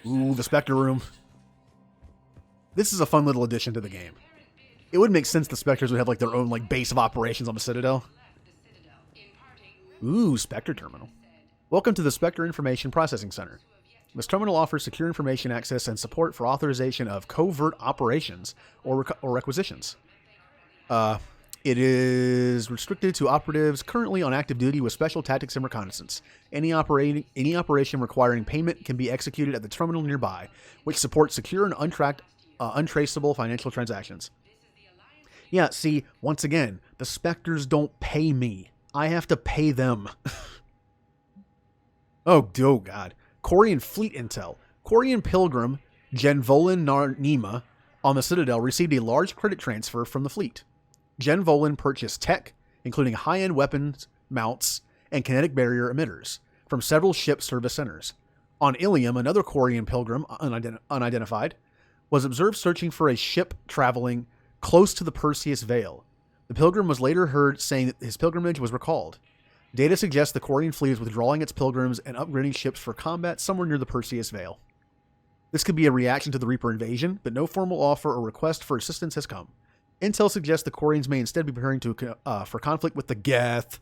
Ooh, the Spectre room. This is a fun little addition to the game. It would make sense the Spectres would have like their own like base of operations on the Citadel. Ooh, Spectre terminal. Welcome to the Spectre Information Processing Center. This terminal offers secure information access and support for authorization of covert operations or requisitions. It is restricted to operatives currently on active duty with special tactics and reconnaissance. Any operation requiring payment can be executed at the terminal nearby, which supports secure and untraceable financial transactions. Yeah, see, once again, the Spectres don't pay me. I have to pay them. Oh God. Quarian fleet intel. Quarian Pilgrim Genvolin Nima on the Citadel received a large credit transfer from the fleet. Genvolin purchased tech, including high-end weapons, mounts, and kinetic barrier emitters, from several ship service centers. On Ilium, another Quarian Pilgrim, unidentified, was observed searching for a ship traveling close to the Perseus Veil. The Pilgrim was later heard saying that his pilgrimage was recalled. Data suggests the Quarian fleet is withdrawing its pilgrims and upgrading ships for combat somewhere near the Perseus Veil. This could be a reaction to the Reaper invasion, but no formal offer or request for assistance has come. Intel suggests the Quarians may instead be preparing for conflict with the Geth.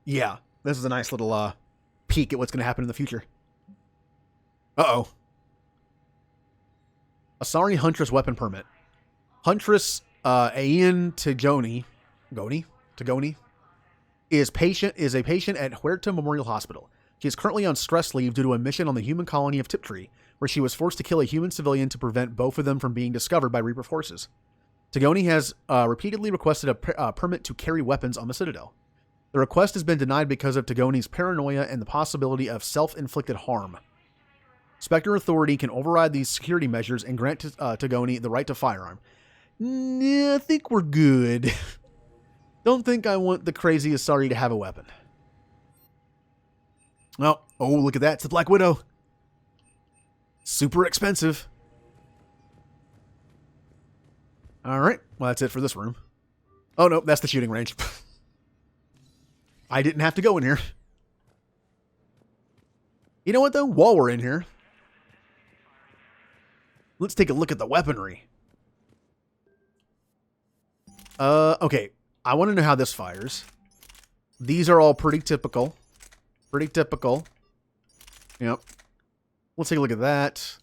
Yeah, this is a nice little peek at what's going to happen in the future. Uh-oh. Asari Huntress weapon permit. Huntress Aeon Tigoni is a patient at Huerta Memorial Hospital. She is currently on stress leave due to a mission on the human colony of Tiptree, where she was forced to kill a human civilian to prevent both of them from being discovered by Reaper forces. Tigoni has repeatedly requested a permit to carry weapons on the Citadel. The request has been denied because of Tigoni's paranoia and the possibility of self-inflicted harm. Spectre Authority can override these security measures and grant Tigoni the right to firearm. Nah, I think we're good. Don't think I want the crazy Asari to have a weapon. Oh, look at that. It's the Black Widow. Super expensive. All right. Well, that's it for this room. Oh, no, that's the shooting range. I didn't have to go in here. You know what, though? While we're in here, let's take a look at the weaponry. Okay. I want to know how this fires. These are all pretty typical. Pretty typical. Yep. Let's take a look at that.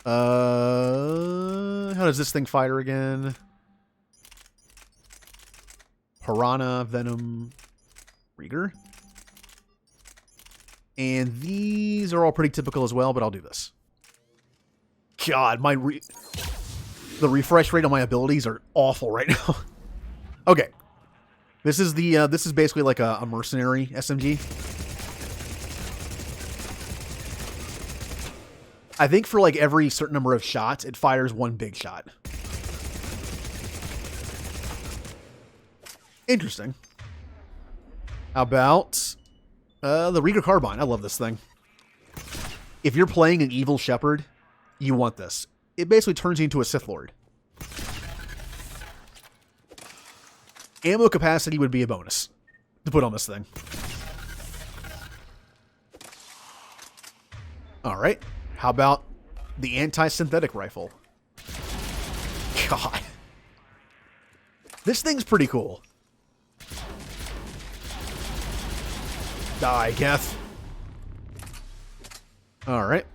How does this thing fire again? Piranha, Venom, Rieger. And these are all pretty typical as well, but I'll do this. God, the refresh rate on my abilities are awful right now. Okay. This is basically like a mercenary SMG. I think for like every certain number of shots, it fires one big shot. Interesting. How about the Rieger Carbine? I love this thing. If you're playing an evil Shepard, you want this. It basically turns you into a Sith Lord. Ammo capacity would be a bonus to put on this thing. Alright. How about the anti-synthetic rifle? God. This thing's pretty cool. Die, Geth. Alright.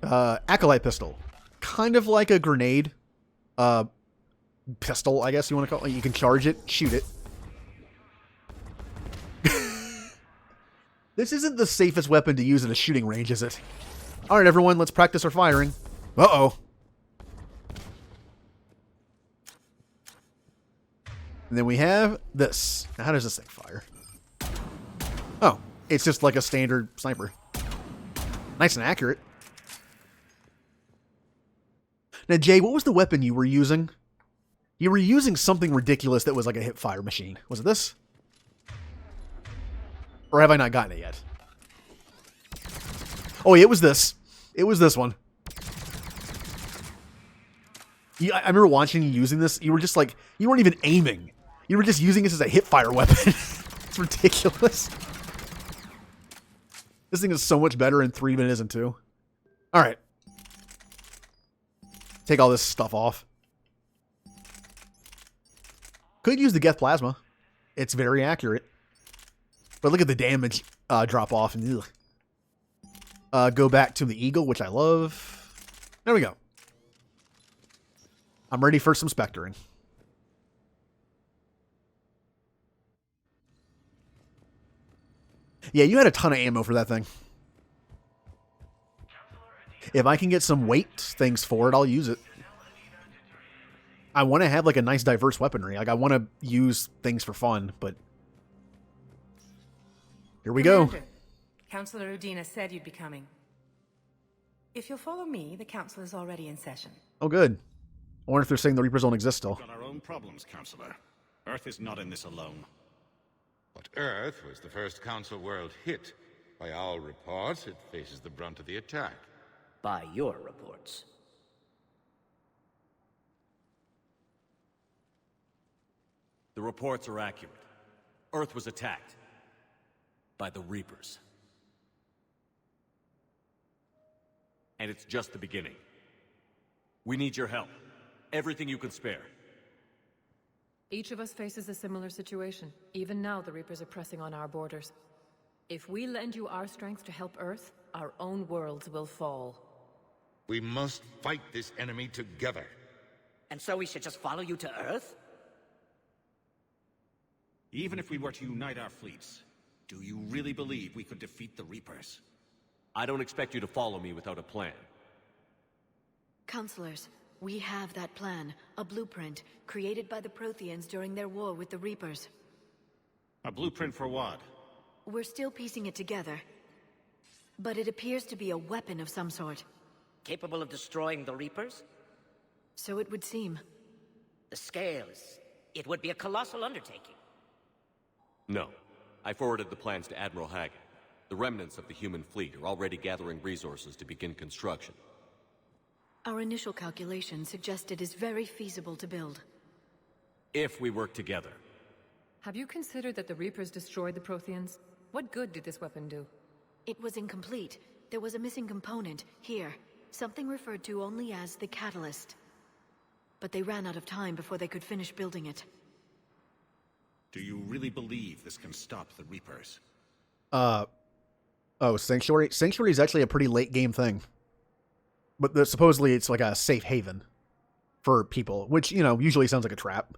Acolyte pistol. Kind of like a grenade. Pistol, I guess you want to call it. You can charge it, shoot it. This isn't the safest weapon to use in a shooting range, is it? Alright, everyone, let's practice our firing. Uh-oh. And then we have this. Now, how does this thing fire? Oh, it's just like a standard sniper. Nice and accurate. Now, Jay, what was the weapon you were using? You were using something ridiculous that was like a hip-fire machine. Was it this? Or have I not gotten it yet? Oh, it was this. It was this one. I remember watching you using this. You were just like, you weren't even aiming. You were just using this as a hip-fire weapon. It's ridiculous. This thing is so much better in 3 than it is in 2. Alright. Take all this stuff off. Could use the Geth Plasma. It's very accurate. But look at the damage drop off. And go back to the Eagle, which I love. There we go. I'm ready for some Spectering. Yeah, you had a ton of ammo for that thing. If I can get some weight things for it, I'll use it. I want to have like a nice diverse weaponry. Like I want to use things for fun, but here we go. Councillor Udina said you'd be coming. If you'll follow me, the council is already in session. Oh, good. I wonder if they're saying the Reapers don't exist still. We've got our own problems, Councillor. Earth is not in this alone. But Earth was the first Council world hit. By all reports, it faces the brunt of the attack. By your reports. The reports are accurate. Earth was attacked by the Reapers. And it's just the beginning. We need your help. Everything you can spare. Each of us faces a similar situation. Even now, the Reapers are pressing on our borders. If we lend you our strength to help Earth, our own worlds will fall. We must fight this enemy together. And so we should just follow you to Earth? Even if we were to unite our fleets, do you really believe we could defeat the Reapers? I don't expect you to follow me without a plan. Counselors, we have that plan, a blueprint, created by the Protheans during their war with the Reapers. A blueprint for what? We're still piecing it together. But it appears to be a weapon of some sort. Capable of destroying the Reapers? So it would seem. The scales. It would be a colossal undertaking. No. I forwarded the plans to Admiral Hagen. The remnants of the human fleet are already gathering resources to begin construction. Our initial calculations suggest it is very feasible to build. If we work together. Have you considered that the Reapers destroyed the Protheans? What good did this weapon do? It was incomplete. There was a missing component, here. Something referred to only as the catalyst. But they ran out of time before they could finish building it. Do you really believe this can stop the Reapers? Oh, Sanctuary? Sanctuary is actually a pretty late game thing. But supposedly it's like a safe haven for people, which, you know, usually sounds like a trap.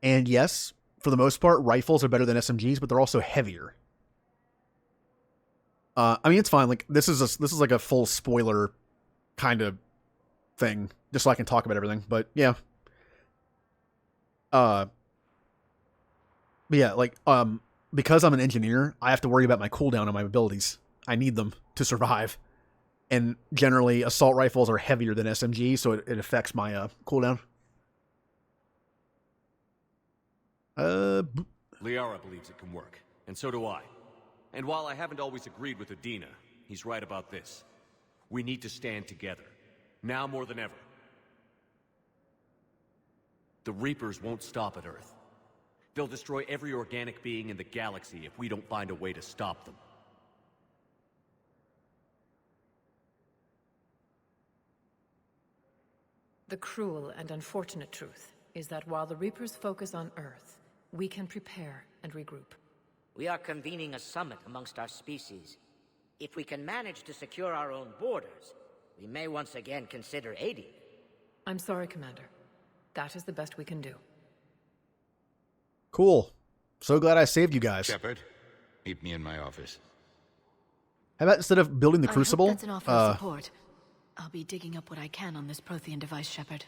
And yes, for the most part, rifles are better than SMGs, but they're also heavier. I mean, it's fine. Like this is like a full spoiler kind of thing, just so I can talk about everything. But yeah, but yeah, like because I'm an engineer, I have to worry about my cooldown on my abilities. I need them to survive, and generally, assault rifles are heavier than SMG, so it affects my cooldown. Liara believes it can work, and so do I. And while I haven't always agreed with Udina, he's right about this. We need to stand together, now more than ever. The Reapers won't stop at Earth. They'll destroy every organic being in the galaxy if we don't find a way to stop them. The cruel and unfortunate truth is that while the Reapers focus on Earth, we can prepare and regroup. We are convening a summit amongst our species. If we can manage to secure our own borders, we may once again consider aiding. I'm sorry, Commander. That is the best we can do. Cool. So glad I saved you guys. Shepard, meet me in my office. How about instead of building the Crucible? I hope that's an offer of support. I'll be digging up what I can on this Prothean device, Shepard.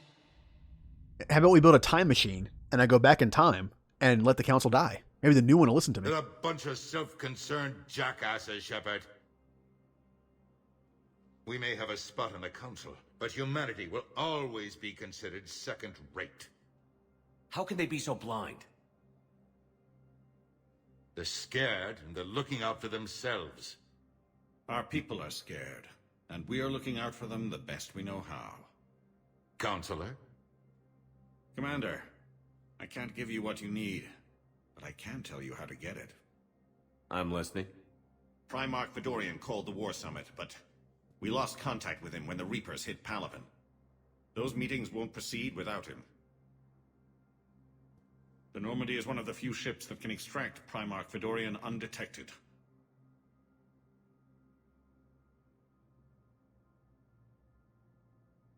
How about we build a time machine, and I go back in time, and let the Council die? Maybe the new one will listen to me. They're a bunch of self-concerned jackasses, Shepard. We may have a spot on the Council, but humanity will always be considered second-rate. How can they be so blind? They're scared, and they're looking out for themselves. Our people are scared, and we are looking out for them the best we know how. Counselor? Commander, I can't give you what you need, but I can tell you how to get it. I'm listening. Primarch Vidorian called the War Summit, but we lost contact with him when the Reapers hit Palaven. Those meetings won't proceed without him. The Normandy is one of the few ships that can extract Primarch Vidorian undetected.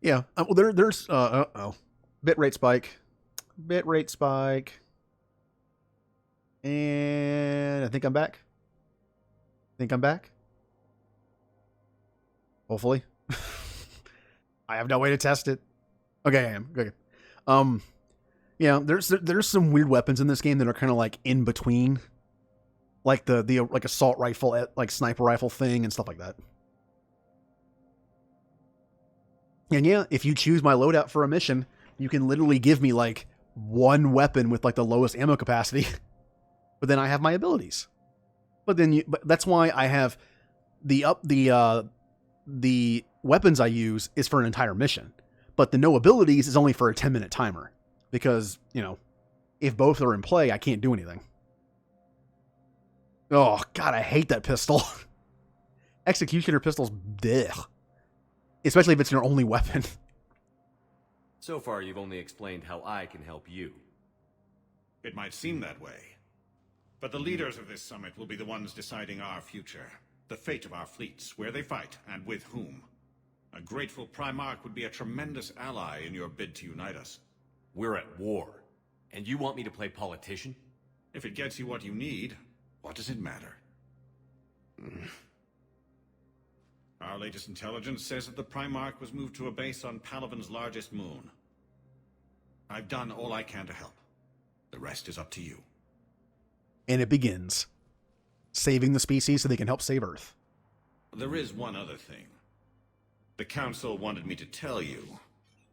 Yeah. Well, there's bitrate spike, and I think I'm back. Hopefully. I have no way to test it. Okay, I am. Okay. Yeah, there's some weird weapons in this game that are kind of like in between, like the like assault rifle, like sniper rifle thing and stuff like that. And yeah, if you choose my loadout for a mission, you can literally give me like one weapon with like the lowest ammo capacity, but then I have my abilities. But that's why I have the weapons I use is for an entire mission, but the no abilities is only for a 10-minute timer because, you know, if both are in play, I can't do anything. Oh God, I hate that pistol. Executioner pistols, blech. Especially if it's your only weapon. So far, you've only explained how I can help you. It might seem that way. But the leaders of this summit will be the ones deciding our future. The fate of our fleets, where they fight, and with whom. A grateful Primarch would be a tremendous ally in your bid to unite us. We're at war. And you want me to play politician? If it gets you what you need, what does it matter? Our latest intelligence says that the Primarch was moved to a base on Palaven's largest moon. I've done all I can to help. The rest is up to you. And it begins. Saving the species so they can help save Earth. There is one other thing. The Council wanted me to tell you.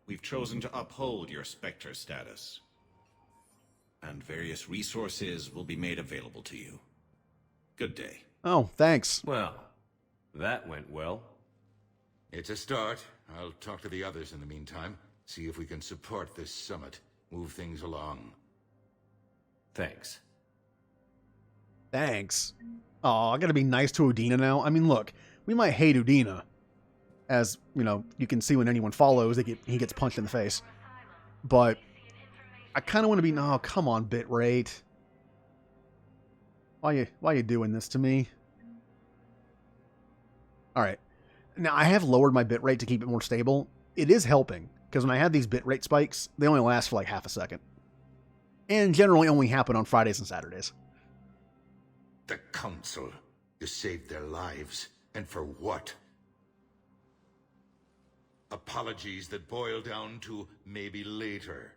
We've chosen to uphold your Spectre status. And various resources will be made available to you. Good day. Oh, thanks. Well, that went well. It's a start. I'll talk to the others in the meantime. See if we can support this summit. Move things along. Thanks. Thanks. Oh, I gotta be nice to Udina now. I mean, look, we might hate Udina. As, you know, you can see when anyone follows, he gets punched in the face. But I kind of want to be... No, come on, bitrate. Why you doing this to me? Alright. Now, I have lowered my bitrate to keep it more stable. It is helping, because when I have these bitrate spikes, they only last for like half a second. And generally only happen on Fridays and Saturdays. The Council. You saved their lives. And for what? Apologies that boil down to maybe later.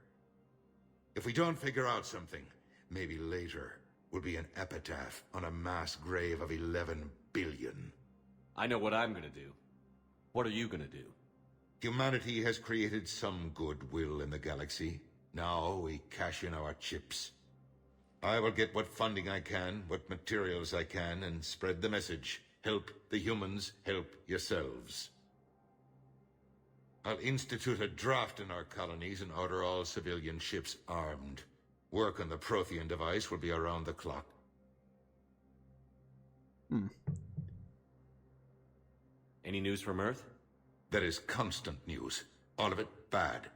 If we don't figure out something, maybe later will be an epitaph on a mass grave of 11 billion. I know what I'm gonna do. What are you gonna do? Humanity has created some goodwill in the galaxy. Now we cash in our chips. I will get what funding I can, what materials I can, and spread the message. Help the humans, help yourselves. I'll institute a draft in our colonies and order all civilian ships armed. Work on the Prothean device will be around the clock. Any news from Earth? There is constant news. All of it bad.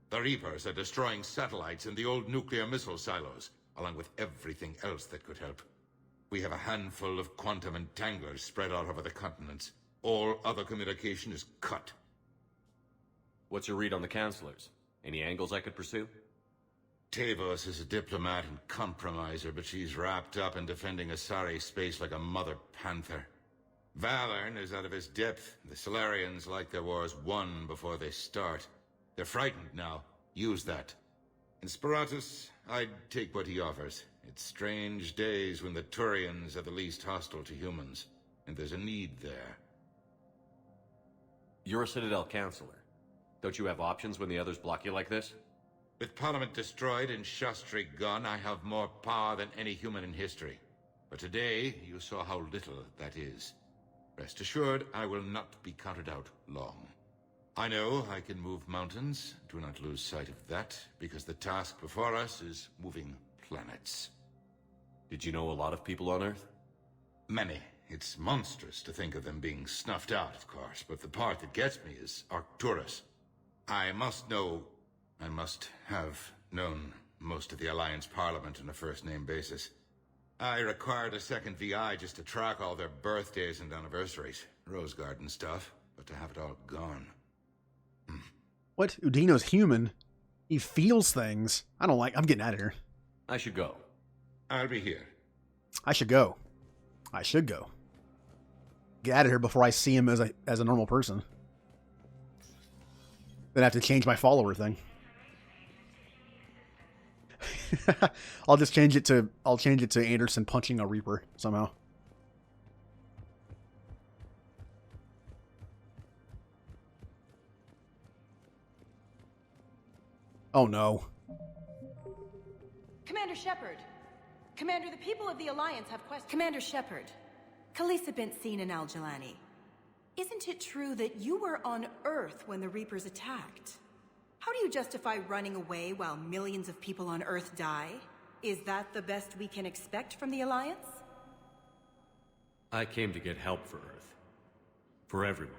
The Reapers are destroying satellites in the old nuclear missile silos, along with everything else that could help. We have a handful of quantum entanglers spread out over the continents. All other communication is cut. What's your read on the counselors? Any angles I could pursue? Tavos is a diplomat and compromiser, but she's wrapped up in defending Asari space like a mother panther. Valorn is out of his depth. The Solarians like their wars won before they start. They're frightened now. Use that. In Sparatus, I'd take what he offers. It's strange days when the Turians are the least hostile to humans, and there's a need there. You're a Citadel counselor. Don't you have options when the others block you like this? With Parliament destroyed and Shastri gone, I have more power than any human in history. But today, you saw how little that is. Rest assured, I will not be counted out long. I know I can move mountains. Do not lose sight of that, because the task before us is moving planets. Did you know a lot of people on Earth? Many. It's monstrous to think of them being snuffed out, of course, but the part that gets me is Arcturus. I must have known most of the Alliance Parliament on a first-name basis. I required a second VI just to track all their birthdays and anniversaries. Rose Garden stuff, but to have it all gone. What? Udino's human? He feels things. I'm getting out of here. I should go. I'll be here. I should go. Get out of here before I see him as a normal person. Then I have to change my follower thing. I'll change it to Anderson punching a Reaper somehow. Oh no. Commander Shepard. Commander, the people of the Alliance have questions. Commander Shepard. Khaleesi bint Seen and Al-Jalani. Isn't it true that you were on Earth when the Reapers attacked? How do you justify running away while millions of people on Earth die? Is that the best we can expect from the Alliance? I came to get help for Earth. For everyone.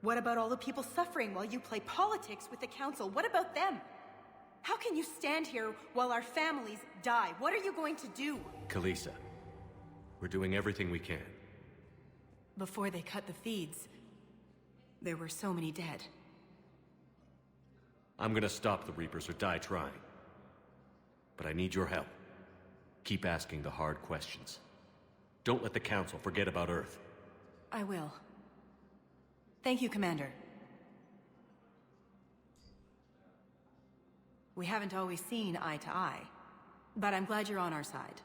What about all the people suffering while you play politics with the Council? What about them? How can you stand here while our families die? What are you going to do? Khaleesi, we're doing everything we can. Before they cut the feeds, there were so many dead. I'm gonna stop the Reapers or die trying. But I need your help. Keep asking the hard questions. Don't let the Council forget about Earth. I will. Thank you, Commander. We haven't always seen eye to eye, but I'm glad you're on our side.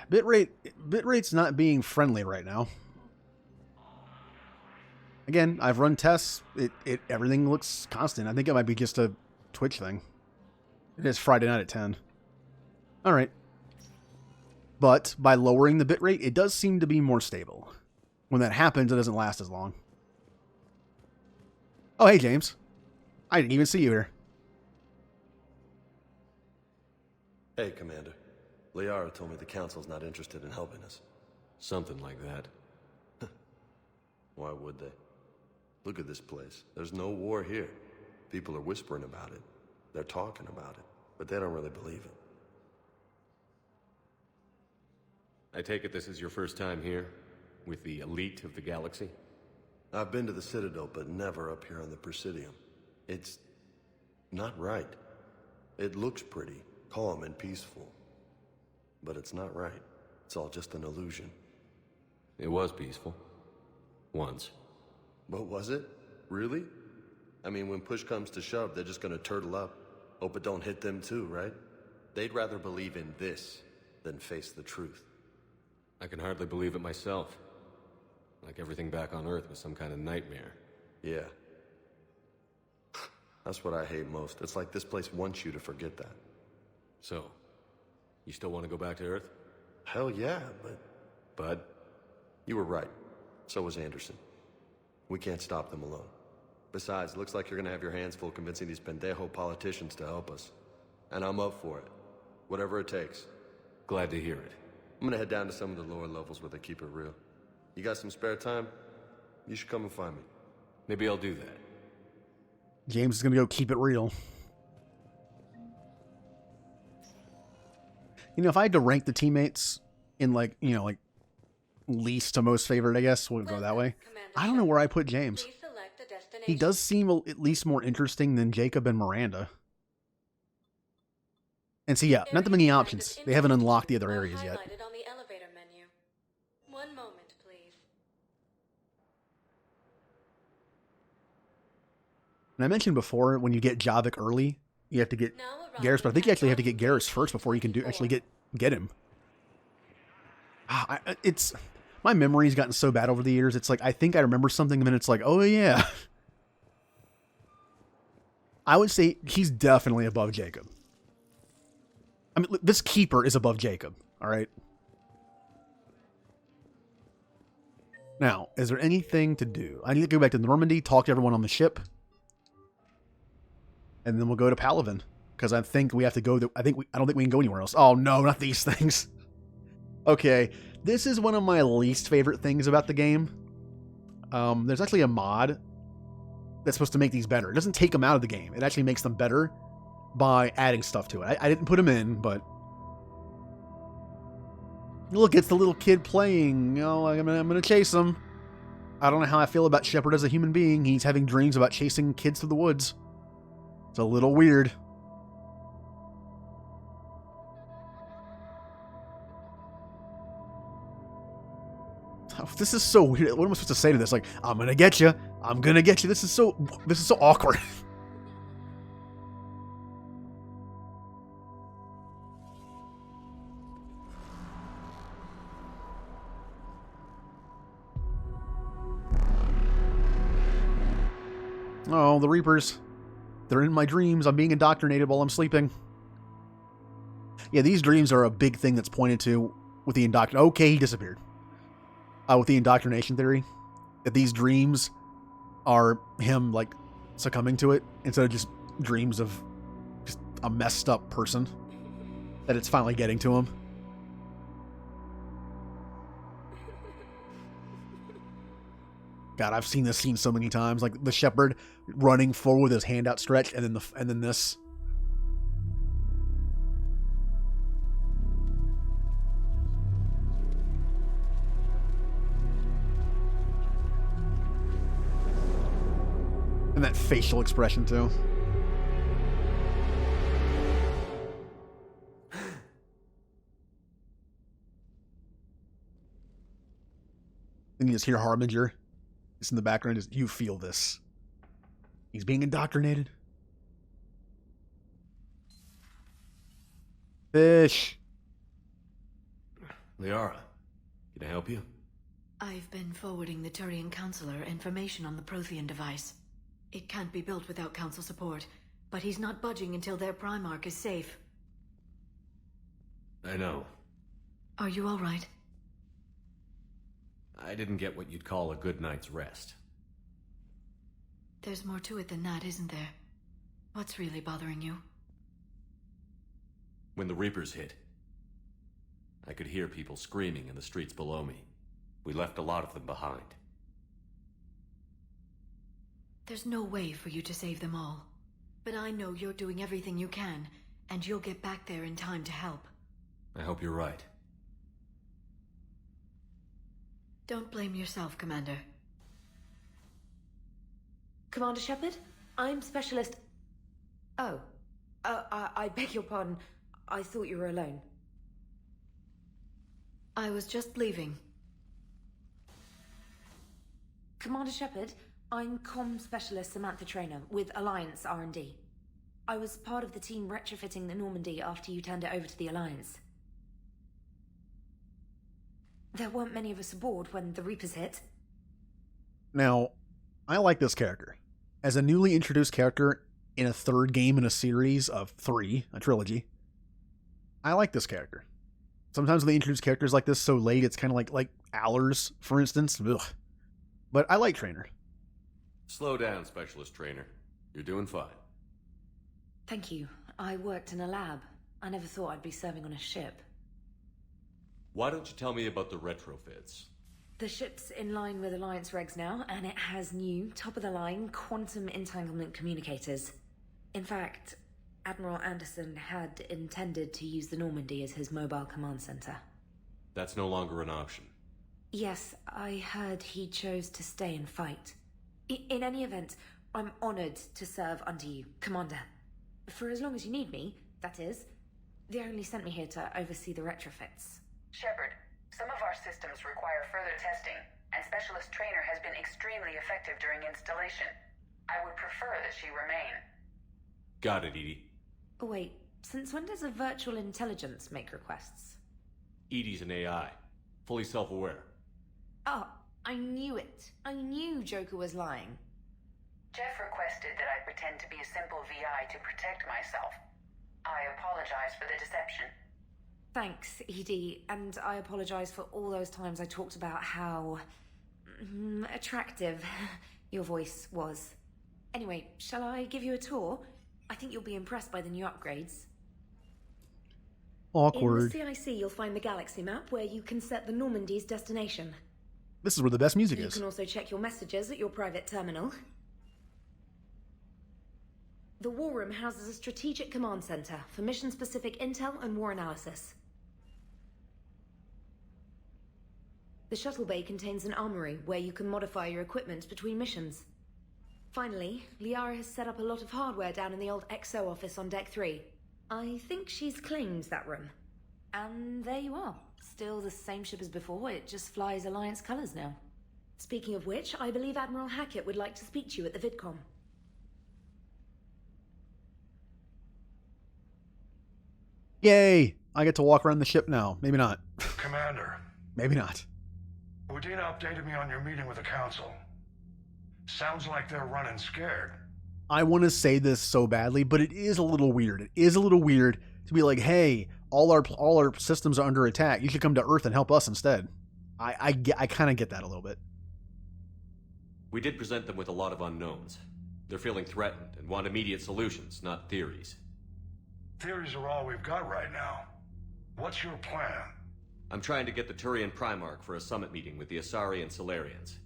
Bitrate's not being friendly right now. Again, I've run tests. Everything looks constant. I think it might be just a Twitch thing. It is Friday night at 10. All right. But by lowering the bitrate, it does seem to be more stable. When that happens, it doesn't last as long. Oh, hey, James. I didn't even see you here. Hey, Commander. Liara told me the Council's not interested in helping us. Something like that. Why would they? Look at this place. There's no war here. People are whispering about it. They're talking about it, but they don't really believe it. I take it this is your first time here? With the elite of the galaxy? I've been to the Citadel, but never up here on the Presidium. It's not right. It looks pretty, calm and peaceful. But it's not right. It's all just an illusion. It was peaceful. Once. But was it? Really? I mean, when push comes to shove, they're just gonna turtle up. Hope it don't hit them too, right? They'd rather believe in this than face the truth. I can hardly believe it myself. Like everything back on Earth was some kind of nightmare. Yeah. That's what I hate most. It's like this place wants you to forget that. So, you still want to go back to Earth? Hell yeah, But? You were right. So was Anderson. We can't stop them alone. Besides, it looks like you're gonna have your hands full convincing these pendejo politicians to help us. And I'm up for it. Whatever it takes. Glad to hear it. I'm gonna head down to some of the lower levels where they keep it real. You got some spare time? You should come and find me. Maybe I'll do that. James is going to go keep it real. You know, if I had to rank the teammates in like least to most favorite, I guess we'll go that way. I don't know where I put James. He does seem at least more interesting than Jacob and Miranda. And so, yeah, not that many options. They haven't unlocked the other areas yet. On the elevator menu. One moment, please. And I mentioned before, when you get Javik early, you have to get Garrus, but I think you actually have to get Garrus first before you can actually get him. It's my memory's gotten so bad over the years. It's like I think I remember something, and then it's like, oh yeah. I would say he's definitely above Jacob. I mean, this keeper is above Jacob. All right. Now, is there anything to do? I need to go back to Normandy, talk to everyone on the ship, and then we'll go to Palaven. because I think we have to go. I don't think we can go anywhere else. Oh no, not these things. Okay, this is one of my least favorite things about the game. There's actually a mod that's supposed to make these better. It doesn't take them out of the game. It actually makes them better by adding stuff to it. I didn't put them in, but look, it's the little kid playing. Oh, I'm gonna chase him. I don't know how I feel about Shepard as a human being. He's having dreams about chasing kids through the woods. It's a little weird. Oh, this is so weird. What am I supposed to say to this? Like, I'm gonna get you. I'm gonna get you. This is so awkward. Oh, the Reapers. They're in my dreams. I'm being indoctrinated while I'm sleeping. Yeah, these dreams are a big thing that's pointed to with the indoctrination. Okay, he disappeared. With the indoctrination theory. That these dreams are him, like, succumbing to it instead of just dreams of just a messed up person. That it's finally getting to him. God, I've seen this scene so many times. Like the Shepard running forward with his hand outstretched, and then this. And that facial expression too. And you just hear Harbinger. It's in the background. Is you feel this? He's being indoctrinated. Fish. Liara, can I help you? I've been forwarding the Turian Counselor information on the Prothean device. It can't be built without Council support, but he's not budging until their Primarch is safe. I know. Are you all right? I didn't get what you'd call a good night's rest. There's more to it than that, isn't there? What's really bothering you? When the Reapers hit, I could hear people screaming in the streets below me. We left a lot of them behind. There's no way for you to save them all. But I know you're doing everything you can, and you'll get back there in time to help. I hope you're right. Don't blame yourself, Commander. Commander Shepard? I'm Specialist... Oh. I beg your pardon. I thought you were alone. I was just leaving. Commander Shepard, I'm Comm Specialist Samantha Traynor with Alliance R&D. I was part of the team retrofitting the Normandy after you turned it over to the Alliance. There weren't many of us aboard when the Reapers hit. Now, I like this character. As a newly introduced character in a third game in a series of 3, a trilogy, I like this character. Sometimes when they introduce characters like this so late, it's kind of like Allers, for instance. Ugh. But I like Traynor. Slow down, Specialist Traynor. You're doing fine. Thank you. I worked in a lab. I never thought I'd be serving on a ship. Why don't you tell me about the retrofits? The ship's in line with Alliance regs now, and it has new, top-of-the-line quantum entanglement communicators. In fact, Admiral Anderson had intended to use the Normandy as his mobile command center. That's no longer an option. Yes, I heard he chose to stay and fight. In any event, I'm honored to serve under you, Commander. For as long as you need me, that is. They only sent me here to oversee the retrofits. Shepard, some of our systems require further testing, and Specialist Traynor has been extremely effective during installation. I would prefer that she remain. Got it, Edie. Wait, since when does a virtual intelligence make requests? Edie's an AI. Fully self-aware. Oh, I knew it. I knew Joker was lying. Jeff requested that I pretend to be a simple VI to protect myself. I apologize for the deception. Thanks, Edie, and I apologize for all those times I talked about how... attractive your voice was. Anyway, shall I give you a tour? I think you'll be impressed by the new upgrades. Awkward. In the CIC, you'll find the galaxy map where you can set the Normandy's destination. This is where the best music You is. can also check your messages at your private terminal. The War Room houses a strategic command center for mission-specific intel and war analysis. The shuttle bay contains an armory where you can modify your equipment between missions. Finally, Liara has set up a lot of hardware down in the old XO office on Deck 3. I think she's claimed that room. And there you are. Still the same ship as before, it just flies Alliance colors now. Speaking of which, I believe Admiral Hackett would like to speak to you at the VidCom. Yay! I get to walk around the ship now. Maybe not. Commander. Maybe not. Udina updated me on your meeting with the Council. Sounds like they're running scared. I want to say this so badly, but it is a little weird. It is a little weird to be like, hey, all our systems are under attack. You should come to Earth and help us instead. I kind of get that a little bit. We did present them with a lot of unknowns. They're feeling threatened and want immediate solutions, not theories. Theories are all we've got right now. What's your plan? I'm trying to get the Turian Primarch for a summit meeting with the Asari and Solarians.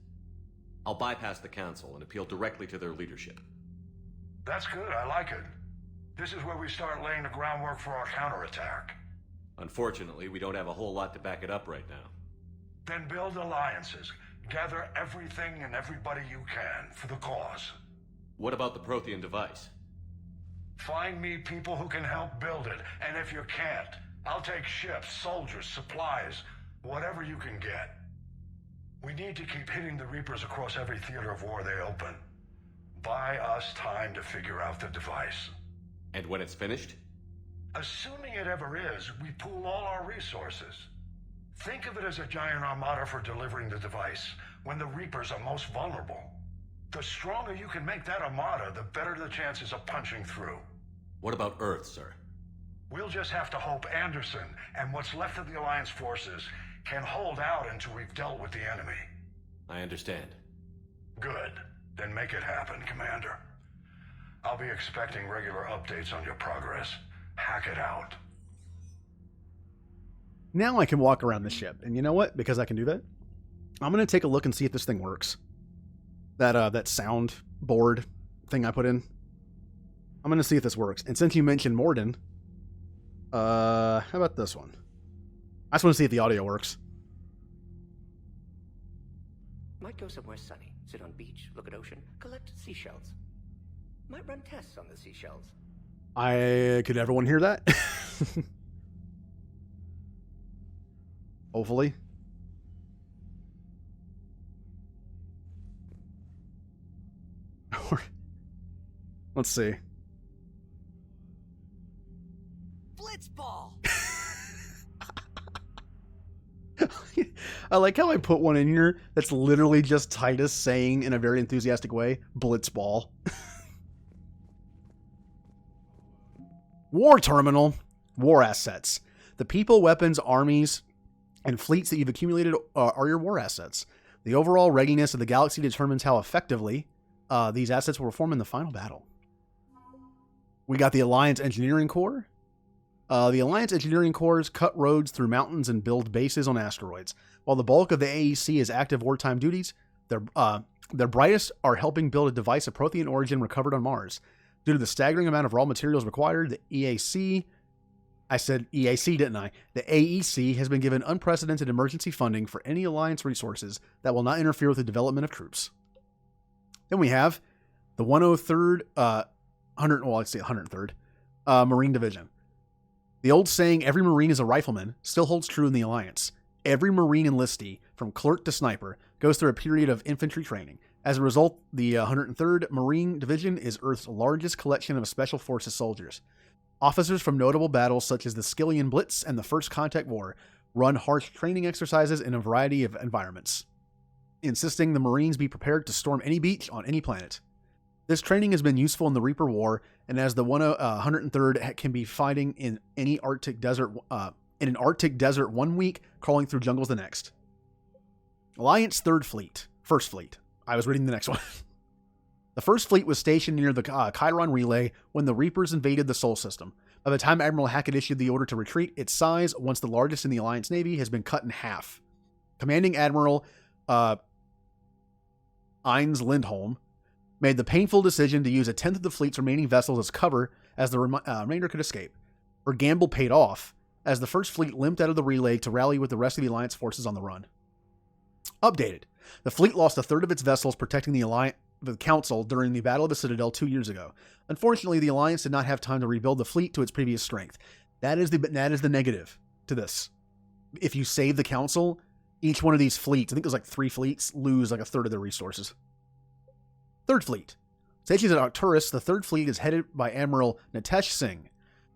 I'll bypass the Council and appeal directly to their leadership. That's good, I like it. This is where we start laying the groundwork for our counterattack. Unfortunately, we don't have a whole lot to back it up right now. Then build alliances. Gather everything and everybody you can for the cause. What about the Prothean device? Find me people who can help build it, and if you can't, I'll take ships, soldiers, supplies, whatever you can get. We need to keep hitting the Reapers across every theater of war they open. Buy us time to figure out the device. And when it's finished? Assuming it ever is, we pool all our resources. Think of it as a giant armada for delivering the device, when the Reapers are most vulnerable. The stronger you can make that armada, the better the chances of punching through. What about Earth, sir? We'll just have to hope Anderson and what's left of the Alliance forces can hold out until we've dealt with the enemy. I understand. Good. Then make it happen, Commander. I'll be expecting regular updates on your progress. Hack it out. Now I can walk around the ship. And you know what? Because I can do that, I'm going to take a look and see if this thing works. That sound board thing I put in. I'm going to see if this works. And since you mentioned Morden, how about this one? I just want to see if the audio works. Might go somewhere sunny, sit on beach, look at ocean, collect seashells. Might run tests on the seashells. Could everyone hear that? Hopefully. Let's see. Blitzball! I like how I put one in here that's literally just Titus saying in a very enthusiastic way, Blitzball. War terminal. War assets. The people, weapons, armies, and fleets that you've accumulated are your war assets. The overall readiness of the galaxy determines how effectively these assets will perform in the final battle. We got the Alliance Engineering Corps. The Alliance Engineering Corps cut roads through mountains and build bases on asteroids. While the bulk of the AEC is active wartime duties, their brightest are helping build a device of Prothean origin recovered on Mars. Due to the staggering amount of raw materials required, the EAC... I said EAC, didn't I? The AEC has been given unprecedented emergency funding for any Alliance resources that will not interfere with the development of troops. Then we have the 103rd, 103rd Marine Division. The old saying, every Marine is a rifleman, still holds true in the Alliance. Every Marine enlistee, from clerk to sniper, goes through a period of infantry training. As a result, the 103rd Marine Division is Earth's largest collection of Special Forces soldiers. Officers from notable battles such as the Skillian Blitz and the First Contact War run harsh training exercises in a variety of environments, insisting the Marines be prepared to storm any beach on any planet. This training has been useful in the Reaper War, and as the 103rd can be fighting in any Arctic desert, in an Arctic desert 1 week, crawling through jungles the next. Alliance 3rd Fleet. First Fleet. I was reading the next one. The first fleet was stationed near the Chiron Relay when the Reapers invaded the Sol system. By the time Admiral Hackett issued the order to retreat, its size, once the largest in the Alliance Navy, has been cut in half. Commanding Admiral Ines Lindholm made the painful decision to use a tenth of the fleet's remaining vessels as cover as the remainder could escape. Her gamble paid off, as the first fleet limped out of the relay to rally with the rest of the Alliance forces on the run. Updated. The fleet lost a third of its vessels protecting the Council during the Battle of the Citadel 2 years ago. Unfortunately, the Alliance did not have time to rebuild the fleet to its previous strength. That is the negative to this. If you save the Council, each one of these fleets, I think there's like 3 fleets, lose like a third of their resources. Third Fleet. Stationed at Arcturus, the Third Fleet is headed by Admiral Nitesh Singh.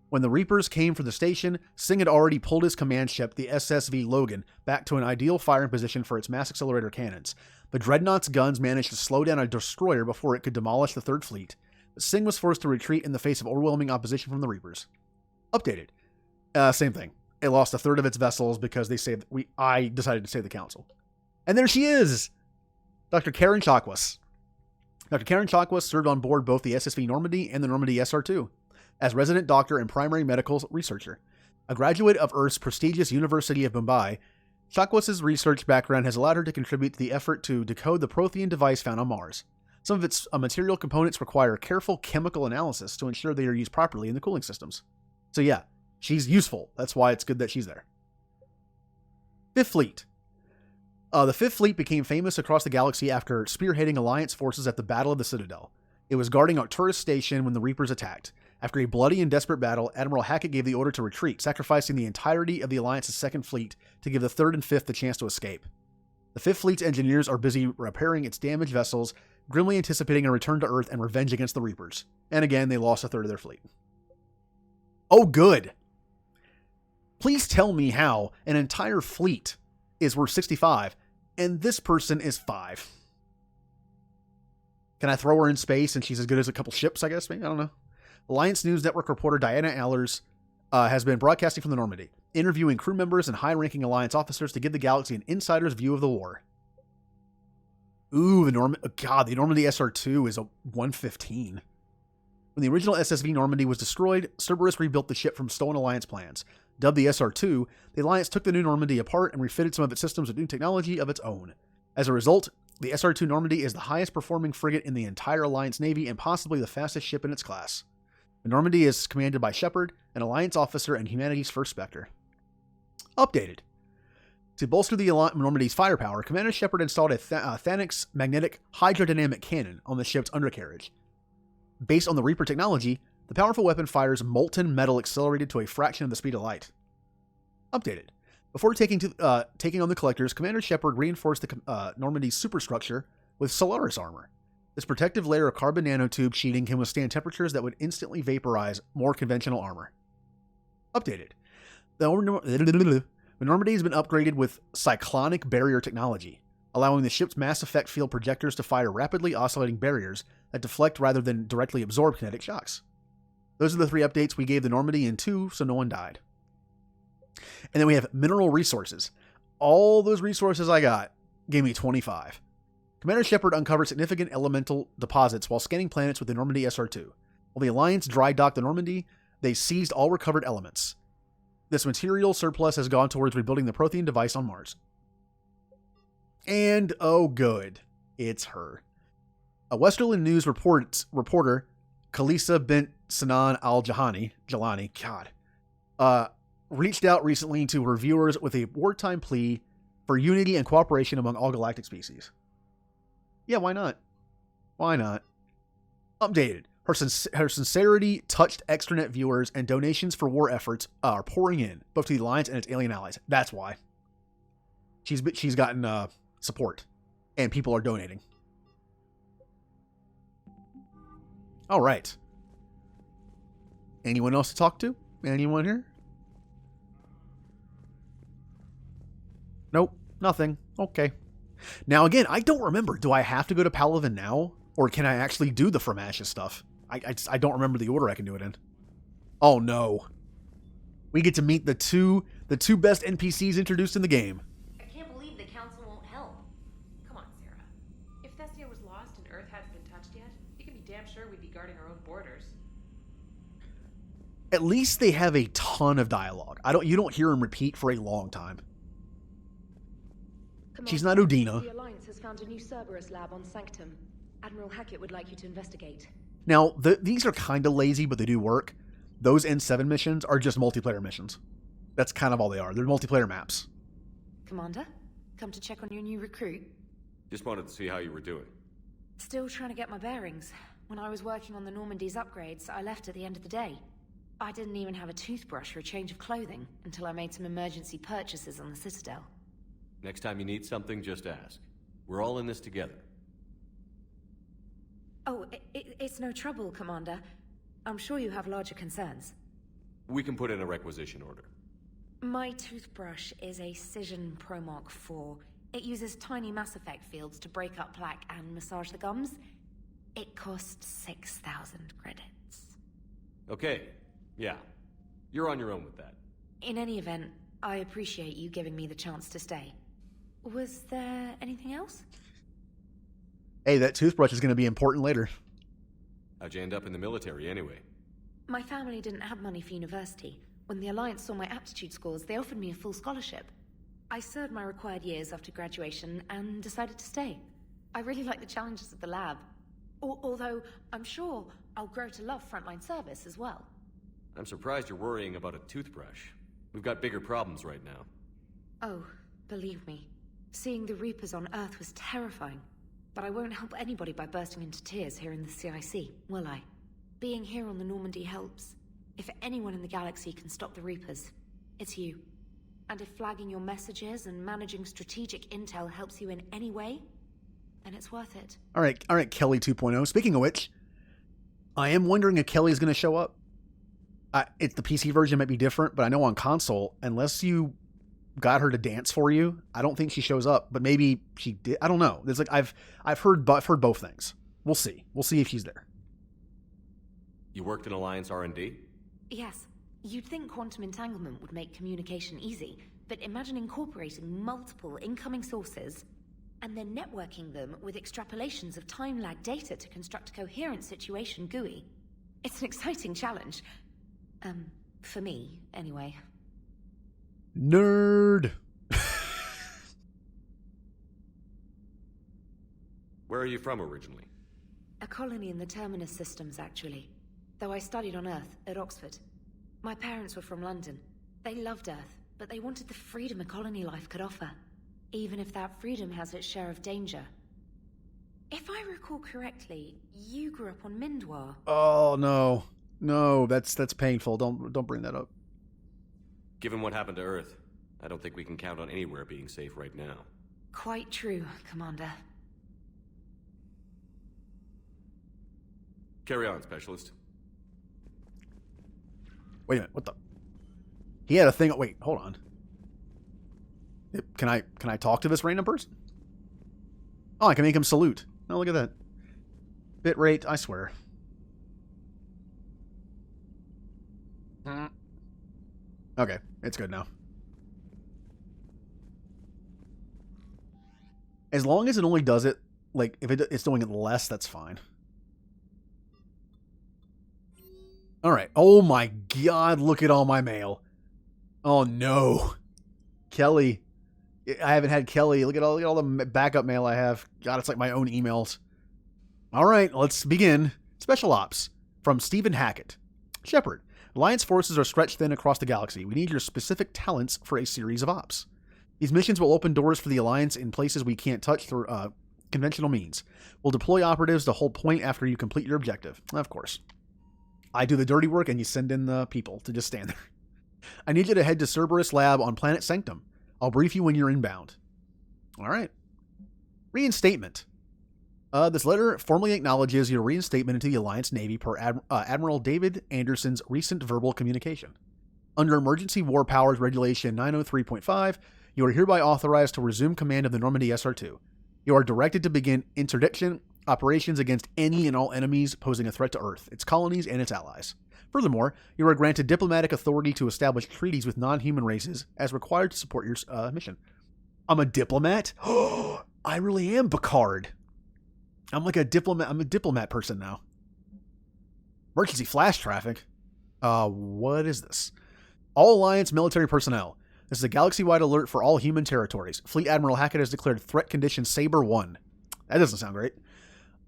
When the Reapers came for the station, Singh had already pulled his command ship, the SSV Logan, back to an ideal firing position for its mass accelerator cannons. The Dreadnought's guns managed to slow down a destroyer before it could demolish the Third Fleet, but Singh was forced to retreat in the face of overwhelming opposition from the Reapers. Updated. Same thing. It lost a third of its vessels because I decided to save the Council. And there she is! Dr. Karen Chakwas. Dr. Karen Chakwas served on board both the SSV Normandy and the Normandy SR-2 as resident doctor and primary medical researcher. A graduate of Earth's prestigious University of Mumbai, Chakwas' research background has allowed her to contribute to the effort to decode the Prothean device found on Mars. Some of its material components require careful chemical analysis to ensure they are used properly in the cooling systems. So yeah, she's useful. That's why it's good that she's there. Fifth Fleet. The Fifth Fleet became famous across the galaxy after spearheading Alliance forces at the Battle of the Citadel. It was guarding Arcturus Station when the Reapers attacked. After a bloody and desperate battle, Admiral Hackett gave the order to retreat, sacrificing the entirety of the Alliance's Second Fleet to give the Third and Fifth the chance to escape. The Fifth Fleet's engineers are busy repairing its damaged vessels, grimly anticipating a return to Earth and revenge against the Reapers. And again, they lost a third of their fleet. Oh, good! Please tell me how an entire fleet is worth 65, and this person is 5. Can I throw her in space and she's as good as a couple ships, I guess? Maybe? I don't know. Alliance News Network reporter Diana Allers has been broadcasting from the Normandy, interviewing crew members and high-ranking Alliance officers to give the galaxy an insider's view of the war. Ooh, the Normandy SR-2 is a 115. When the original SSV Normandy was destroyed, Cerberus rebuilt the ship from stolen Alliance plans. Dubbed the SR-2, the Alliance took the new Normandy apart and refitted some of its systems with new technology of its own. As a result, the SR-2 Normandy is the highest-performing frigate in the entire Alliance Navy and possibly the fastest ship in its class. The Normandy is commanded by Shepard, an Alliance officer and humanity's first Spectre. Updated. To bolster the Normandy's firepower, Commander Shepard installed a Thanix magnetic hydrodynamic cannon on the ship's undercarriage. Based on the Reaper technology, the powerful weapon fires molten metal accelerated to a fraction of the speed of light. Updated. Before taking on the Collectors, Commander Shepard reinforced the Normandy's superstructure with Solaris armor. This protective layer of carbon nanotube sheeting can withstand temperatures that would instantly vaporize more conventional armor. Updated. The Normandy has been upgraded with cyclonic barrier technology, allowing the ship's mass effect field projectors to fire rapidly oscillating barriers that deflect rather than directly absorb kinetic shocks. Those are the 3 updates we gave the Normandy in 2, so no one died. And then we have mineral resources. All those resources I got gave me 25. Commander Shepard uncovered significant elemental deposits while scanning planets with the Normandy SR-2. While the Alliance dry docked the Normandy, they seized all recovered elements. This material surplus has gone towards rebuilding the Prothean device on Mars. And, oh good, it's her. A Westerland News reporter, Khalisa bint Sinan al-Jilani, reached out recently to her viewers with a wartime plea for unity and cooperation among all galactic species. Yeah, why not? Why not? Updated. Her sincerity touched extranet viewers, and donations for war efforts are pouring in, both to the Alliance and its alien allies. That's why. She's gotten support, and people are donating. All right. Anyone else to talk to? Anyone here? Nope, nothing. Okay. Now again, I don't remember. Do I have to go to Palaven now? Or can I actually do the From Ashes stuff? I don't remember the order I can do it in. Oh no. We get to meet the two best NPCs introduced in the game. I can't believe the Council won't help. Come on, Sarah. If Thessia was lost and Earth hadn't been touched yet, At least they have a ton of dialogue. You don't hear him repeat for a long time. She's not Udina. The Alliance has found a new Cerberus lab on Sanctum. Admiral Hackett would like you to investigate. Now, these are kind of lazy, but they do work. Those N7 missions are just multiplayer missions. That's kind of all they are. They're multiplayer maps. Commander, come to check on your new recruit? Just wanted to see how you were doing. Still trying to get my bearings. When I was working on the Normandy's upgrades, I left at the end of the day. I didn't even have a toothbrush or a change of clothing until I made some emergency purchases on the Citadel. Next time you need something, just ask. We're all in this together. Oh, it's no trouble, Commander. I'm sure you have larger concerns. We can put in a requisition order. My toothbrush is a Cision Pro Mark IV. It uses tiny Mass Effect fields to break up plaque and massage the gums. It costs 6,000 credits. Okay, yeah. You're on your own with that. In any event, I appreciate you giving me the chance to stay. Was there anything else? Hey, that toothbrush is going to be important later. How'd you end up in the military anyway? My family didn't have money for university. When the Alliance saw my aptitude scores, they offered me a full scholarship. I served my required years after graduation and decided to stay. I really like the challenges of the lab. Although, I'm sure I'll grow to love frontline service as well. I'm surprised you're worrying about a toothbrush. We've got bigger problems right now. Oh, believe me. Seeing the Reapers on Earth was terrifying. But I won't help anybody by bursting into tears here in the CIC, will I? Being here on the Normandy helps. If anyone in the galaxy can stop the Reapers, it's you. And if flagging your messages and managing strategic intel helps you in any way, then it's worth it. All right, Kelly 2.0. Speaking of which, I am wondering if Kelly's going to show up. It's the PC version might be different, but I know on console, unless you got her to dance for you, I don't think she shows up. But maybe she did. I don't know. There's like I've heard both things. We'll see. We'll see if she's there. You worked in Alliance R&D? Yes. You'd think quantum entanglement would make communication easy, but imagine incorporating multiple incoming sources and then networking them with extrapolations of time-lag data to construct a coherent situation GUI. It's an exciting challenge. For me, anyway. Nerd! Where are you from originally? A colony in the Terminus systems, actually. Though I studied on Earth, at Oxford. My parents were from London. They loved Earth, but they wanted the freedom a colony life could offer. Even if that freedom has its share of danger. If I recall correctly, you grew up on Mindwar. Oh, no. No, that's painful. Don't bring that up. Given what happened to Earth, I don't think we can count on anywhere being safe right now. Quite true, Commander. Carry on, Specialist. Wait a minute, what the? He had a thing. Wait, hold on. Can I talk to this random person? Oh, I can make him salute. Oh, look at that. Bitrate, I swear. Okay, it's good now. As long as it only does it, like, if it's doing it less, that's fine. Alright. Oh my god, look at all my mail. Oh no. Kelly. I haven't had Kelly. Look at all the backup mail I have. God, it's like my own emails. Alright, let's begin. Special Ops. From Stephen Hackett. Shepard. Alliance forces are stretched thin across the galaxy. We need your specific talents for a series of ops. These missions will open doors for the Alliance in places we can't touch through conventional means. We'll deploy operatives to hold point after you complete your objective. Of course. I do the dirty work and you send in the people to just stand there. I need you to head to Cerberus Lab on Planet Sanctum. I'll brief you when you're inbound. All right. Reinstatement. This letter formally acknowledges your reinstatement into the Alliance Navy per Admiral David Anderson's recent verbal communication. Under Emergency War Powers Regulation 903.5, you are hereby authorized to resume command of the Normandy SR2. You are directed to begin interdiction operations against any and all enemies posing a threat to Earth, its colonies, and its allies. Furthermore, you are granted diplomatic authority to establish treaties with non-human races as required to support your mission. I'm a diplomat? Oh, I really am Picard. I'm like a diplomat. I'm a diplomat person now. Emergency flash traffic. What is this? All Alliance military personnel. This is a galaxy-wide alert for all human territories. Fleet Admiral Hackett has declared threat condition Saber 1. That doesn't sound great.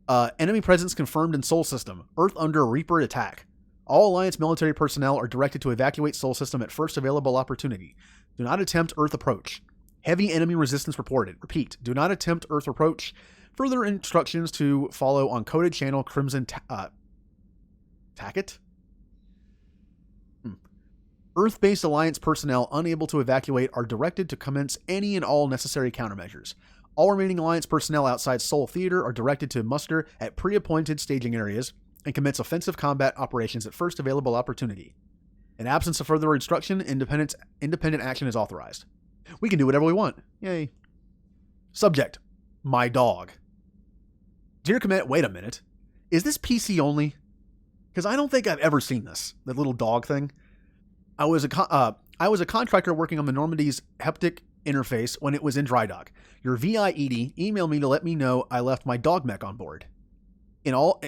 Enemy presence confirmed in Sol System. Earth under Reaper attack. All Alliance military personnel are directed to evacuate Sol System at first available opportunity. Do not attempt Earth approach. Heavy enemy resistance reported. Repeat, do not attempt Earth approach. Further instructions to follow on coded channel Crimson Tacket? Earth-based Alliance personnel unable to evacuate are directed to commence any and all necessary countermeasures. All remaining Alliance personnel outside Sol Theater are directed to muster at pre-appointed staging areas and commence offensive combat operations at first available opportunity. In absence of further instruction, independent action is authorized. We can do whatever we want. Yay. Subject: my dog. Dear Command, wait a minute. Is this PC only? Because I don't think I've ever seen this. The little dog thing. I was a contractor working on the Normandy's heptic interface when it was in dry dock. Your VI Edie emailed me to let me know I left my dog mech on board. I'm all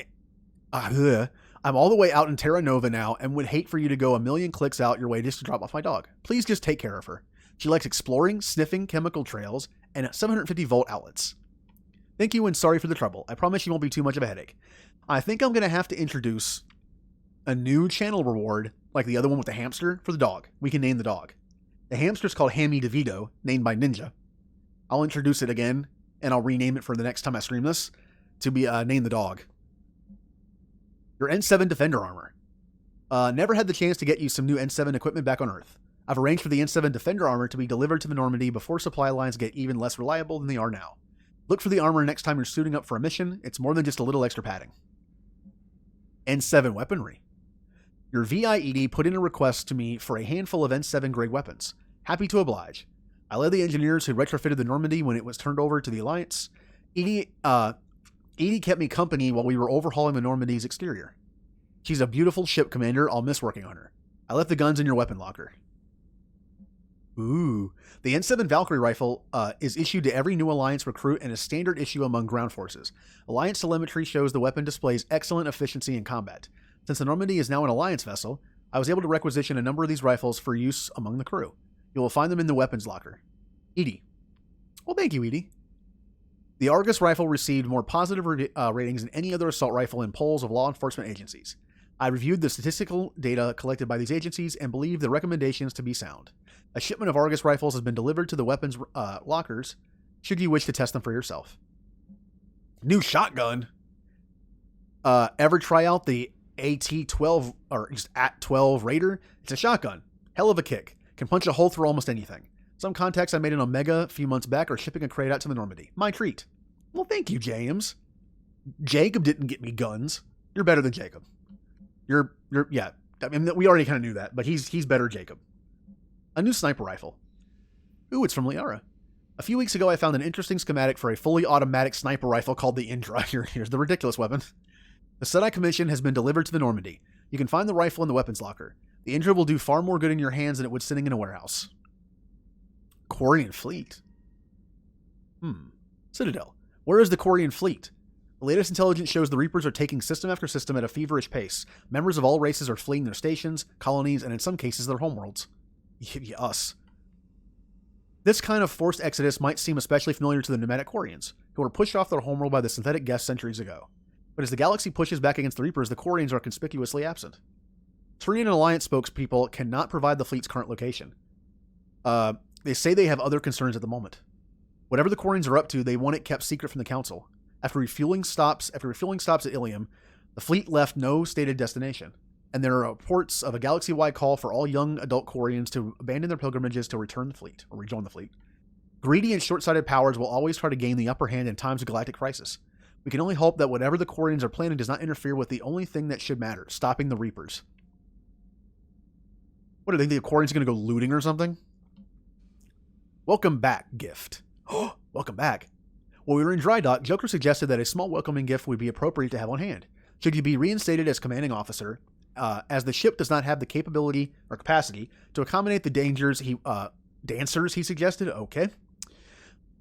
the way out in Terra Nova now and would hate for you to go a million clicks out your way just to drop off my dog. Please just take care of her. She likes exploring, sniffing chemical trails, and 750-volt outlets. Thank you and sorry for the trouble. I promise you won't be too much of a headache. I think I'm going to have to introduce a new channel reward, like the other one with the hamster, for the dog. We can name the dog. The hamster's called Hammy DeVito, named by Ninja. I'll introduce it again, and I'll rename it for the next time I stream this, to be Name the Dog. Your N7 Defender armor. Never had the chance to get you some new N7 equipment back on Earth. I've arranged for the N7 Defender armor to be delivered to the Normandy before supply lines get even less reliable than they are now. Look for the armor next time you're suiting up for a mission. It's more than just a little extra padding. N7 weaponry. Your VIED put in a request to me for a handful of N7 grade weapons. Happy to oblige. I led the engineers who retrofitted the Normandy when it was turned over to the Alliance. Edie kept me company while we were overhauling the Normandy's exterior. She's a beautiful ship, Commander. I'll miss working on her. I left the guns in your weapon locker. Ooh. The N7 Valkyrie rifle is issued to every new Alliance recruit and a standard issue among ground forces. Alliance telemetry shows the weapon displays excellent efficiency in combat. Since the Normandy is now an Alliance vessel, I was able to requisition a number of these rifles for use among the crew. You will find them in the weapons locker. Edie. Well, thank you, Edie. The Argus rifle received more positive ratings than any other assault rifle in polls of law enforcement agencies. I reviewed the statistical data collected by these agencies and believe the recommendations to be sound. A shipment of Argus rifles has been delivered to the weapons lockers, should you wish to test them for yourself. New shotgun. Ever try out the AT-12 or just AT-12 Raider? It's a shotgun. Hell of a kick. Can punch a hole through almost anything. Some contacts I made in Omega a few months back are shipping a crate out to the Normandy. My treat. Well, thank you, James. Jacob didn't get me guns. You're better than Jacob. Yeah. I mean, we already kind of knew that, but he's better, Jacob. A new sniper rifle. Ooh, it's from Liara. A few weeks ago, I found an interesting schematic for a fully automatic sniper rifle called the Indra. Here's the ridiculous weapon. The set I commissioned has been delivered to the Normandy. You can find the rifle in the weapons locker. The Indra will do far more good in your hands than it would sitting in a warehouse. Quarian fleet. Citadel. Where is the Quarian fleet? The latest intelligence shows the Reapers are taking system after system at a feverish pace. Members of all races are fleeing their stations, colonies, and in some cases their homeworlds. Us. This kind of forced exodus might seem especially familiar to the nomadic Quarians, who were pushed off their homeworld by the synthetic guests centuries ago. But as the galaxy pushes back against the Reapers, the Quarians are conspicuously absent. Turian Alliance spokespeople cannot provide the fleet's current location. They say they have other concerns at the moment. Whatever the Quarians are up to, they want it kept secret from the Council. After refueling stops at Ilium, the fleet left no stated destination, and there are reports of a galaxy-wide call for all young adult Quarians to abandon their pilgrimages to rejoin the fleet. Greedy and short-sighted powers will always try to gain the upper hand in times of galactic crisis. We can only hope that whatever the Quarians are planning does not interfere with the only thing that should matter, stopping the Reapers. What, do they think the Quarians are going to go looting or something? Welcome back, gift. Welcome back. While we were in dry dock, Joker suggested that a small welcoming gift would be appropriate to have on hand. Should you be reinstated as commanding officer, as the ship does not have the capability or capacity to accommodate the dancers he suggested. Okay.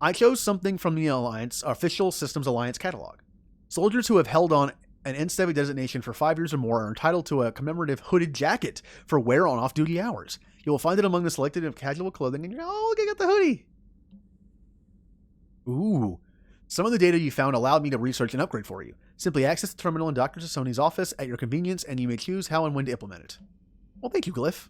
I chose something from the Alliance official Systems Alliance catalog. Soldiers who have held on an N7 designation for 5 years or more are entitled to a commemorative hooded jacket for wear on off-duty hours. You will find it among the selected of casual clothing, and you're, oh, look, I got the hoodie. Ooh. Some of the data you found allowed me to research an upgrade for you. Simply access the terminal in Dr. Sassoni's office at your convenience, and you may choose how and when to implement it. Well, thank you, Glyph.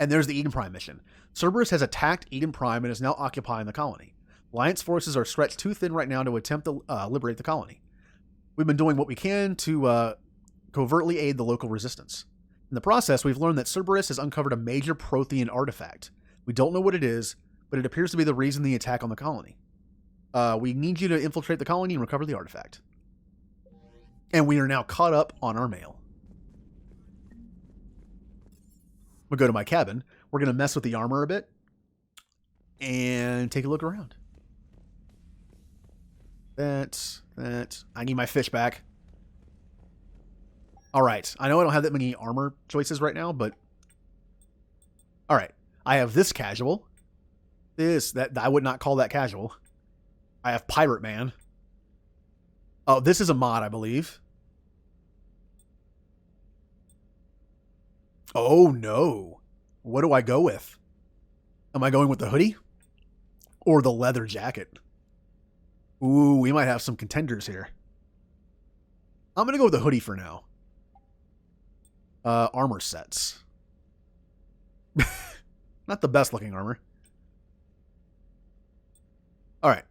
And there's the Eden Prime mission. Cerberus has attacked Eden Prime and is now occupying the colony. Alliance forces are stretched too thin right now to attempt to liberate the colony. We've been doing what we can to covertly aid the local resistance. In the process, we've learned that Cerberus has uncovered a major Prothean artifact. We don't know what it is, but it appears to be the reason the attack on the colony. We need you to infiltrate the colony and recover the artifact. And we are now caught up on our mail. We'll go to my cabin. We're going to mess with the armor a bit and take a look around. That. I need my fish back. All right. I know I don't have that many armor choices right now, but all right. I have this casual. That I would not call that casual. I have Pirate Man. Oh, this is a mod, I believe. Oh, no. What do I go with? Am I going with the hoodie? Or the leather jacket? Ooh, we might have some contenders here. I'm going to go with the hoodie for now. Armor sets. Not the best looking armor. Alright.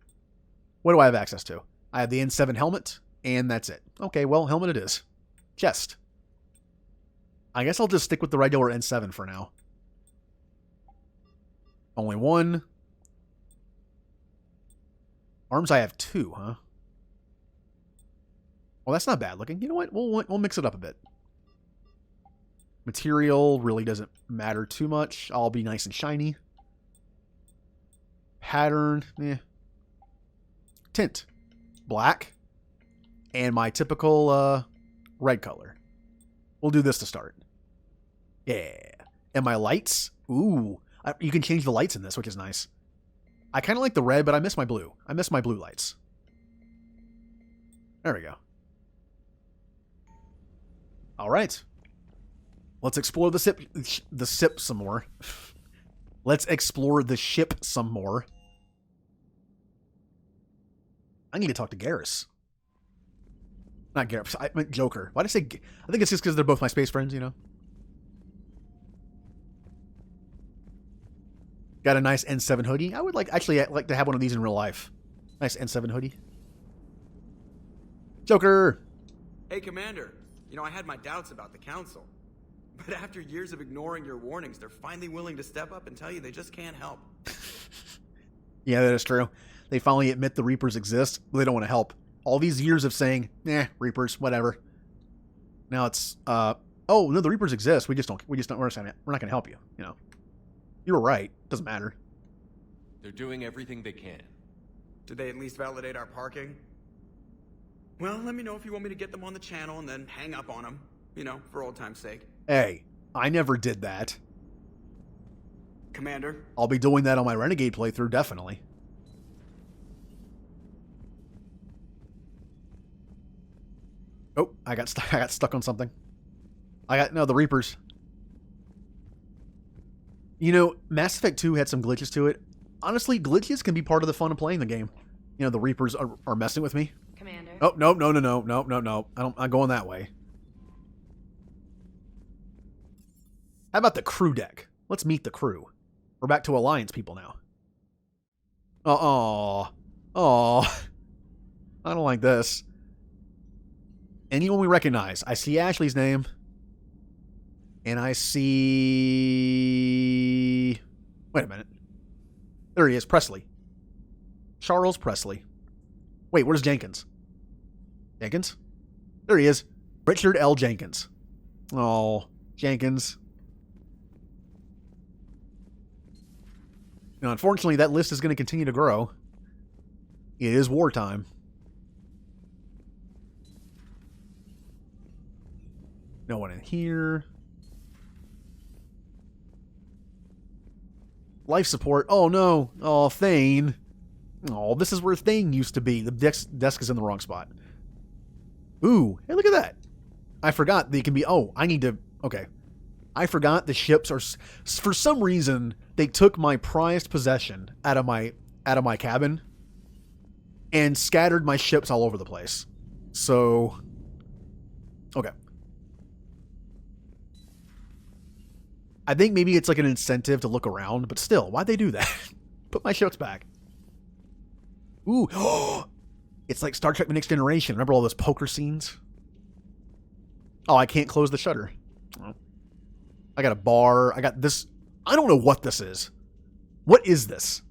What do I have access to? I have the N7 helmet, and that's it. Okay, well, helmet it is. Chest. I guess I'll just stick with the regular N7 for now. Only one. Arms I have 2, huh? Well, that's not bad looking. You know what? We'll mix it up a bit. Material really doesn't matter too much. I'll be nice and shiny. Pattern, Tint. Black. And my typical red color. We'll do this to start. Yeah. And my lights? Ooh. You can change the lights in this, which is nice. I kind of like the red, but I miss my blue. I miss my blue lights. There we go. All right. Let's explore the ship some more. Let's explore the ship some more. I need to talk to Garrus. Not Garrus. I meant Joker. Why did I say... I think it's just because they're both my space friends, you know? Got a nice N7 hoodie. I would like to have one of these in real life. Nice N7 hoodie. Joker! Hey, Commander. You know, I had my doubts about the Council. But after years of ignoring your warnings, they're finally willing to step up and tell you they just can't help. Yeah, that is true. They finally admit the Reapers exist, but they don't want to help. All these years of saying, Reapers, whatever. Now it's, oh, no, the Reapers exist. We're not going to help you, you know. You were right. Doesn't matter. They're doing everything they can. Did they at least validate our parking? Well, let me know if you want me to get them on the channel and then hang up on them. You know, for old time's sake. Hey, I never did that. Commander? I'll be doing that on my Renegade playthrough, definitely. Oh, I got stuck on something. The Reapers. You know, Mass Effect 2 had some glitches to it. Honestly, glitches can be part of the fun of playing the game. You know, the Reapers are messing with me. Commander. Oh, no. I'm going that way. How about the crew deck? Let's meet the crew. We're back to Alliance people now. Oh, I don't like this. Anyone we recognize. I see Ashley's name. And I see... Wait a minute. There he is, Presley. Charles Presley. Wait, where's Jenkins? Jenkins? There he is. Richard L. Jenkins. Oh, Jenkins. Now, unfortunately, that list is going to continue to grow. It is wartime. No one in here. Life support. Oh, no. Oh, Thane. Oh, this is where Thane used to be. The desk is in the wrong spot. Ooh, hey, look at that. I forgot they can be... Oh, I need to... Okay. I forgot the ships are... For some reason, they took my prized possession out of my cabin and scattered my ships all over the place. So... Okay. I think maybe it's like an incentive to look around, but still, why'd they do that? Put my ships back. Ooh. It's like Star Trek The Next Generation. Remember all those poker scenes? Oh, I can't close the shutter. I got a bar. I got this. I don't know what this is. What is this?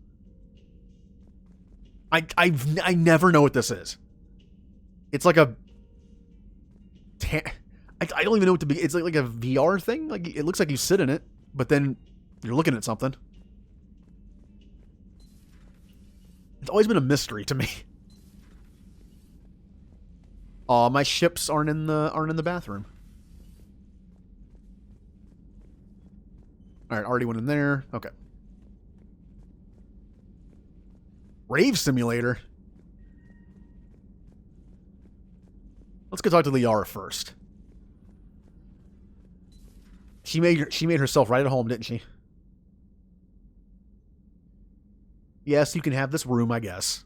I never know what this is. It's like a... I don't even know what to be. It's like a VR thing. Like it looks like you sit in it, but then you're looking at something. It's always been a mystery to me. Oh, my ships aren't in the bathroom. All right, already went in there. Okay. Rave simulator. Let's go talk to Liara first. She made herself right at home, didn't she? Yes, you can have this room, I guess.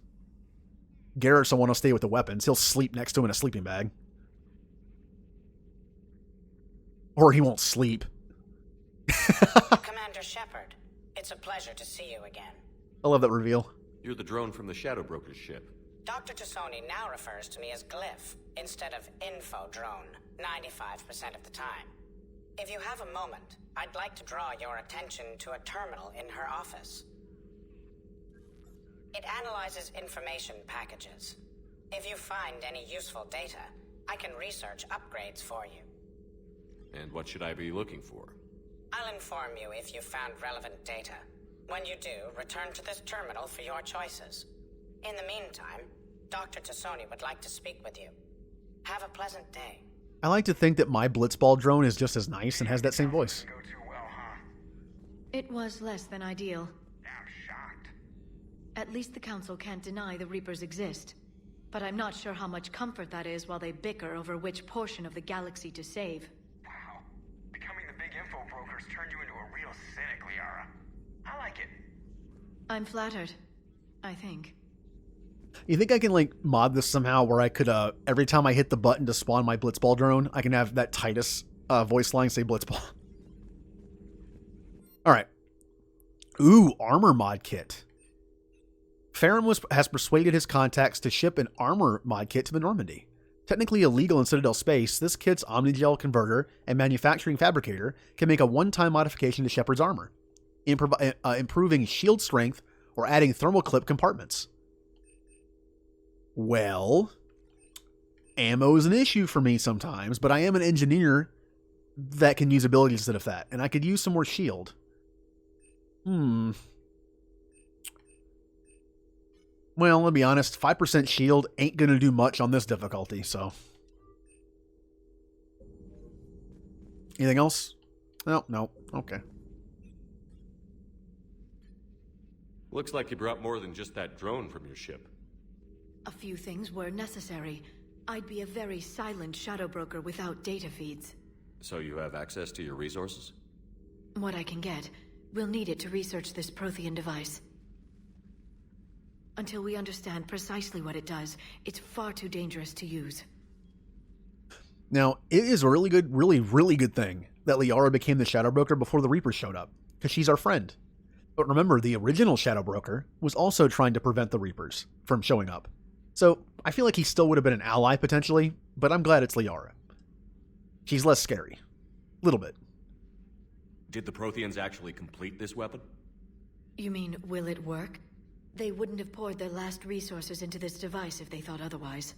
Garrett's the one who'll stay with the weapons. He'll sleep next to him in a sleeping bag. Or he won't sleep. Commander Shepard, it's a pleasure to see you again. I love that reveal. You're the drone from the Shadow Broker's ship. Dr. Tassoni now refers to me as Glyph instead of Info Drone 95% of the time. If you have a moment, I'd like to draw your attention to a terminal in her office. It analyzes information packages. If you find any useful data, I can research upgrades for you. And what should I be looking for? I'll inform you if you've found relevant data. When you do, return to this terminal for your choices. In the meantime, Dr. Tassoni would like to speak with you. Have a pleasant day. I like to think that my Blitzball drone is just as nice and has that same voice. It was less than ideal. At least the Council can't deny the Reapers exist. But I'm not sure how much comfort that is while they bicker over which portion of the galaxy to save. Wow. Becoming the big info brokers turned you into a real cynic, Liara. I like it. I'm flattered. I think. You think I can, like, mod this somehow where I could, every time I hit the button to spawn my Blitzball drone, I can have that Titus voice line say Blitzball. Alright. Ooh, armor mod kit. Farron has persuaded his contacts to ship an armor mod kit to the Normandy. Technically illegal in Citadel space, this kit's Omnigel converter and manufacturing fabricator can make a one-time modification to Shepard's armor, improving shield strength or adding thermal clip compartments. Well, ammo is an issue for me sometimes, but I am an engineer that can use abilities instead of that, and I could use some more shield. Well, let's be honest, 5% shield ain't going to do much on this difficulty, so. Anything else? No. Okay. Looks like you brought more than just that drone from your ship. A few things were necessary. I'd be a very silent shadow broker without data feeds. So you have access to your resources? What I can get. We'll need it to research this Prothean device. Until we understand precisely what it does, it's far too dangerous to use. Now, it is a really good, really good thing that Liara became the Shadow Broker before the Reapers showed up, because she's our friend. But remember, the original Shadow Broker was also trying to prevent the Reapers from showing up. So, I feel like he still would have been an ally, potentially, but I'm glad it's Liara. She's less scary. Little bit. Did the Protheans actually complete this weapon? You mean, will it work? They wouldn't have poured their last resources into this device if they thought otherwise.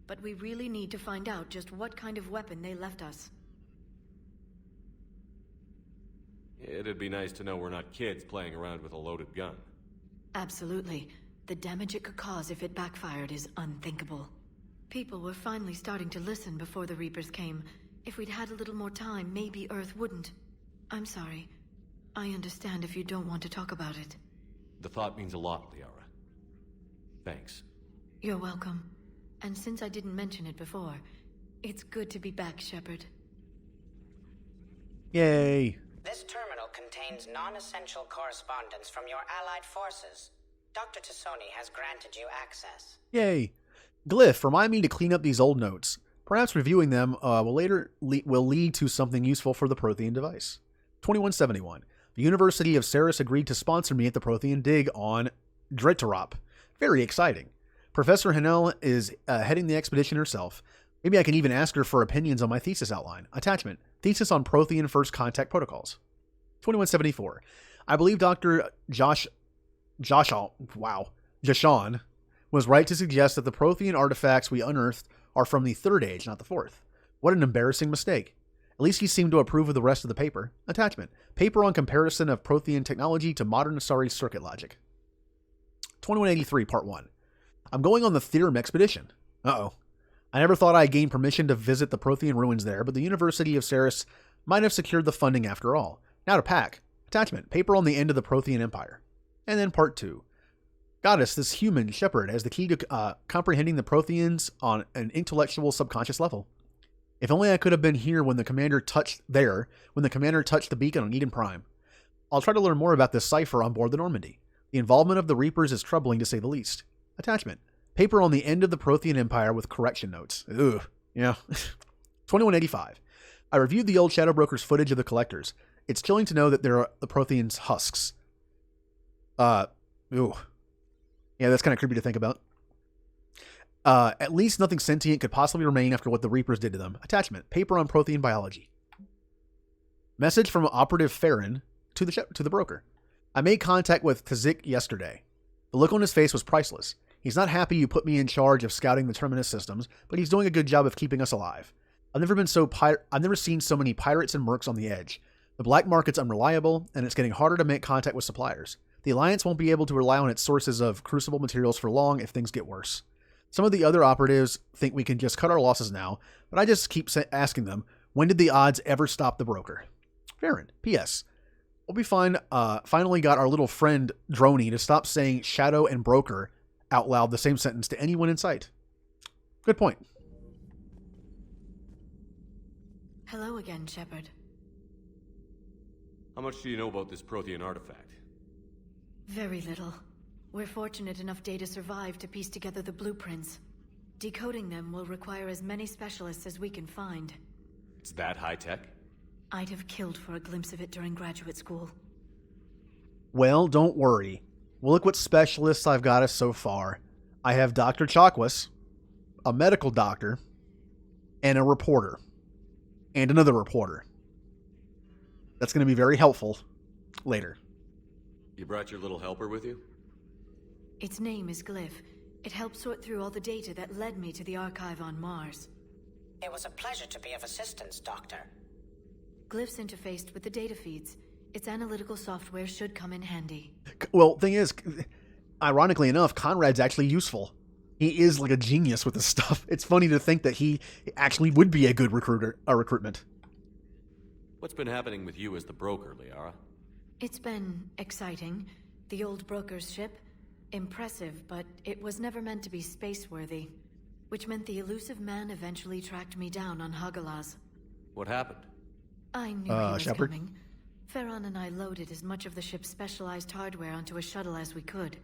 But we really need to find out just what kind of weapon they left us. It'd be nice to know we're not kids playing around with a loaded gun. Absolutely. The damage it could cause if it backfired is unthinkable. People were finally starting to listen before the Reapers came. If we'd had a little more time, maybe Earth wouldn't. I'm sorry. I understand if you don't want to talk about it. The thought means a lot, Liara. Thanks. You're welcome. And since I didn't mention it before, It's good to be back, Shepard. Yay. This terminal contains non-essential correspondence from your allied forces. Dr. Tassoni has granted you access. Yay. Glyph, remind me to clean up these old notes. Perhaps reviewing them will lead to something useful for the Prothean device. 2171. The University of Ceres agreed to sponsor me at the Prothean dig on Dritarop. Very exciting. Professor Hanel is heading the expedition herself. Maybe I can even ask her for opinions on my thesis outline. Attachment. Thesis on Prothean First Contact Protocols. 2174. I believe Dr. Jashawn was right to suggest that the Prothean artifacts we unearthed are from the Third Age, not the Fourth. What an embarrassing mistake. At least he seemed to approve of the rest of the paper. Attachment. Paper on comparison of Prothean technology to modern Asari circuit logic. 2183, Part 1. I'm going on the Theorem expedition. Uh-oh. I never thought I'd gain permission to visit the Prothean ruins there, but the University of Ceres might have secured the funding after all. Now to pack. Attachment. Paper on the end of the Prothean Empire. And then Part 2. Goddess, this human, Shepard, has the key to comprehending the Protheans on an intellectual subconscious level. If only I could have been here when the commander touched the beacon on Eden Prime. I'll try to learn more about this cipher on board the Normandy. The involvement of the Reapers is troubling to say the least. Attachment. Paper on the end of the Prothean Empire with correction notes. Ugh. Yeah. 2185. I reviewed the old Shadow Broker's footage of the Collectors. It's chilling to know that they're the Protheans' husks. Ooh. Yeah, that's kind of creepy to think about. At least nothing sentient could possibly remain after what the Reapers did to them. Attachment. Paper on Prothean biology. Message from Operative Farron to the broker. I made contact with Kazik yesterday. The look on his face was priceless. He's not happy you put me in charge of scouting the Terminus systems, but he's doing a good job of keeping us alive. I've never seen so many pirates and mercs on the edge. The black market's unreliable, and it's getting harder to make contact with suppliers. The Alliance won't be able to rely on its sources of crucible materials for long if things get worse. Some of the other operatives think we can just cut our losses now, but I just keep asking them, when did the odds ever stop the broker? Farron. P.S. We finally got our little friend Droney to stop saying shadow and broker out loud the same sentence to anyone in sight. Good point. Hello again, Shepard. How much do you know about this Prothean artifact? Very little. We're fortunate enough Data survived to piece together the blueprints. Decoding them will require as many specialists as we can find. It's that high-tech? I'd have killed for a glimpse of it during graduate school. Well, don't worry. Well, look what specialists I've got us so far. I have Dr. Chakwas, a medical doctor, and a reporter. And another reporter. That's going to be very helpful later. You brought your little helper with you? Its name is Glyph. It helped sort through all the data that led me to the archive on Mars. It was a pleasure to be of assistance, Doctor. Glyph's interfaced with the data feeds. Its analytical software should come in handy. Well, thing is, ironically enough, Conrad's actually useful. He is like a genius with this stuff. It's funny to think that he actually would be a good recruitment. What's been happening with you as the broker, Liara? It's been exciting. The old broker's ship, impressive, but it was never meant to be space-worthy. Which meant the elusive man eventually tracked me down on Hagalaz. What happened? I knew he was Shepard? coming. Farron and I loaded as much of the ship's specialized hardware onto a shuttle as we could.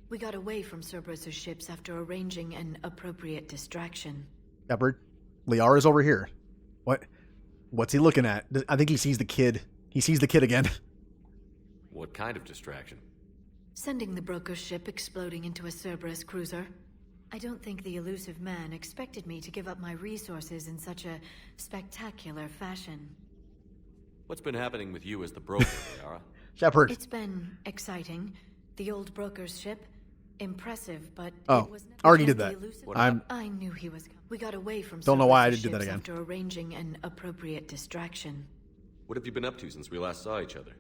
We got away from Cerberus' ships after arranging an appropriate distraction. Shepard, Liara's over here. What's he looking at? I think he sees the kid. He sees the kid again. What kind of distraction? Sending the broker's ship exploding into a Cerberus cruiser. I don't think the elusive man expected me to give up my resources in such a spectacular fashion. What's been happening with you as the broker, Liara? Shepard. It's been exciting. The old broker's ship, impressive, but it was I already did that. I knew he was coming. We got away from Don't know why I Cerberus' did that ships again. after arranging an appropriate distraction. What have you been up to since we last saw each other?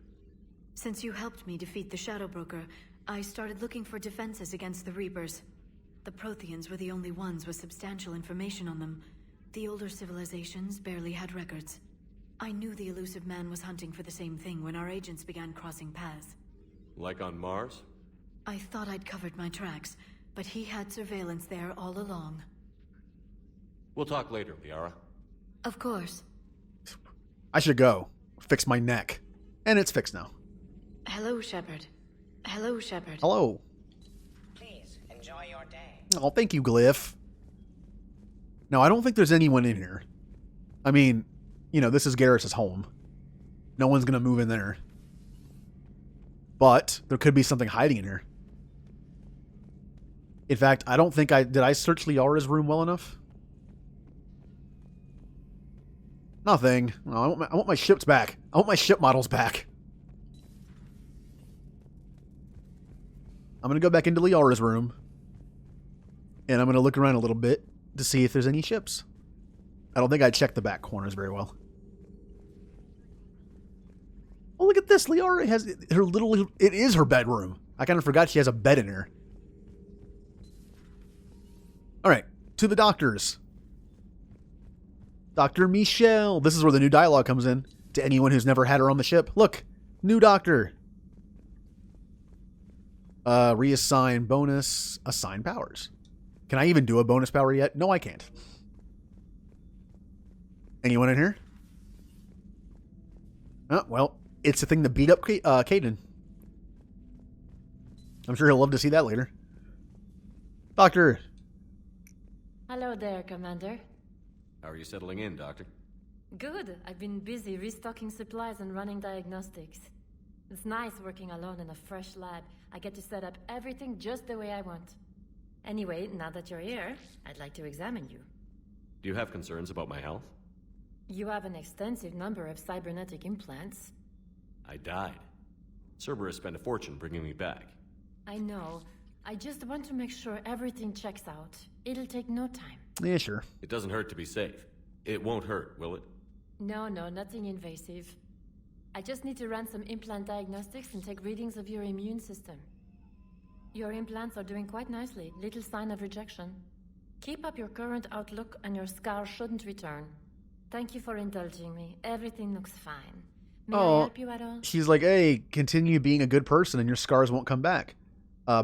Since you helped me defeat the Shadow Broker, I started looking for defenses against the Reapers. The Protheans were the only ones with substantial information on them. The older civilizations barely had records. I knew the elusive man was hunting for the same thing when our agents began crossing paths. Like on Mars? I thought I'd covered my tracks, but he had surveillance there all along. We'll talk later, Liara. Of course. I should go. Fix my neck. And it's fixed now. Hello, Shepard. Hello, Shepard. Hello. Please, enjoy your day. Oh, thank you, Glyph. No, I don't think there's anyone in here. I mean, you know, this is Garrus' home. No one's gonna move in there. But there could be something hiding in here. In fact, I don't think did I search Liara's room well enough? Nothing. No, I want my ships back. I want my ship models back. I'm going to go back into Liara's room. And I'm going to look around a little bit to see if there's any ships. I don't think I checked the back corners very well. Oh, look at this. Liara has her little... It is her bedroom. I kind of forgot she has a bed in here. Alright, to the doctors. Dr. Michelle. This is where the new dialogue comes in. To anyone who's never had her on the ship. Look, new doctor. Reassign bonus. Assign powers. Can I even do a bonus power yet? No, I can't. Anyone in here? Oh, well, it's a thing to beat up Caden. I'm sure he'll love to see that later. Doctor. Hello there, Commander. How are you settling in, Doctor? Good. I've been busy restocking supplies and running diagnostics. It's nice working alone in a fresh lab. I get to set up everything just the way I want. Anyway, now that you're here, I'd like to examine you. Do you have concerns about my health? You have an extensive number of cybernetic implants. I died. Cerberus spent a fortune bringing me back. I know. I just want to make sure everything checks out. It'll take no time. Yeah, sure. It doesn't hurt to be safe. It won't hurt, will it? No, nothing invasive. I just need to run some implant diagnostics and take readings of your immune system. Your implants are doing quite nicely. Little sign of rejection. Keep up your current outlook and your scar shouldn't return. Thank you for indulging me. Everything looks fine. May I help you at all? She's like, hey, continue being a good person and your scars won't come back.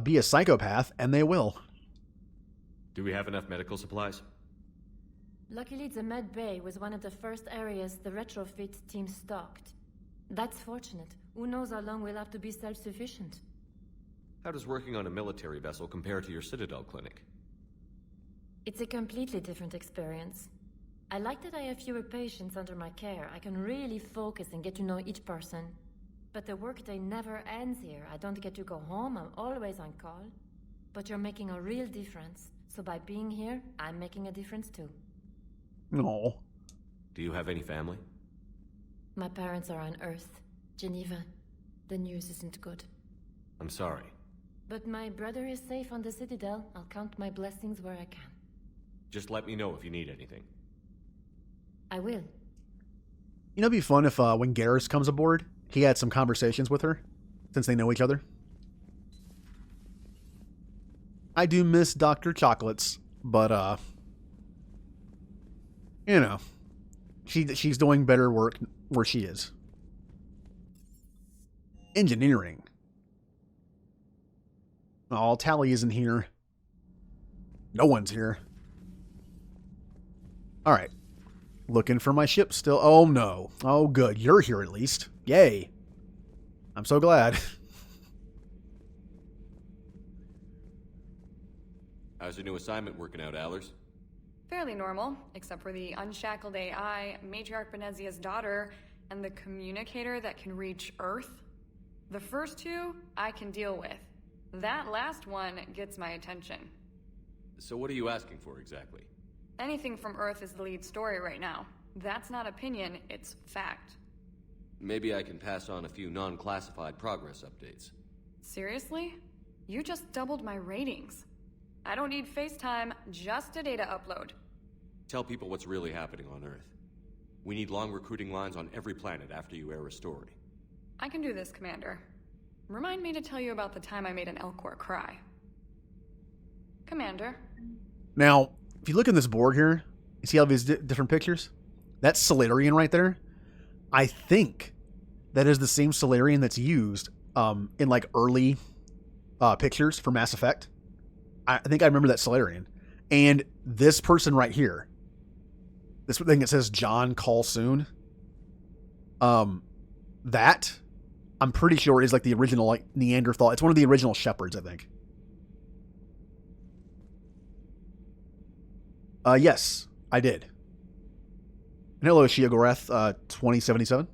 Be a psychopath and they will. Do we have enough medical supplies? Luckily, the med bay was one of the first areas the retrofit team stocked. That's fortunate. Who knows how long we'll have to be self-sufficient. How does working on a military vessel compare to your Citadel clinic? It's a completely different experience. I like that I have fewer patients under my care. I can really focus and get to know each person. But the workday never ends here. I don't get to go home. I'm always on call. But you're making a real difference. So by being here, I'm making a difference too. No. Do you have any family? My parents are on Earth, Geneva. The news isn't good. I'm sorry. But my brother is safe on the Citadel. I'll count my blessings where I can. Just let me know if you need anything. I will. You know, it'd be fun if when Garrus comes aboard, he had some conversations with her, since they know each other. I do miss Dr. Chocolates, but, you know, she's doing better work where she is. Engineering. Oh, Tally isn't here. No one's here. Alright. Looking for my ship still. Oh, no. Oh, good. You're here at least. Yay. I'm so glad. How's your new assignment working out, Allers? Fairly normal, except for the unshackled AI, Matriarch Benezia's daughter, and the communicator that can reach Earth. The first two, I can deal with. That last one gets my attention. So what are you asking for exactly? Anything from Earth is the lead story right now. That's not opinion, it's fact. Maybe I can pass on a few non-classified progress updates. Seriously? You just doubled my ratings. I don't need FaceTime, just a data upload. Tell people what's really happening on Earth. We need long recruiting lines on every planet after you air a story. I can do this, Commander. Remind me to tell you about the time I made an Elcor cry. Commander. Now, if you look in this board here, you see all these different pictures? That's Solarian right there. I think that is the same Solarian that's used in like early pictures for Mass Effect. I think I remember that Solarian. And this person right here, this thing that says John call soon. That I'm pretty sure is like the original like Neanderthal. It's one of the original Shepards, I think. Yes, I did. And hello, Shiogoreth, 2077.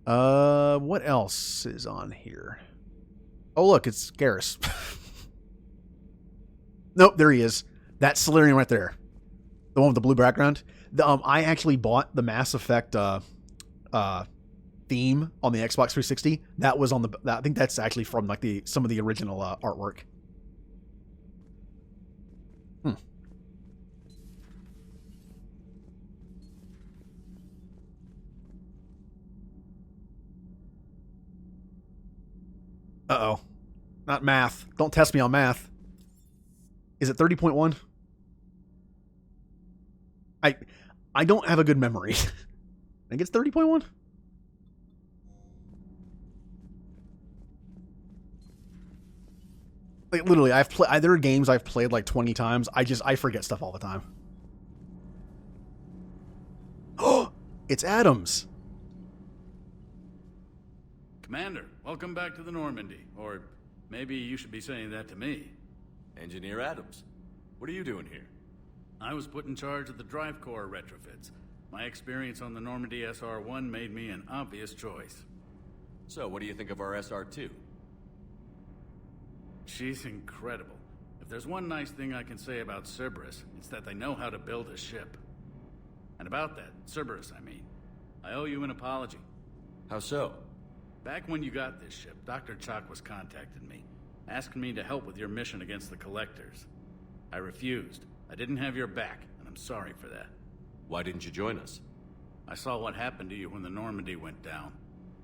What else is on here? Oh, look, it's Garrus. Nope, there he is. That's Solarian right there. The one with the blue background. I actually bought the Mass Effect theme on the Xbox 360. That was on the. I think that's actually from like some of the original artwork. Uh-oh. Not math. Don't test me on math. Is it 30.1? I don't have a good memory. I think it's 30.1. Like, literally, there are games I've played like 20 times. I forget stuff all the time. Oh, it's Adams. Commander, welcome back to the Normandy. Or maybe you should be saying that to me. Engineer Adams, what are you doing here? I was put in charge of the drive core retrofits. My experience on the Normandy SR-1 made me an obvious choice. So, what do you think of our SR-2? She's incredible. If there's one nice thing I can say about Cerberus, it's that they know how to build a ship. And about that, Cerberus, I mean, I owe you an apology. How so? Back when you got this ship, Dr. Chalk was contacting me, asking me to help with your mission against the Collectors. I refused. I didn't have your back, and I'm sorry for that. Why didn't you join us? I saw what happened to you when the Normandy went down.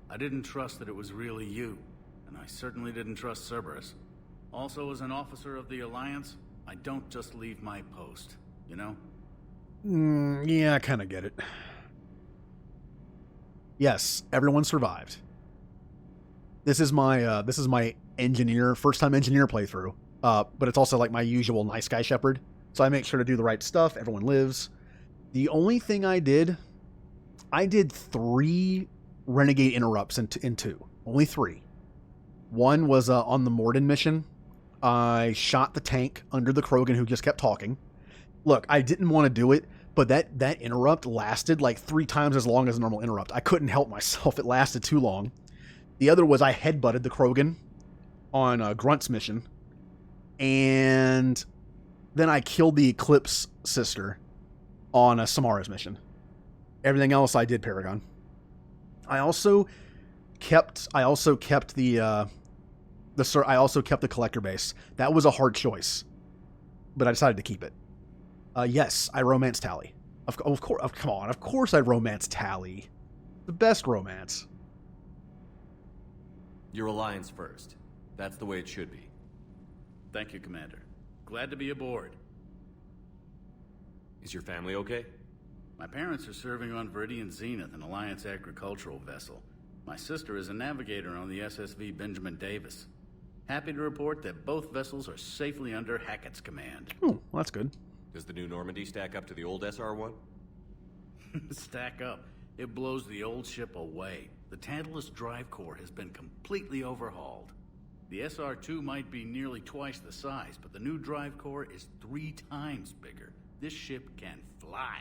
I didn't trust that it was really you, and I certainly didn't trust Cerberus. Also, as an officer of the Alliance, I don't just leave my post, you know? Yeah, I kind of get it. Yes, everyone survived. This is my first time engineer playthrough. But it's also like my usual nice guy Shepard. So I make sure to do the right stuff. Everyone lives. The only thing I did 3 renegade interrupts in 2. Only 3. One was on the Morden mission. I shot the tank under the Krogan who just kept talking. Look, I didn't want to do it, but that interrupt lasted like 3 times as long as a normal interrupt. I couldn't help myself. It lasted too long. The other was I headbutted the Krogan on Grunt's mission. And then I killed the Eclipse sister on Samara's mission. Everything else I did Paragon. I also kept the collector base. That was a hard choice, but I decided to keep it. Yes, I romance Tally. Of course, come on. Of course I romance Tally. The best romance. Your Alliance first. That's the way it should be. Thank you, Commander. Glad to be aboard. Is your family okay? My parents are serving on Viridian Zenith, an Alliance agricultural vessel. My sister is a navigator on the SSV Benjamin Davis. Happy to report that both vessels are safely under Hackett's command. Oh, well, that's good. Does the new Normandy stack up to the old SR-1? Stack up. It blows the old ship away. The Tantalus drive core has been completely overhauled. The SR-2 might be nearly twice the size, but the new drive core is 3 times bigger. This ship can fly.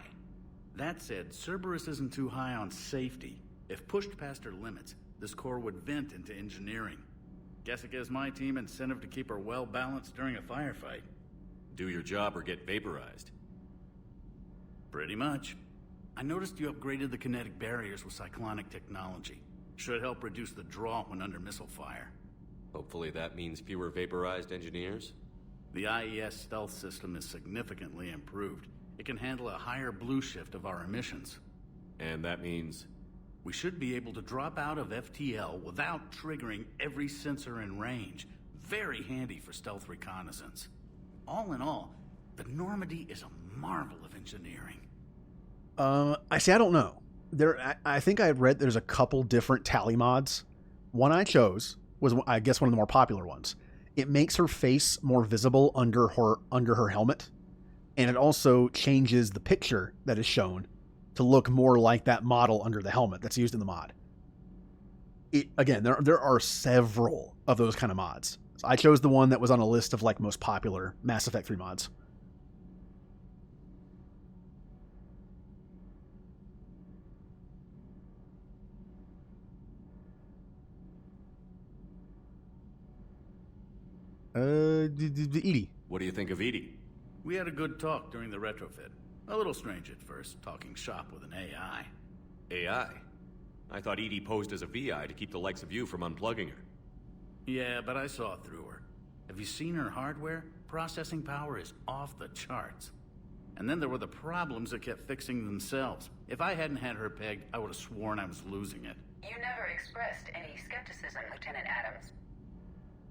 That said, Cerberus isn't too high on safety. If pushed past her limits, this core would vent into engineering. Guess it gives my team incentive to keep her well balanced during a firefight. Do your job or get vaporized. Pretty much. I noticed you upgraded the kinetic barriers with cyclonic technology. Should help reduce the draw when under missile fire. Hopefully that means fewer vaporized engineers? The IES stealth system is significantly improved. It can handle a higher blue shift of our emissions. And that means? We should be able to drop out of FTL without triggering every sensor in range. Very handy for stealth reconnaissance. All in all, the Normandy is a marvel of engineering. I don't know. I think I read there's a couple different Tally mods. One I chose was, I guess, one of the more popular ones. It makes her face more visible under her helmet. and it also changes the picture that is shown to look more like that model under the helmet that's used in the mod. Again, there are several of those kind of mods. So I chose the one that was on a list of like most popular Mass Effect 3 mods. Edie. What do you think of Edie? We had a good talk during the retrofit. A little strange at first, talking shop with an AI. AI? I thought Edie posed as a VI to keep the likes of you from unplugging her. Yeah, but I saw through her. Have you seen her hardware? Processing power is off the charts. And then there were the problems that kept fixing themselves. If I hadn't had her pegged, I would have sworn I was losing it. You never expressed any skepticism, Lieutenant Adams.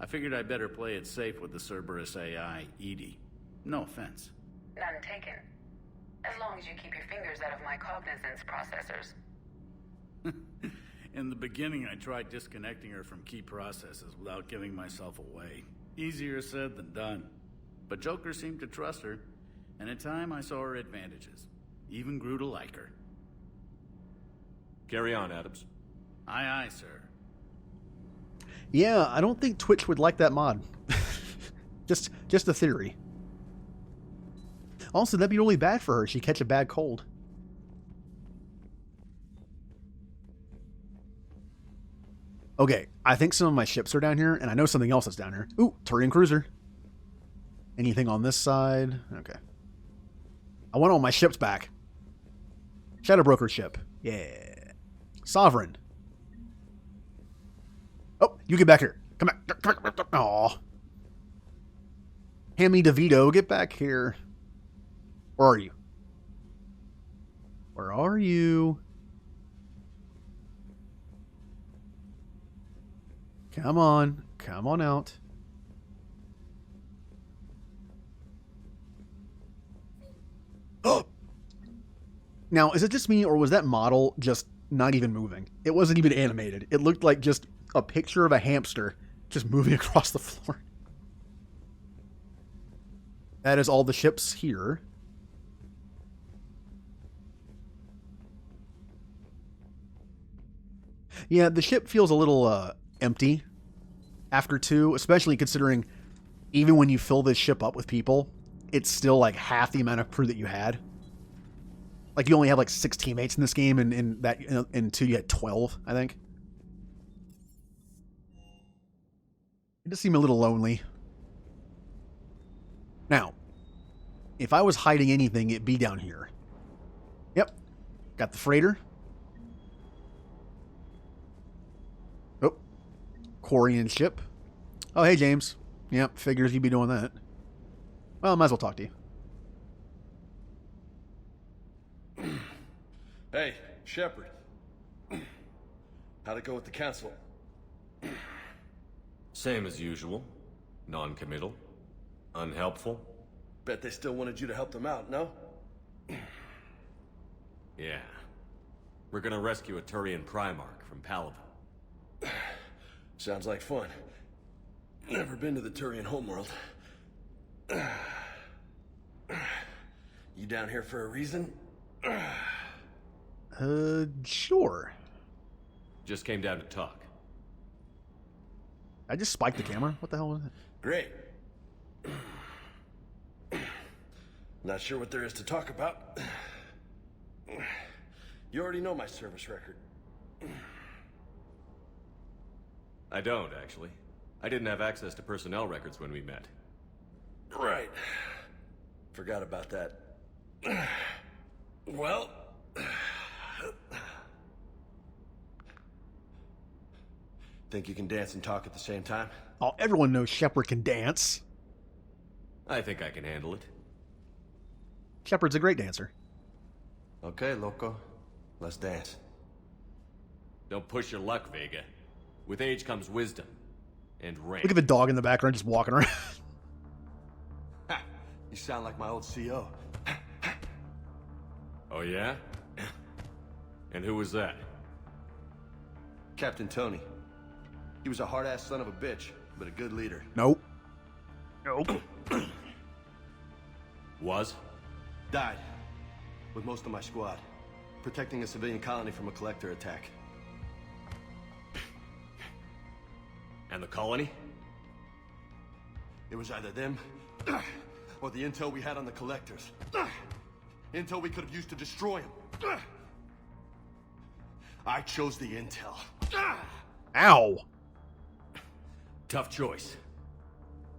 I figured I'd better play it safe with the Cerberus AI, Edie. No offense. None taken. As long as you keep your fingers out of my cognizance processors. In the beginning, I tried disconnecting her from key processes without giving myself away. Easier said than done. But Joker seemed to trust her, and in time I saw her advantages. Even grew to like her. Carry on, Adams. Aye, aye, sir. Yeah, I don't think Twitch would like that mod. just a theory. Also, that'd be really bad for her. She'd catch a bad cold. Okay, I think some of my ships are down here, and I know something else is down here. Ooh, Turian cruiser. Anything on this side? Okay. I want all my ships back. Shadow Broker ship. Yeah. Sovereign. Oh, you get back here. Come back. Aw. Hammy DeVito, get back here. Where are you? Where are you? Come on. Come on out. Oh! Now, is it just me, or was that model just not even moving? It wasn't even animated. It looked like just a picture of a hamster just moving across the floor. That is all the ships here. Yeah, the ship feels a little empty after 2, especially considering even when you fill this ship up with people, it's still like half the amount of crew that you had. Like you only have like 6 teammates in this game, and in 2 you had 12, I think. It does seem a little lonely. Now, if I was hiding anything, it'd be down here. Yep. Got the freighter. Oh. Quarian ship. Oh, hey, James. Yep, figures you'd be doing that. Well, might as well talk to you. Hey, Shepard. How'd it go with the council? Same as usual. Non-committal. Unhelpful. Bet they still wanted you to help them out, no? Yeah. We're gonna rescue a Turian Primarch from Palaven. Sounds like fun. Never been to the Turian homeworld. You down here for a reason? Sure. Just came down to talk. I just spiked the camera. What the hell was it? Great. Not sure what there is to talk about. You already know my service record. I don't, actually. I didn't have access to personnel records when we met. Right. Forgot about that. Well... Think you can dance and talk at the same time? Oh, everyone knows Shepard can dance. I think I can handle it. Shepard's a great dancer. Okay, loco. Let's dance. Don't push your luck, Vega. With age comes wisdom. And rank. Look at the dog in the background just walking around. You sound like my old CO. Oh, yeah? And who was that? Captain Tony. He was a hard-ass son of a bitch, but a good leader. Nope. Nope. Was? Died. With most of my squad. Protecting a civilian colony from a collector attack. And the colony? It was either them, or the intel we had on the collectors. Intel we could have used to destroy them. I chose the intel. Ow! Tough choice.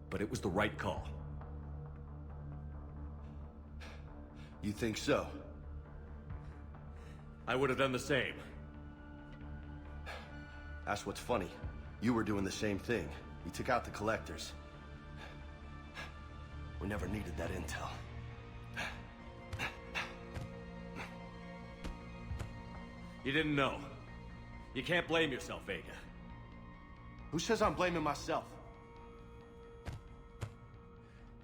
But it was the right call. You think so? I would have done the same. That's what's funny. You were doing the same thing. You took out the collectors. We never needed that intel. You didn't know. You can't blame yourself, Vega. Who says I'm blaming myself?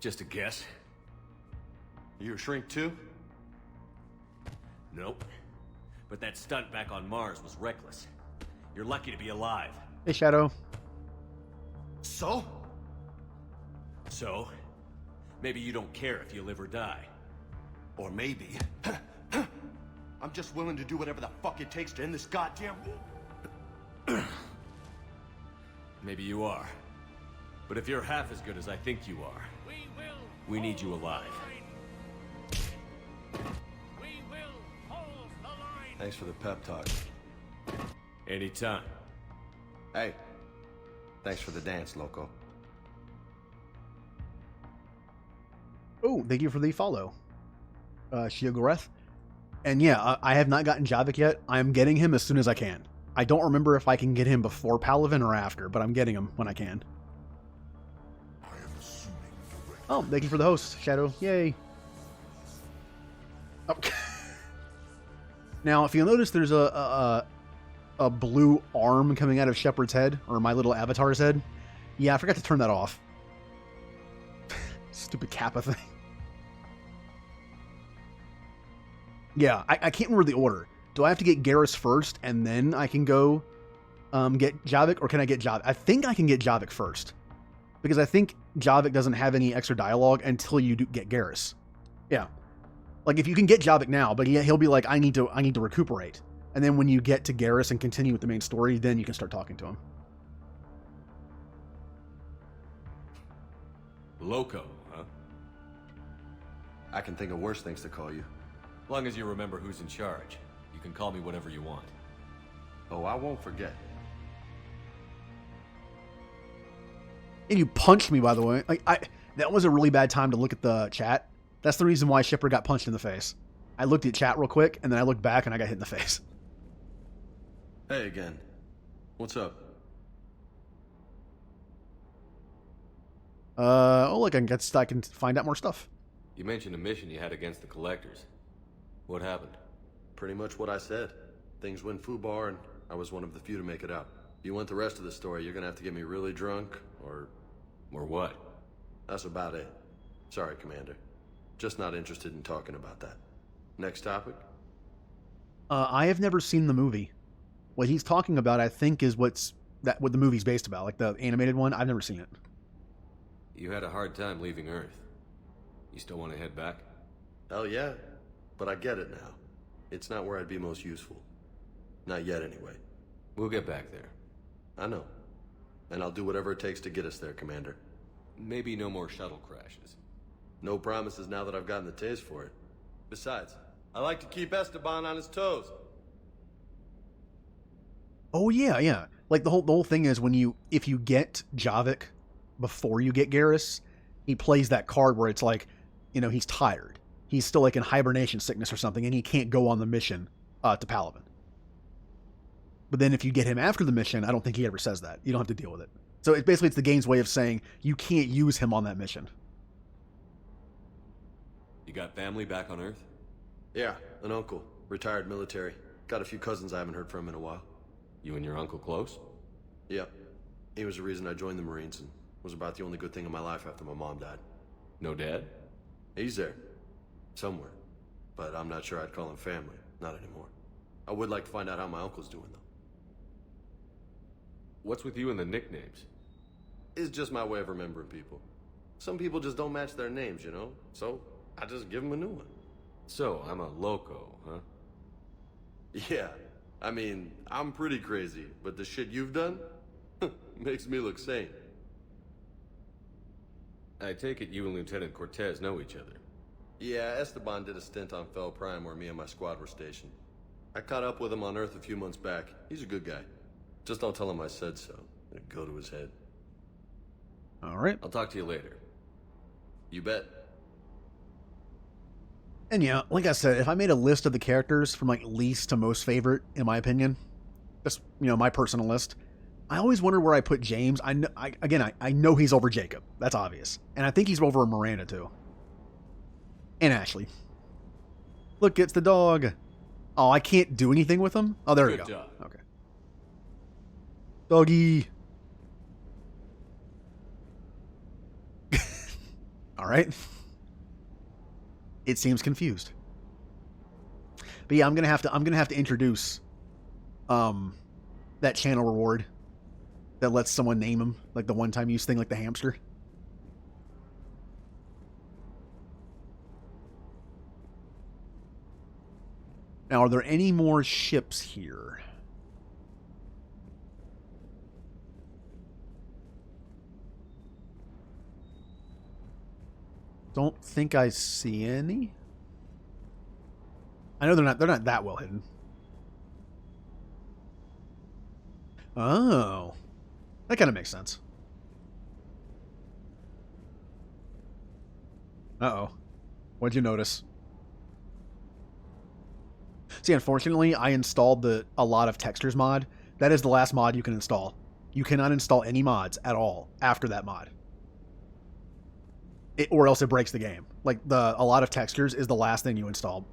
Just a guess. You a shrink too? Nope. But that stunt back on Mars was reckless. You're lucky to be alive. Hey, Shadow. So? So? Maybe you don't care if you live or die. Or maybe... I'm just willing to do whatever the fuck it takes to end this goddamn war. Maybe you are. But if you're half as good as I think you are, we need you alive. Thanks for the pep talk. Anytime. Hey, thanks for the dance, Loco. Oh, thank you for the follow, Shiogoreth. And yeah, I have not gotten Javik yet. I'm getting him as soon as I can. I don't remember if I can get him before Palaven or after, but I'm getting him when I can. Oh, thank you for the host, Shadow. Yay. Oh. Now, if you'll notice, there's a blue arm coming out of Shepard's head, or my little avatar's head. Yeah, I forgot to turn that off. Stupid Kappa thing. Yeah, I can't remember the order. Do I have to get Garrus first, and then I can go get Javik, or can I get Javik? I think I can get Javik first. Because I think Javik doesn't have any extra dialogue until you do get Garrus. Yeah. Like, if you can get Javik now, but he'll be like, I need to recuperate. And then when you get to Garrus and continue with the main story, then you can start talking to him. Loco, huh? I can think of worse things to call you. Long as you remember who's in charge, you can call me whatever you want. Oh, I won't forget. And you punched me, by the way. Like, that was a really bad time to look at the chat. That's the reason why Shepard got punched in the face. I looked at chat real quick, and then I looked back, and I got hit in the face. Hey again. What's up? Look, I guess I can find out more stuff. You mentioned a mission you had against the Collectors. What happened? Pretty much what I said. Things went foobar, and I was one of the few to make it out. If you want the rest of the story, you're gonna have to get me really drunk, or... Or what? That's about it. Sorry, Commander. Just not interested in talking about that. Next topic? I have never seen the movie. What he's talking about, I think, is what the movie's based about, like the animated one. I've never seen it. You had a hard time leaving Earth. You still want to head back? Hell yeah. But I get it now. It's not where I'd be most useful. Not yet, anyway. We'll get back there. I know. And I'll do whatever it takes to get us there, Commander. Maybe no more shuttle crashes. No promises now that I've gotten the taste for it. Besides, I like to keep Esteban on his toes. Oh yeah. Like the whole thing is if you get Javik before you get Garrus, he plays that card where it's like, he's tired. He's still like in hibernation sickness or something, and he can't go on the mission to Palaven. But then if you get him after the mission, I don't think he ever says that. You don't have to deal with it. So it's the game's way of saying you can't use him on that mission. You got family back on Earth? Yeah, an uncle. Retired military. Got a few cousins I haven't heard from in a while. You and your uncle close? Yep. He was the reason I joined the Marines and was about the only good thing in my life after my mom died. No dad? He's there. Somewhere. But I'm not sure I'd call him family. Not anymore. I would like to find out how my uncle's doing, though. What's with you and the nicknames? It's just my way of remembering people. Some people just don't match their names, So I just give them a new one. So, I'm a loco, huh? Yeah, I mean, I'm pretty crazy, but the shit you've done makes me look sane. I take it you and Lieutenant Cortez know each other. Yeah, Esteban did a stint on Fel Prime where me and my squad were stationed. I caught up with him on Earth a few months back. He's a good guy. Just don't tell him I said so. It'd go to his head. Alright. I'll talk to you later. You bet. And yeah, like I said, if I made a list of the characters from like least to most favorite, in my opinion, just, my personal list, I always wonder where I put James. I know he's over Jacob. That's obvious. And I think he's over Miranda too. And Ashley. Look, it's the dog. Oh, I can't do anything with him? Oh, there we go. Good dog. Okay. Doggy. All right. It seems confused. But yeah, I'm gonna have to introduce that channel reward that lets someone name him, like the one-time use thing, like the hamster. Now, are there any more ships here? Don't think I see any. I know they're not that well hidden. Oh. That kind of makes sense. Uh-oh. What'd you notice? See, unfortunately, I installed a lot of textures mod. That is the last mod you can install. You cannot install any mods at all after that mod. Or else it breaks the game. Like, a lot of textures is the last thing you install.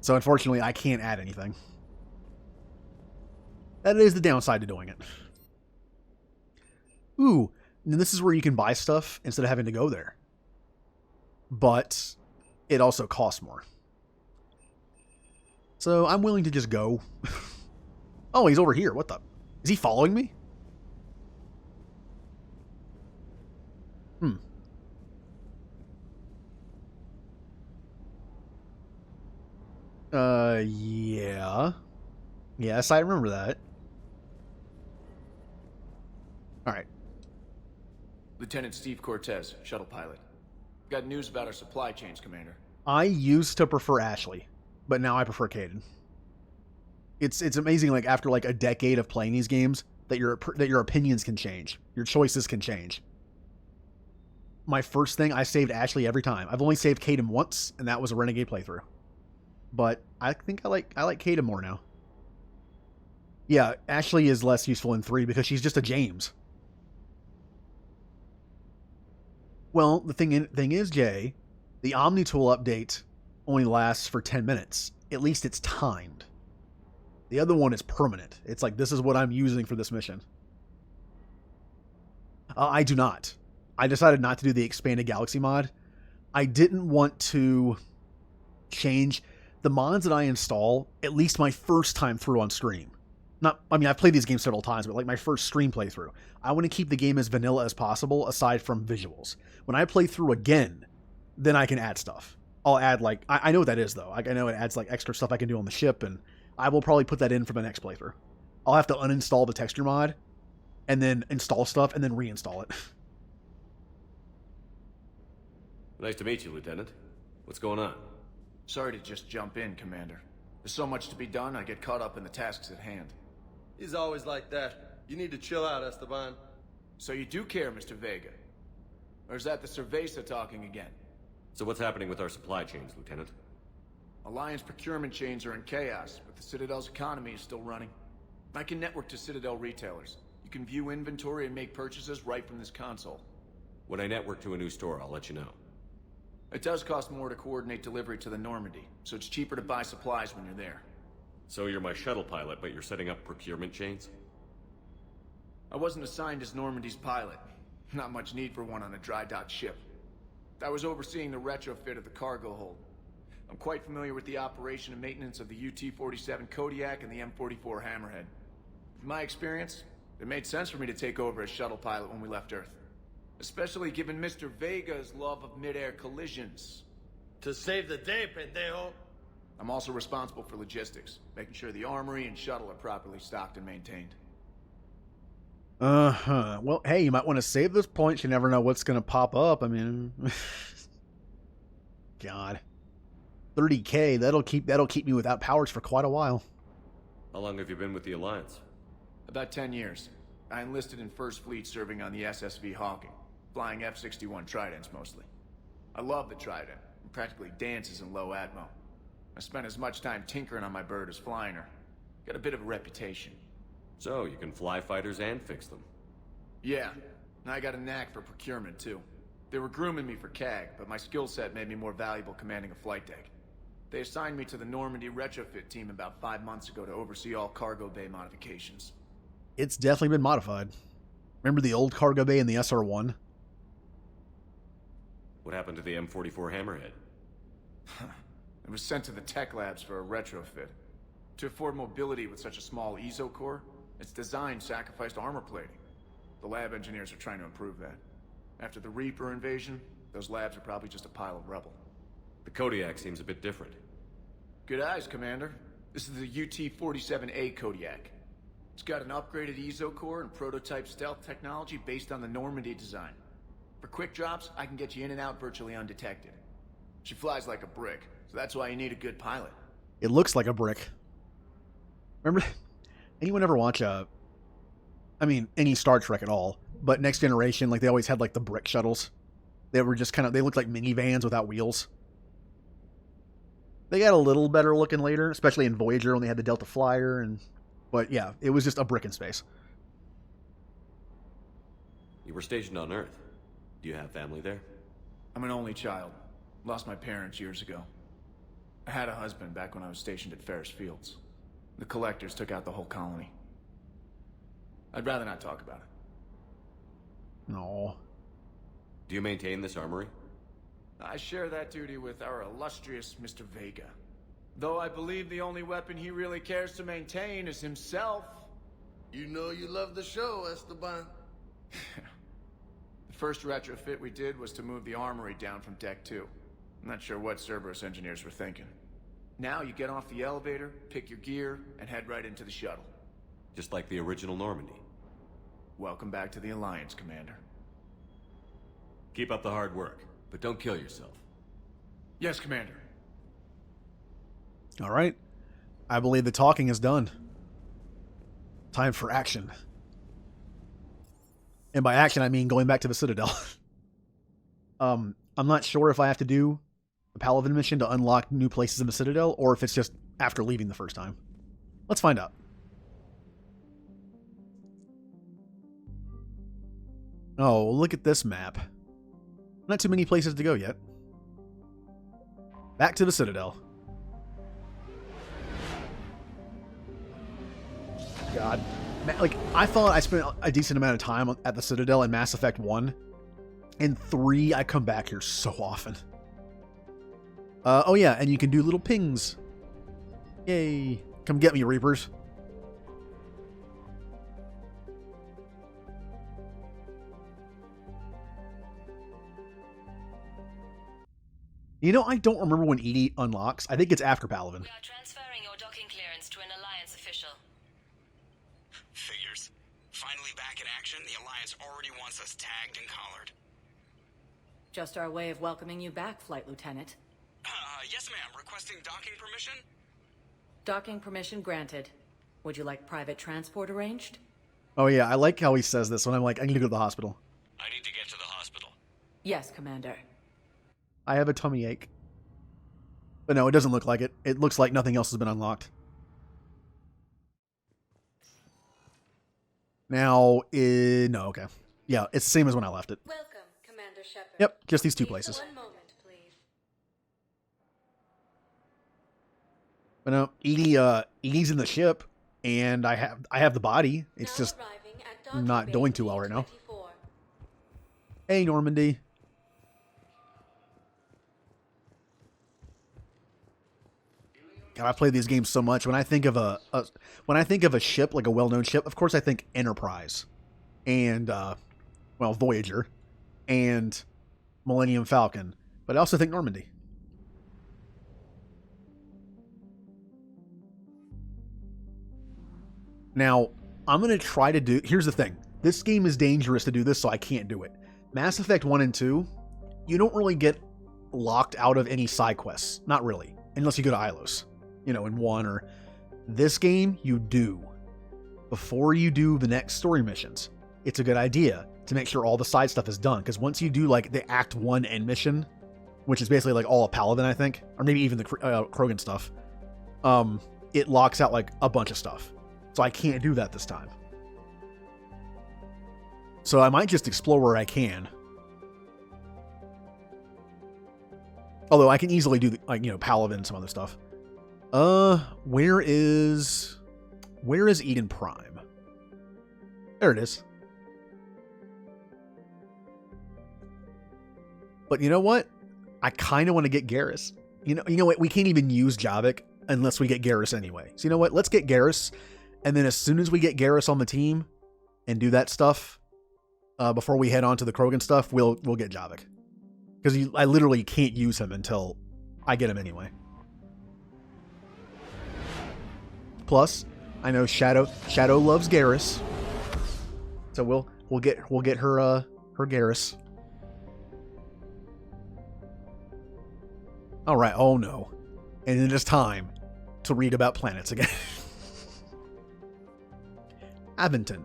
So, unfortunately, I can't add anything. That is the downside to doing it. Ooh, and this is where you can buy stuff instead of having to go there. But it also costs more. So I'm willing to just go. Oh, he's over here. What the? Is he following me? Yeah. Yes, I remember that. Alright. Lieutenant Steve Cortez, shuttle pilot. Got news about our supply chains, Commander. I used to prefer Ashley, but now I prefer Caden. It's amazing, like, after like a decade of playing these games, that your opinions can change. Your choices can change. My first thing, I saved Ashley every time. I've only saved Caden once, and that was a Renegade playthrough. But I think I like Caden more now. Yeah, Ashley is less useful in 3 because she's just a James. Well, the thing is, Jay, the Omni-Tool update only lasts for 10 minutes. At least it's timed. The other one is permanent. It's like, this is what I'm using for this mission. I do not. I decided not to do the Expanded Galaxy mod. I didn't want to change the mods that I install, at least my first time through on stream. I've played these games several times, but like my first stream playthrough. I want to keep the game as vanilla as possible, aside from visuals. When I play through again, then I can add stuff. I'll add, like, I know what that is, though. I know it adds, like, extra stuff I can do on the ship, and I will probably put that in for the next playthrough. I'll have to uninstall the texture mod, and then install stuff, and then reinstall it. Nice to meet you, Lieutenant. What's going on? Sorry to just jump in, Commander. There's so much to be done, I get caught up in the tasks at hand. He's always like that. You need to chill out, Esteban. So you do care, Mr. Vega? Or is that the Cerveza talking again? So what's happening with our supply chains, Lieutenant? Alliance procurement chains are in chaos, but the Citadel's economy is still running. I can network to Citadel retailers. You can view inventory and make purchases right from this console. When I network to a new store, I'll let you know. It does cost more to coordinate delivery to the Normandy, so it's cheaper to buy supplies when you're there. So you're my shuttle pilot, but you're setting up procurement chains? I wasn't assigned as Normandy's pilot. Not much need for one on a dry dock ship. I was overseeing the retrofit of the cargo hold. I'm quite familiar with the operation and maintenance of the UT-47 Kodiak and the M44 Hammerhead. From my experience, it made sense for me to take over as shuttle pilot when we left Earth. Especially given Mr. Vega's love of mid-air collisions. To save the day, pendejo. I'm also responsible for logistics, making sure the armory and shuttle are properly stocked and maintained. Uh-huh. Well, hey, you might want to save those points. You never know what's going to pop up. I mean, God. 30K, that'll keep me without powers for quite a while. How long have you been with the Alliance? About 10 years. I enlisted in First Fleet serving on the SSV Hawking, flying F-61 Tridents mostly. I love the Trident, and practically dances in low atmo. I spent as much time tinkering on my bird as flying her. Got a bit of a reputation. So, you can fly fighters and fix them. Yeah, and I got a knack for procurement too. They were grooming me for CAG, but my skill set made me more valuable commanding a flight deck. They assigned me to the Normandy retrofit team about 5 months ago to oversee all cargo bay modifications. It's definitely been modified. Remember the old cargo bay in the SR-1? What happened to the M44 Hammerhead? It was sent to the tech labs for a retrofit. To afford mobility with such a small ESO core, its design sacrificed armor plating. The lab engineers are trying to improve that. After the Reaper invasion, those labs are probably just a pile of rubble. The Kodiak seems a bit different. Good eyes, Commander. This is the UT-47A Kodiak. It's got an upgraded ESO core and prototype stealth technology based on the Normandy design. For quick drops, I can get you in and out virtually undetected. She flies like a brick, so that's why you need a good pilot. It looks like a brick. Remember, anyone ever watch any Star Trek at all, but Next Generation, like they always had like the brick shuttles. They were just they looked like minivans without wheels. They got a little better looking later, especially in Voyager when they had the Delta Flyer, but yeah, it was just a brick in space. You were stationed on Earth. Do you have family there? I'm an only child. Lost my parents years ago. I had a husband back when I was stationed at Ferris Fields. The collectors took out the whole colony. I'd rather not talk about it. No. Do you maintain this armory? I share that duty with our illustrious Mr. Vega. Though I believe the only weapon he really cares to maintain is himself. You know you love the show, Esteban. The first retrofit we did was to move the armory down from Deck 2. I'm not sure what Cerberus engineers were thinking. Now you get off the elevator, pick your gear, and head right into the shuttle. Just like the original Normandy. Welcome back to the Alliance, Commander. Keep up the hard work, but don't kill yourself. Yes, Commander. All right. I believe the talking is done. Time for action. And by action, I mean going back to the Citadel. I'm not sure if I have to do a Palaven mission to unlock new places in the Citadel, or if it's just after leaving the first time. Let's find out. Oh, look at this map. Not too many places to go yet. Back to the Citadel. God. Like, I thought I spent a decent amount of time at the Citadel in Mass Effect 1. In 3, I come back here so often. Oh yeah, and you can do little pings. Yay. Come get me, Reapers. You know, I don't remember when EDI unlocks. I think it's after Palaven. We are transferring your docking clearance to an Alliance official. Figures. Finally back in action, the Alliance already wants us tagged and collared. Just our way of welcoming you back, Flight Lieutenant. Yes, ma'am. Requesting docking permission? Docking permission granted. Would you like private transport arranged? Oh yeah, I like how he says this when I'm like, I need to go to the hospital. I need to get to the hospital. Yes, Commander. I have a tummy ache. But no, it doesn't look like it. It looks like nothing else has been unlocked. Now, no, okay. Yeah, it's the same as when I left it. Welcome, Commander Shepard. Yep, just these two places. One moment, please. But no, EDI's in the ship, and I have the body. It's just not doing too well right now. Hey, Normandy. God, I play these games so much. When I think of a ship, like a well-known ship, of course I think Enterprise, and Voyager, and Millennium Falcon. But I also think Normandy. Now, I'm going to try to do... Here's the thing. This game is dangerous to do this, so I can't do it. Mass Effect 1 and 2, you don't really get locked out of any side quests. Not really. Unless you go to Ilos. In 1 or... This game, you do. Before you do the next story missions, it's a good idea to make sure all the side stuff is done. Because once you do, like, the Act 1 end mission, which is basically, like, all of Paladin, I think, or maybe even the Krogan stuff, it locks out, like, a bunch of stuff. So I can't do that this time. So I might just explore where I can. Although I can easily do, Paladin and some other stuff. Where is Eden Prime? There it is. But you know what? I kind of want to get Garrus. You know what? We can't even use Javik unless we get Garrus anyway. So you know what? Let's get Garrus. And then as soon as we get Garrus on the team and do that stuff, before we head on to the Krogan stuff, we'll get Javik. Because I literally can't use him until I get him anyway. Plus, I know Shadow loves Garrus. So we'll get her Garrus. Alright, oh no. And it is time to read about planets again. Aventon.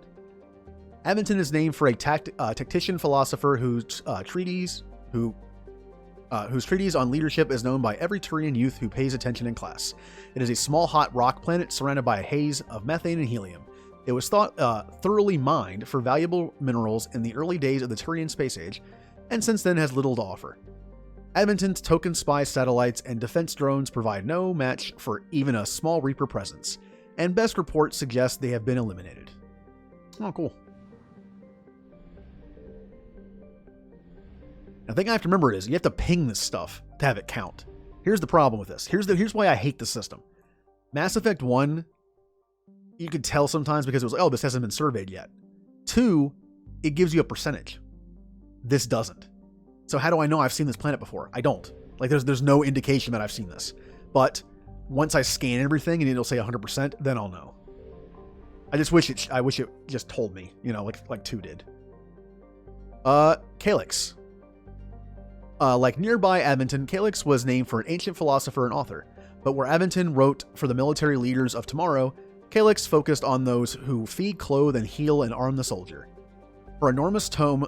Aventon is named for a tactician philosopher whose treatise on leadership is known by every Turian youth who pays attention in class. It is a small hot rock planet surrounded by a haze of methane and helium. It was thought thoroughly mined for valuable minerals in the early days of the Turian space age, and since then has little to offer. Edmonton's token spy satellites and defense drones provide no match for even a small Reaper presence, and best reports suggest they have been eliminated. Oh, cool. The thing I have to remember is you have to ping this stuff to have it count. Here's the problem with this. Here's why I hate the system. Mass Effect 1, you could tell sometimes because it was like, oh, this hasn't been surveyed yet. 2, it gives you a percentage. This doesn't. So how do I know I've seen this planet before? I don't. Like there's no indication that I've seen this. But once I scan everything and it'll say 100%, then I'll know. I wish it just told me, like 2 did. Calyx. Like nearby Aventon, Calyx was named for an ancient philosopher and author. But where Aventon wrote for the military leaders of tomorrow, Calyx focused on those who feed, clothe, and heal and arm the soldier. Her enormous tome,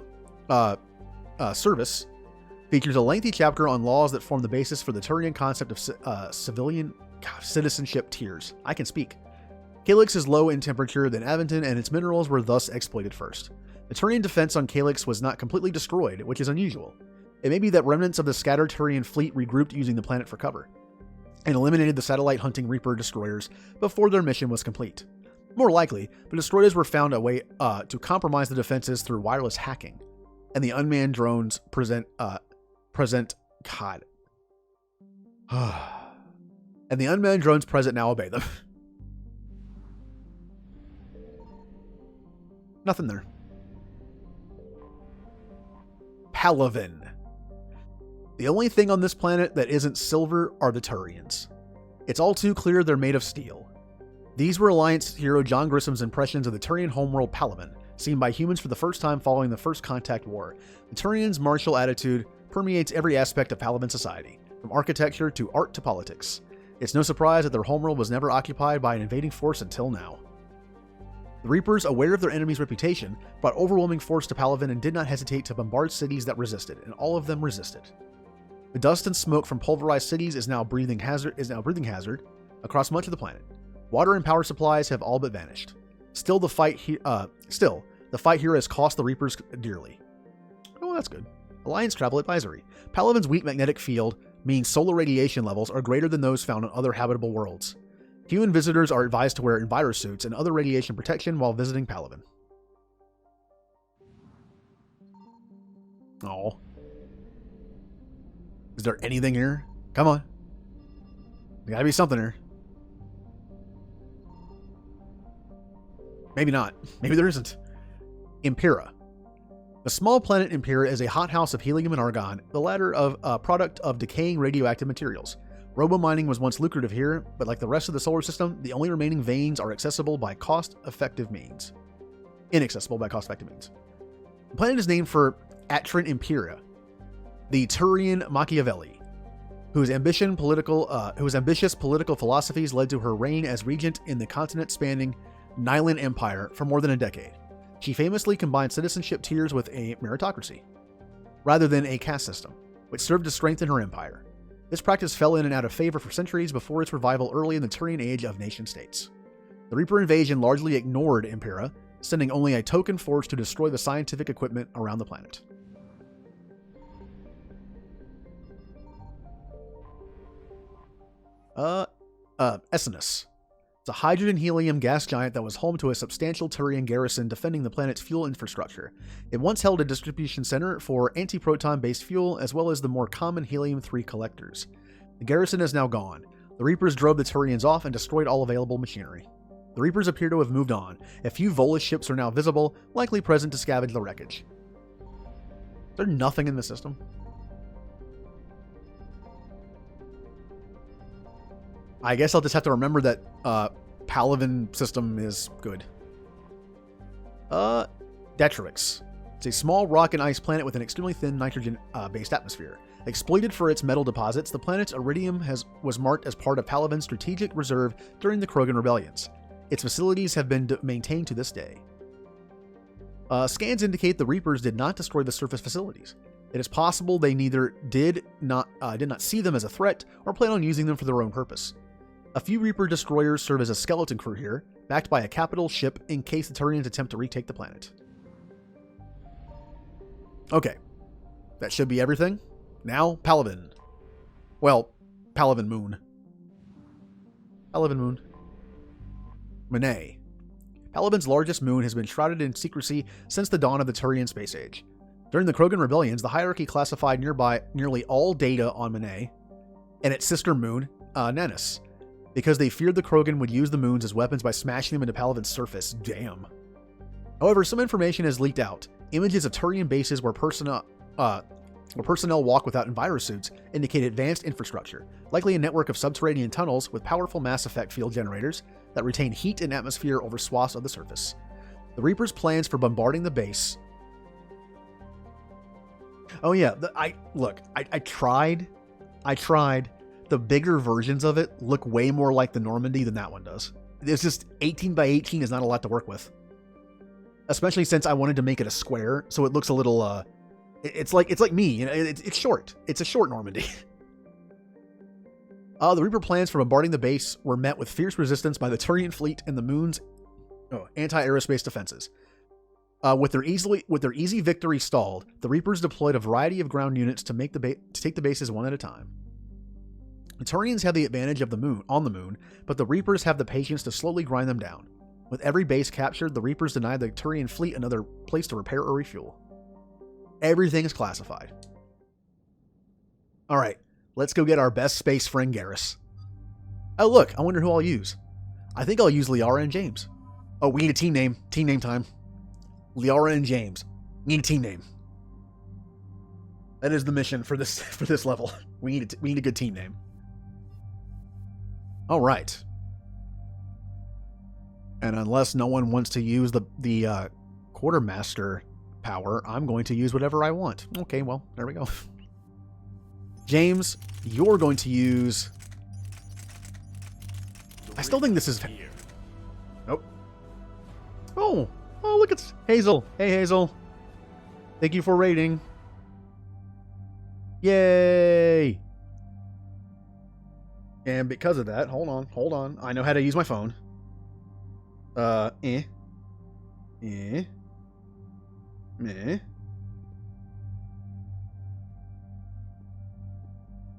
Service, features a lengthy chapter on laws that form the basis for the Turian concept of citizenship tiers. I can speak. Calyx is low in temperature than Aventon, and its minerals were thus exploited first. The Turian defense on Calyx was not completely destroyed, which is unusual. It may be that remnants of the scattered Turian fleet regrouped using the planet for cover, and eliminated the satellite-hunting Reaper destroyers before their mission was complete. More likely, the destroyers were found a way to compromise the defenses through wireless hacking, and the unmanned drones present God. And the unmanned drones present now obey them. Nothing there. Palaven. The only thing on this planet that isn't silver are the Turians. It's all too clear they're made of steel. These were Alliance hero John Grissom's impressions of the Turian homeworld Palaven, seen by humans for the first time following the First Contact War. The Turians' martial attitude permeates every aspect of Palaven society, from architecture to art to politics. It's no surprise that their homeworld was never occupied by an invading force until now. The Reapers, aware of their enemy's reputation, brought overwhelming force to Palaven and did not hesitate to bombard cities that resisted, and all of them resisted. The dust and smoke from pulverized cities is now breathing hazard across much of the planet. Water and power supplies have all but vanished. Still, the fight here has cost the Reapers dearly. Oh, that's good. Alliance travel advisory. Palaven's weak magnetic field means solar radiation levels are greater than those found on other habitable worlds. Human visitors are advised to wear envirosuits and other radiation protection while visiting Palaven. Oh. Is there anything here? Come on. There gotta be something here. Maybe not. Maybe there isn't. Impera. The small planet Impera is a hothouse of helium and argon, the latter of a product of decaying radioactive materials. Robo-mining was once lucrative here, but like the rest of the solar system, the only remaining veins are inaccessible by cost-effective means. The planet is named for Atrin Impera, the Turian Machiavelli, whose ambitious political philosophies led to her reign as regent in the continent-spanning Nylan Empire for more than a decade. She famously combined citizenship tiers with a meritocracy, rather than a caste system, which served to strengthen her empire. This practice fell in and out of favor for centuries before its revival early in the Turian Age of nation-states. The Reaper invasion largely ignored Impera, sending only a token force to destroy the scientific equipment around the planet. Essenus. It's a hydrogen-helium gas giant that was home to a substantial Turian garrison defending the planet's fuel infrastructure. It once held a distribution center for antiproton-based fuel, as well as the more common helium-3 collectors. The garrison is now gone. The Reapers drove the Turians off and destroyed all available machinery. The Reapers appear to have moved on. A few Volus ships are now visible, likely present to scavenge the wreckage. Is there nothing in the system? I guess I'll just have to remember that Palaven system is good. Detrix. It's a small rock and ice planet with an extremely thin nitrogen-based atmosphere. Exploited for its metal deposits, the planet's iridium was marked as part of Palaven's strategic reserve during the Krogan rebellions. Its facilities have been maintained to this day. Scans indicate the Reapers did not destroy the surface facilities. It is possible they neither did not see them as a threat or plan on using them for their own purpose. A few Reaper destroyers serve as a skeleton crew here, backed by a capital ship in case the Turians attempt to retake the planet. Okay. That should be everything. Now, Palaven. Well, Palaven Moon. Palaven Moon. Monet. Palaven's largest moon has been shrouded in secrecy since the dawn of the Turian space age. During the Krogan rebellions, the hierarchy classified nearly all data on Monet and its sister moon, Nanus, because they feared the Krogan would use the moons as weapons by smashing them into Palaven's surface. Damn. However, some information has leaked out. Images of Turian bases where personnel walk without envirosuits indicate advanced infrastructure, likely a network of subterranean tunnels with powerful mass effect field generators that retain heat and atmosphere over swaths of the surface. The Reaper's plans for bombarding the base. Oh yeah, I tried. The bigger versions of it look way more like the Normandy than that one does. It's just 18 by 18 is not a lot to work with. Especially since I wanted to make it a square, so it looks a little, it's like me, you know, it's short. It's a short Normandy. The Reaper plans for bombarding the base were met with fierce resistance by the Turian fleet and the moon's anti-aerospace defenses. With their easy victory stalled, the Reapers deployed a variety of ground units to take the bases one at a time. The Turians have the advantage of the moon, but the Reapers have the patience to slowly grind them down. With every base captured, the Reapers deny the Turian fleet another place to repair or refuel. Everything is classified. Alright, let's go get our best space friend Garrus. Oh look, I wonder who I'll use. I think I'll use Liara and James. Oh, we need a team name. Team name time. Liara and James. Need a team name. That is the mission for this level. We need a good team name. All right. And unless no one wants to use the quartermaster power, I'm going to use whatever I want. Okay, well, there we go. James, you're going to use... I still think this is... Nope. Oh, look, it's Hazel. Hey, Hazel. Thank you for raiding. Yay! And because of that, hold on. I know how to use my phone. Meh.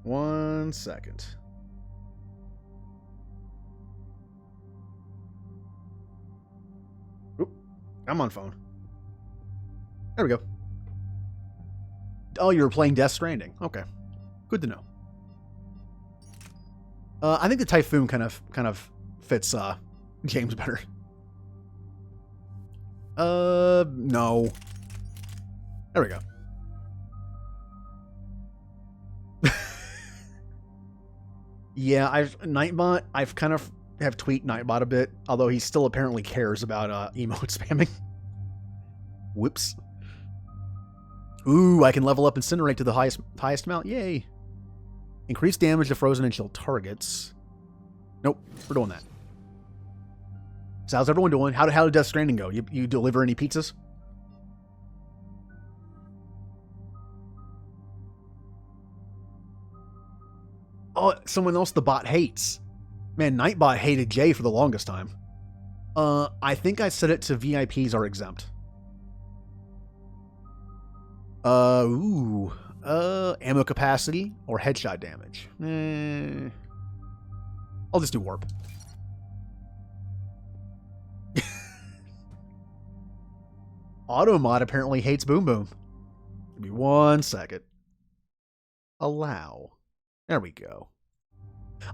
1 second. Oop, I'm on phone. There we go. Oh, you were playing Death Stranding. Okay. Good to know. I think the Typhoon kind of fits James better. No. There we go. Yeah, I've kind of have tweaked Nightbot a bit, although he still apparently cares about emote spamming. Whoops. Ooh, I can level up Incinerate to the highest amount. Yay. Increase damage to frozen and chilled targets. Nope, we're doing that. So how's everyone doing? How did Death Stranding go? You deliver any pizzas? Oh, someone else the bot hates. Man, Nightbot hated Jay for the longest time. I think I set it to VIPs are exempt. Ammo capacity or headshot damage. I'll just do warp. Automod apparently hates Boom Boom. Give me 1 second. Allow. There we go.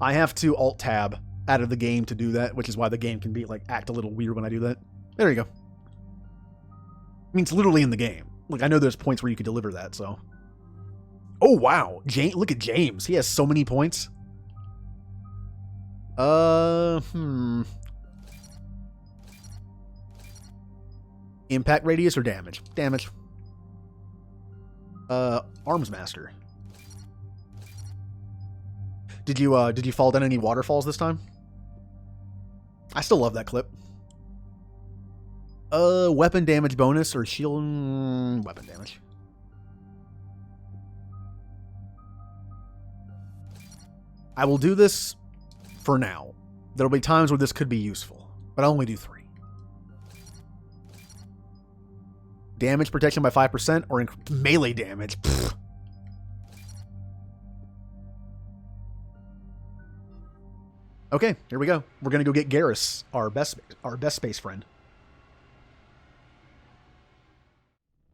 I have to Alt-Tab out of the game to do that, which is why the game can be like act a little weird when I do that. There you go. I mean, it's literally in the game. Like, I know there's points where you could deliver that, so. Oh, wow. Look at James. He has so many points. Impact radius or damage? Damage. Arms Master. Did you fall down any waterfalls this time? I still love that clip. Weapon damage bonus or shield... weapon damage. I will do this for now. There'll be times where this could be useful, but I'll only do 3. Damage protection by 5% or melee damage. Pfft. Okay, here we go. We're gonna go get Garrus, our best space friend.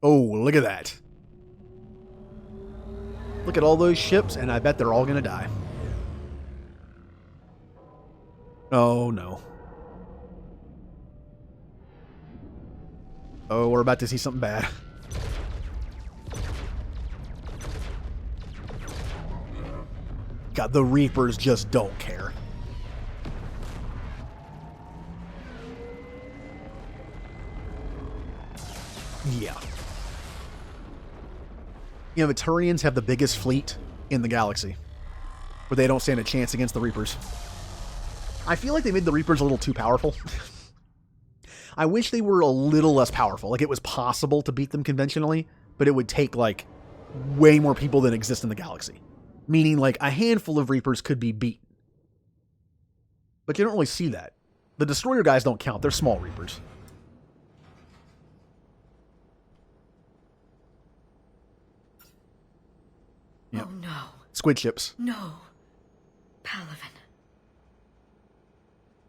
Oh, look at that. Look at all those ships, and I bet they're all gonna die. Oh, no. Oh, we're about to see something bad. God, the Reapers just don't care. Yeah. You know, the Turians have the biggest fleet in the galaxy, but they don't stand a chance against the Reapers. I feel like they made the Reapers a little too powerful. I wish they were a little less powerful. Like, it was possible to beat them conventionally, but it would take, like, way more people than exist in the galaxy. Meaning, like, a handful of Reapers could be beaten. But you don't really see that. The Destroyer guys don't count. They're small Reapers. Yep. Oh, no. Squid ships. No. Palaven.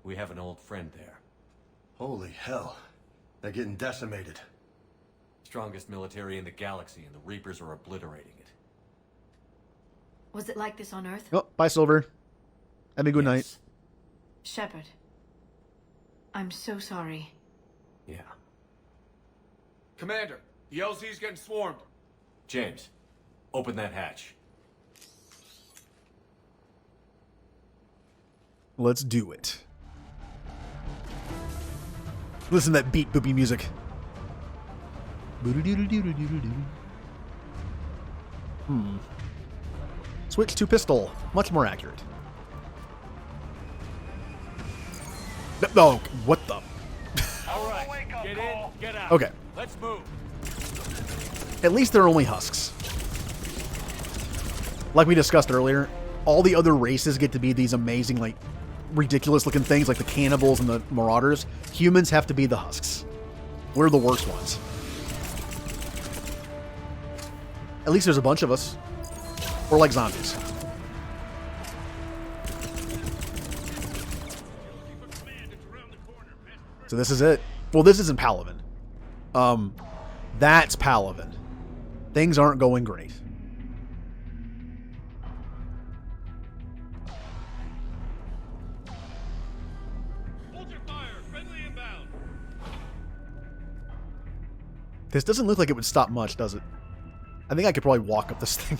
We have an old friend there. Holy hell. They're getting decimated. Strongest military in the galaxy, and the Reapers are obliterating it. Was it like this on Earth? Oh, bye, Silver. Have a good night. Shepard. I'm so sorry. Yeah. Commander, the LZ's getting swarmed. James, open that hatch. Let's do it. Listen to that beat boopy music. Switch to pistol. Much more accurate. Oh, what the? All right, get in, get out. Okay. Let's move. At least they're only husks. Like we discussed earlier, all the other races get to be these amazing, like, ridiculous-looking things, like the cannibals and the marauders. Humans have to be the husks. We're the worst ones. At least there's a bunch of us. We're like zombies. So this is it. Well, this isn't Palaven. That's Palaven. Things aren't going great. This doesn't look like it would stop much, does it? I think I could probably walk up this thing.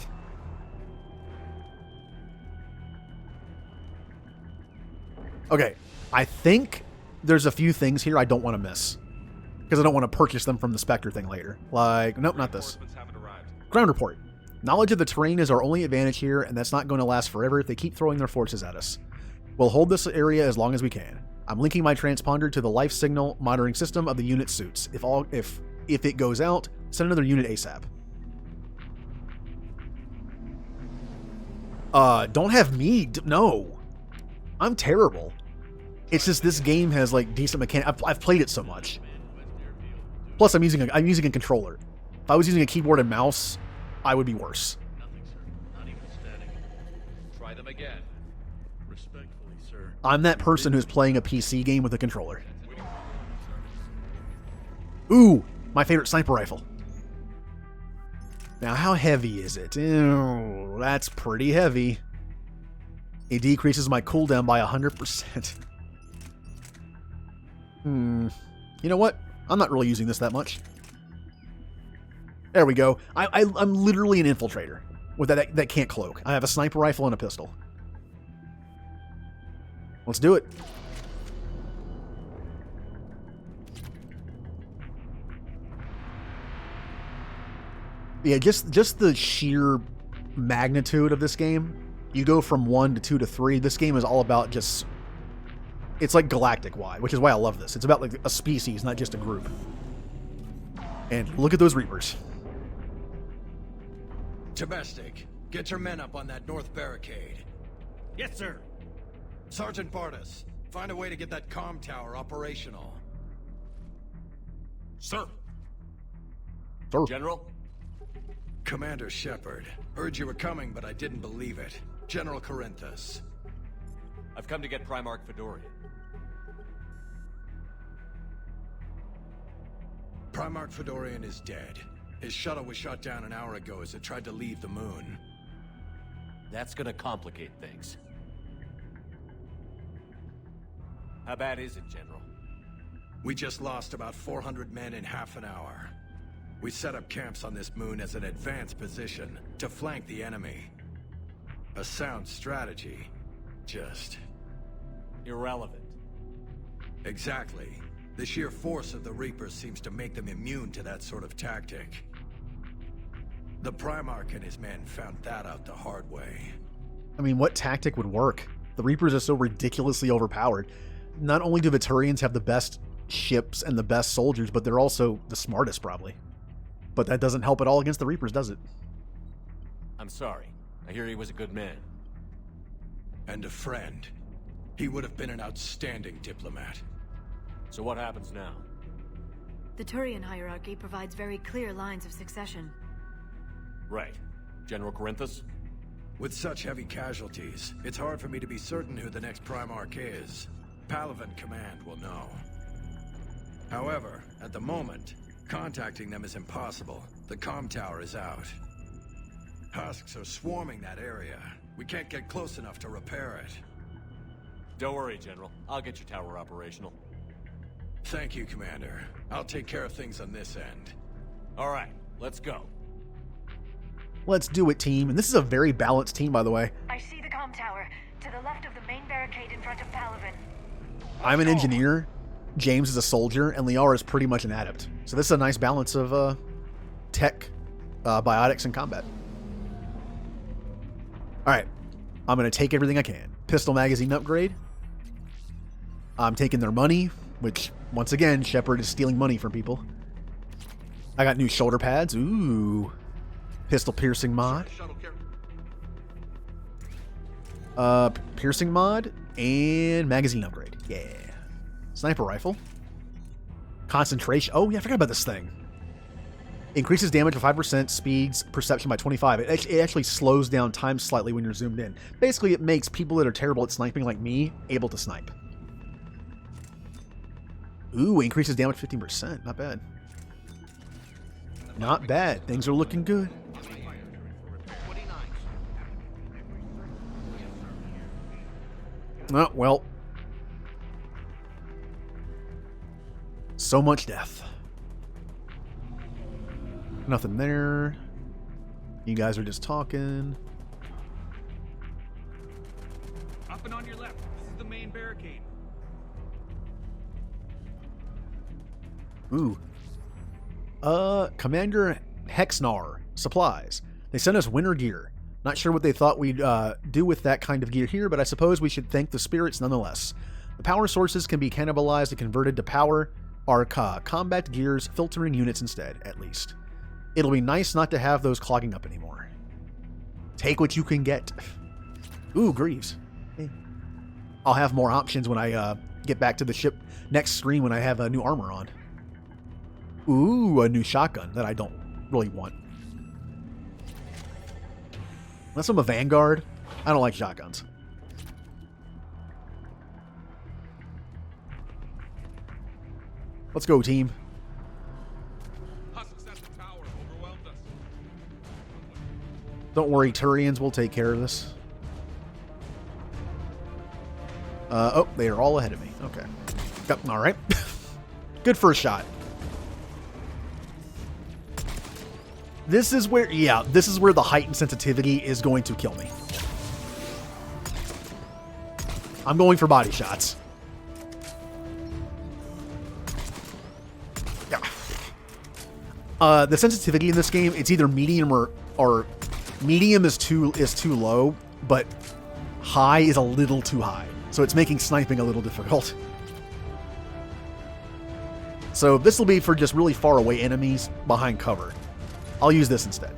Okay, I think there's a few things here I don't want to miss. Because I don't want to purchase them from the Spectre thing later. Like, nope, not this. Ground report. Knowledge of the terrain is our only advantage here, and that's not going to last forever if they keep throwing their forces at us. We'll hold this area as long as we can. I'm linking my transponder to the life signal monitoring system of the unit suits. If it goes out, send another unit ASAP. Don't have me. No. I'm terrible. It's just this game has like decent mechanics. I've played it so much. Plus, I'm using a controller. If I was using a keyboard and mouse, I would be worse. Not even static. Try them again. Respectfully, sir. I'm that person who's playing a PC game with a controller. Ooh, my favorite sniper rifle. Now, how heavy is it? Ew, that's pretty heavy. It decreases my cooldown by 100%. You know what? I'm not really using this that much. There we go. I'm literally an infiltrator with that can't cloak. I have a sniper rifle and a pistol. Let's do it. Yeah, just the sheer magnitude of this game. You go from 1 to 2 to 3. This game is all about just... It's like galactic-wide, which is why I love this. It's about like a species, not just a group. And look at those Reapers. Domestic, get your men up on that north barricade. Yes, sir. Sergeant Bartas, find a way to get that comm tower operational. Sir. Sir. General? Commander Shepard. Heard you were coming, but I didn't believe it. General Corinthus. I've come to get Primarch Fedorian. Primarch Fedorian is dead. His shuttle was shot down an hour ago as it tried to leave the moon. That's gonna complicate things. How bad is it, General? We just lost about 400 men in half an hour. We set up camps on this moon as an advanced position to flank the enemy. A sound strategy. Just... irrelevant. Exactly. The sheer force of the Reapers seems to make them immune to that sort of tactic. The Primarch and his men found that out the hard way. I mean, what tactic would work? The Reapers are so ridiculously overpowered. Not only do Viturians have the best ships and the best soldiers, but they're also the smartest, probably. But that doesn't help at all against the Reapers, does it? I'm sorry. I hear he was a good man. And a friend. He would have been an outstanding diplomat. So what happens now? The Turian hierarchy provides very clear lines of succession. Right. General Corinthus? With such heavy casualties, it's hard for me to be certain who the next Primarch is. Palaven Command will know. However, at the moment, contacting them is impossible. The comm tower is out. Husks are swarming that area. We can't get close enough to repair it. Don't worry, General. I'll get your tower operational. Thank you, Commander. I'll take care of things on this end. All right, let's go. Let's do it, team. And this is a very balanced team, by the way. I see the comm tower, to the left of the main barricade in front of Palaven. I'm an engineer, James is a soldier, and Liara is pretty much an adept. So this is a nice balance of tech, biotics, and combat. Alright, I'm going to take everything I can. Pistol magazine upgrade. I'm taking their money, which, once again, Shepard is stealing money from people. I got new shoulder pads. Ooh. Pistol piercing mod. Piercing mod and magazine upgrade. Yeah. Sniper rifle. Concentration. Oh, yeah, I forgot about this thing. Increases damage by 5%, speeds perception by 25. It actually slows down time slightly when you're zoomed in. Basically, it makes people that are terrible at sniping like me able to snipe. Ooh, increases damage 15%. Not bad. Not bad. Things are looking good. Oh, well. So much death. Nothing there. You guys are just talking. Up and on your left. This is the main barricade. barricade. Ooh. Commander Hexnar. Supplies. They sent us winter gear. Not sure what they thought we'd do with that kind of gear here, but I suppose we should thank the spirits nonetheless. The power sources can be cannibalized and converted to power our combat gear's filtering units instead, at least. It'll be nice not to have those clogging up anymore. Take what you can get. Ooh, Greaves. Hey. I'll have more options when I get back to the ship next screen when I have a new armor on. Ooh, a new shotgun that I don't really want. Unless I'm a Vanguard, I don't like shotguns. Let's go, team. Don't worry, Turians will take care of this. Oh, they are all ahead of me. Okay. Yep, all right. Good first shot. This is where, yeah, this is where the heightened sensitivity is going to kill me. I'm going for body shots. Yeah. The sensitivity in this game, it's either medium or medium is too low, but high is a little too high. So it's making sniping a little difficult. So this will be for just really far away enemies behind cover. I'll use this instead.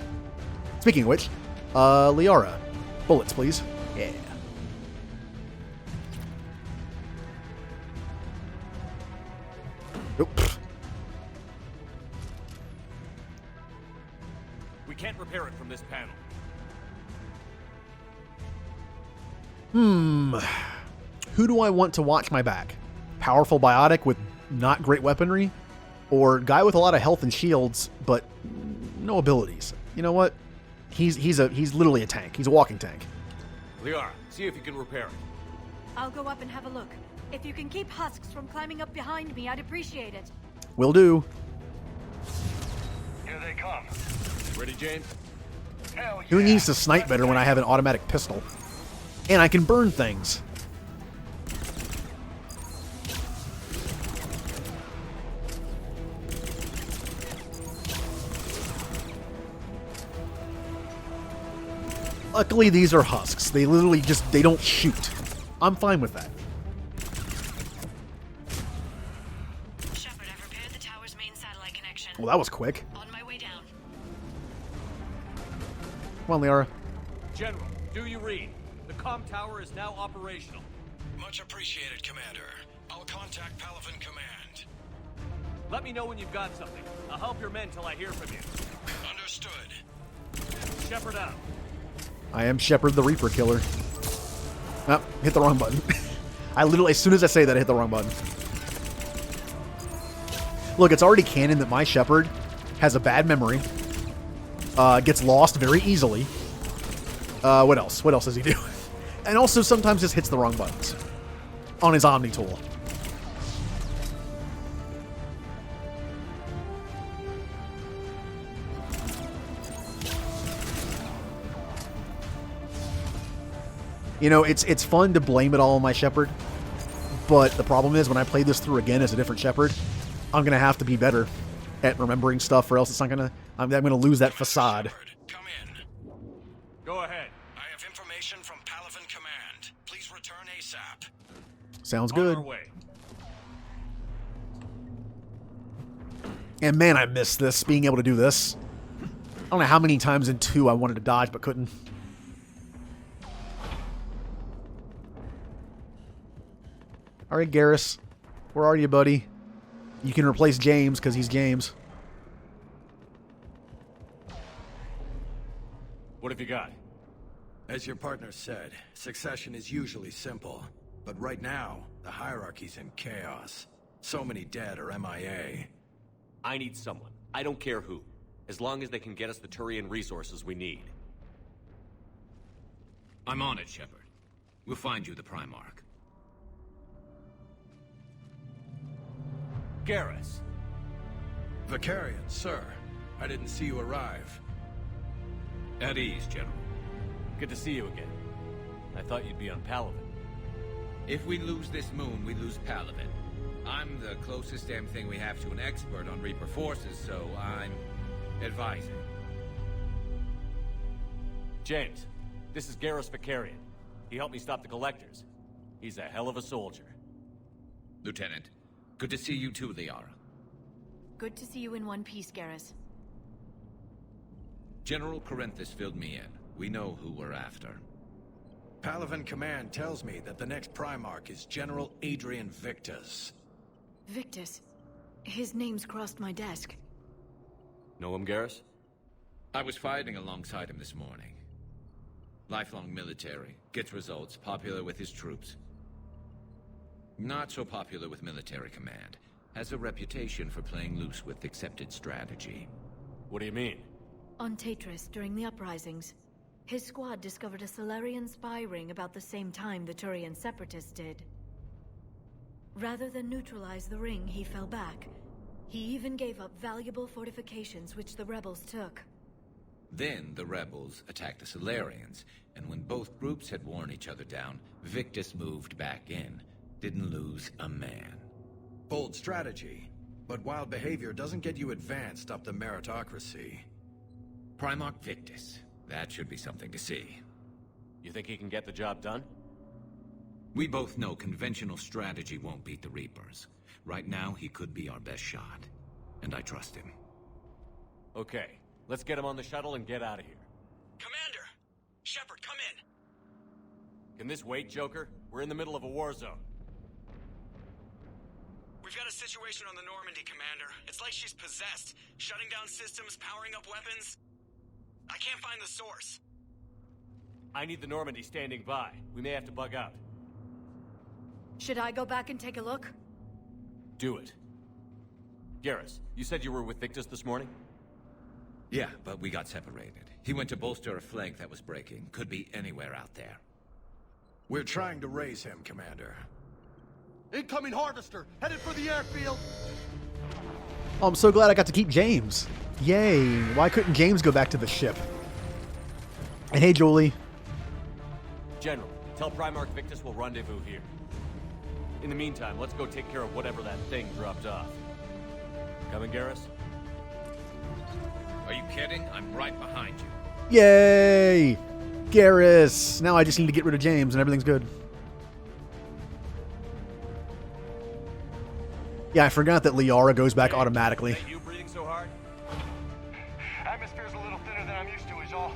Speaking of which, Liara, bullets, please. Yeah. Nope. We can't repair it from this panel. Who do I want to watch my back? Powerful biotic with not great weaponry? Or guy with a lot of health and shields, but no abilities? You know what? He's literally a tank. He's a walking tank. Liara, see if you can repair it. I'll go up and have a look. If you can keep husks from climbing up behind me, I'd appreciate it. Will do. Here they come. Ready, James? Hell yeah. Who needs to snipe better when I have an automatic pistol? And I can burn things. Luckily, these are husks. They literally they don't shoot. I'm fine with that. Shepard, I've repaired the tower's main satellite connection. Well, that was quick. On my way down. Come on, Liara. General, do you read? The comm tower is now operational. Much appreciated, Commander. I'll contact Paragon Command. Let me know when you've got something. I'll help your men till I hear from you. Understood. Shepard out. I am Shepard the Reaper Killer. Oh, hit the wrong button. I literally, as soon as I say that, I hit the wrong button. Look, it's already canon that my Shepard has a bad memory. Gets lost very easily. What else? What else does he do? And also sometimes just hits the wrong buttons on his Omni tool. You know, it's fun to blame it all on my Shepard, but the problem is when I play this through again as a different Shepard, I'm gonna have to be better at remembering stuff, or else it's not gonna. I'm gonna lose that facade. Come in. Go ahead. I have information from Paragon Command. Please return ASAP. Sounds good. On our way. And man, I miss this, being able to do this. I don't know how many times in 2 I wanted to dodge but couldn't. Alright, Garrus. Where are you, buddy? You can replace James, because he's James. What have you got? As your partner said, succession is usually simple. But right now, the hierarchy's in chaos. So many dead or MIA. I need someone. I don't care who. As long as they can get us the Turian resources we need. I'm on it, Shepard. We'll find you the Primarch. Garrus. Vicarian, sir. I didn't see you arrive. At ease, General. Good to see you again. I thought you'd be on Palaven. If we lose this moon, we lose Palaven. I'm the closest damn thing we have to an expert on Reaper forces, so I'm advising. James, this is Garrus Vicarian. He helped me stop the Collectors. He's a hell of a soldier. Lieutenant, good to see you too, Liara. Good to see you in one piece, Garrus. General Corinthus filled me in. We know who we're after. Palaven Command tells me that the next Primarch is General Adrian Victus. Victus. His name's crossed my desk. Know him, Garrus? I was fighting alongside him this morning. Lifelong military, gets results, popular with his troops. Not so popular with military command. Has a reputation for playing loose with accepted strategy. What do you mean? On Tatris, during the uprisings, his squad discovered a Solarian spy ring about the same time the Turian Separatists did. Rather than neutralize the ring, he fell back. He even gave up valuable fortifications which the rebels took. Then the rebels attacked the Solarians, and when both groups had worn each other down, Victus moved back in. Didn't lose a man. Bold strategy, but wild behavior doesn't get you advanced up the meritocracy. Primarch Victus. That should be something to see. You think he can get the job done? We both know conventional strategy won't beat the Reapers. Right now, he could be our best shot. And I trust him. Okay, let's get him on the shuttle and get out of here. Commander! Shepard, come in! Can this wait, Joker? We're in the middle of a war zone. We've got a situation on the Normandy, Commander. It's like she's possessed. Shutting down systems, powering up weapons. I can't find the source. I need the Normandy standing by. We may have to bug out. Should I go back and take a look? Do it. Garrus, you said you were with Victus this morning? Yeah, but we got separated. He went to bolster a flank that was breaking. Could be anywhere out there. We're trying to raise him, Commander. Incoming Harvester, headed for the airfield. Oh, I'm so glad I got to keep James. Yay. Why couldn't James go back to the ship? And hey, Julie. General, tell Primarch Victus we'll rendezvous here. In the meantime, let's go take care of whatever that thing dropped off. Coming, Garrus? Are you kidding? I'm right behind you. Yay! Garrus! Now I just need to get rid of James and everything's good. Yeah, I forgot that Liara goes back automatically. Hey, you breathing so hard? Atmosphere's a little thinner than I'm used to, is all.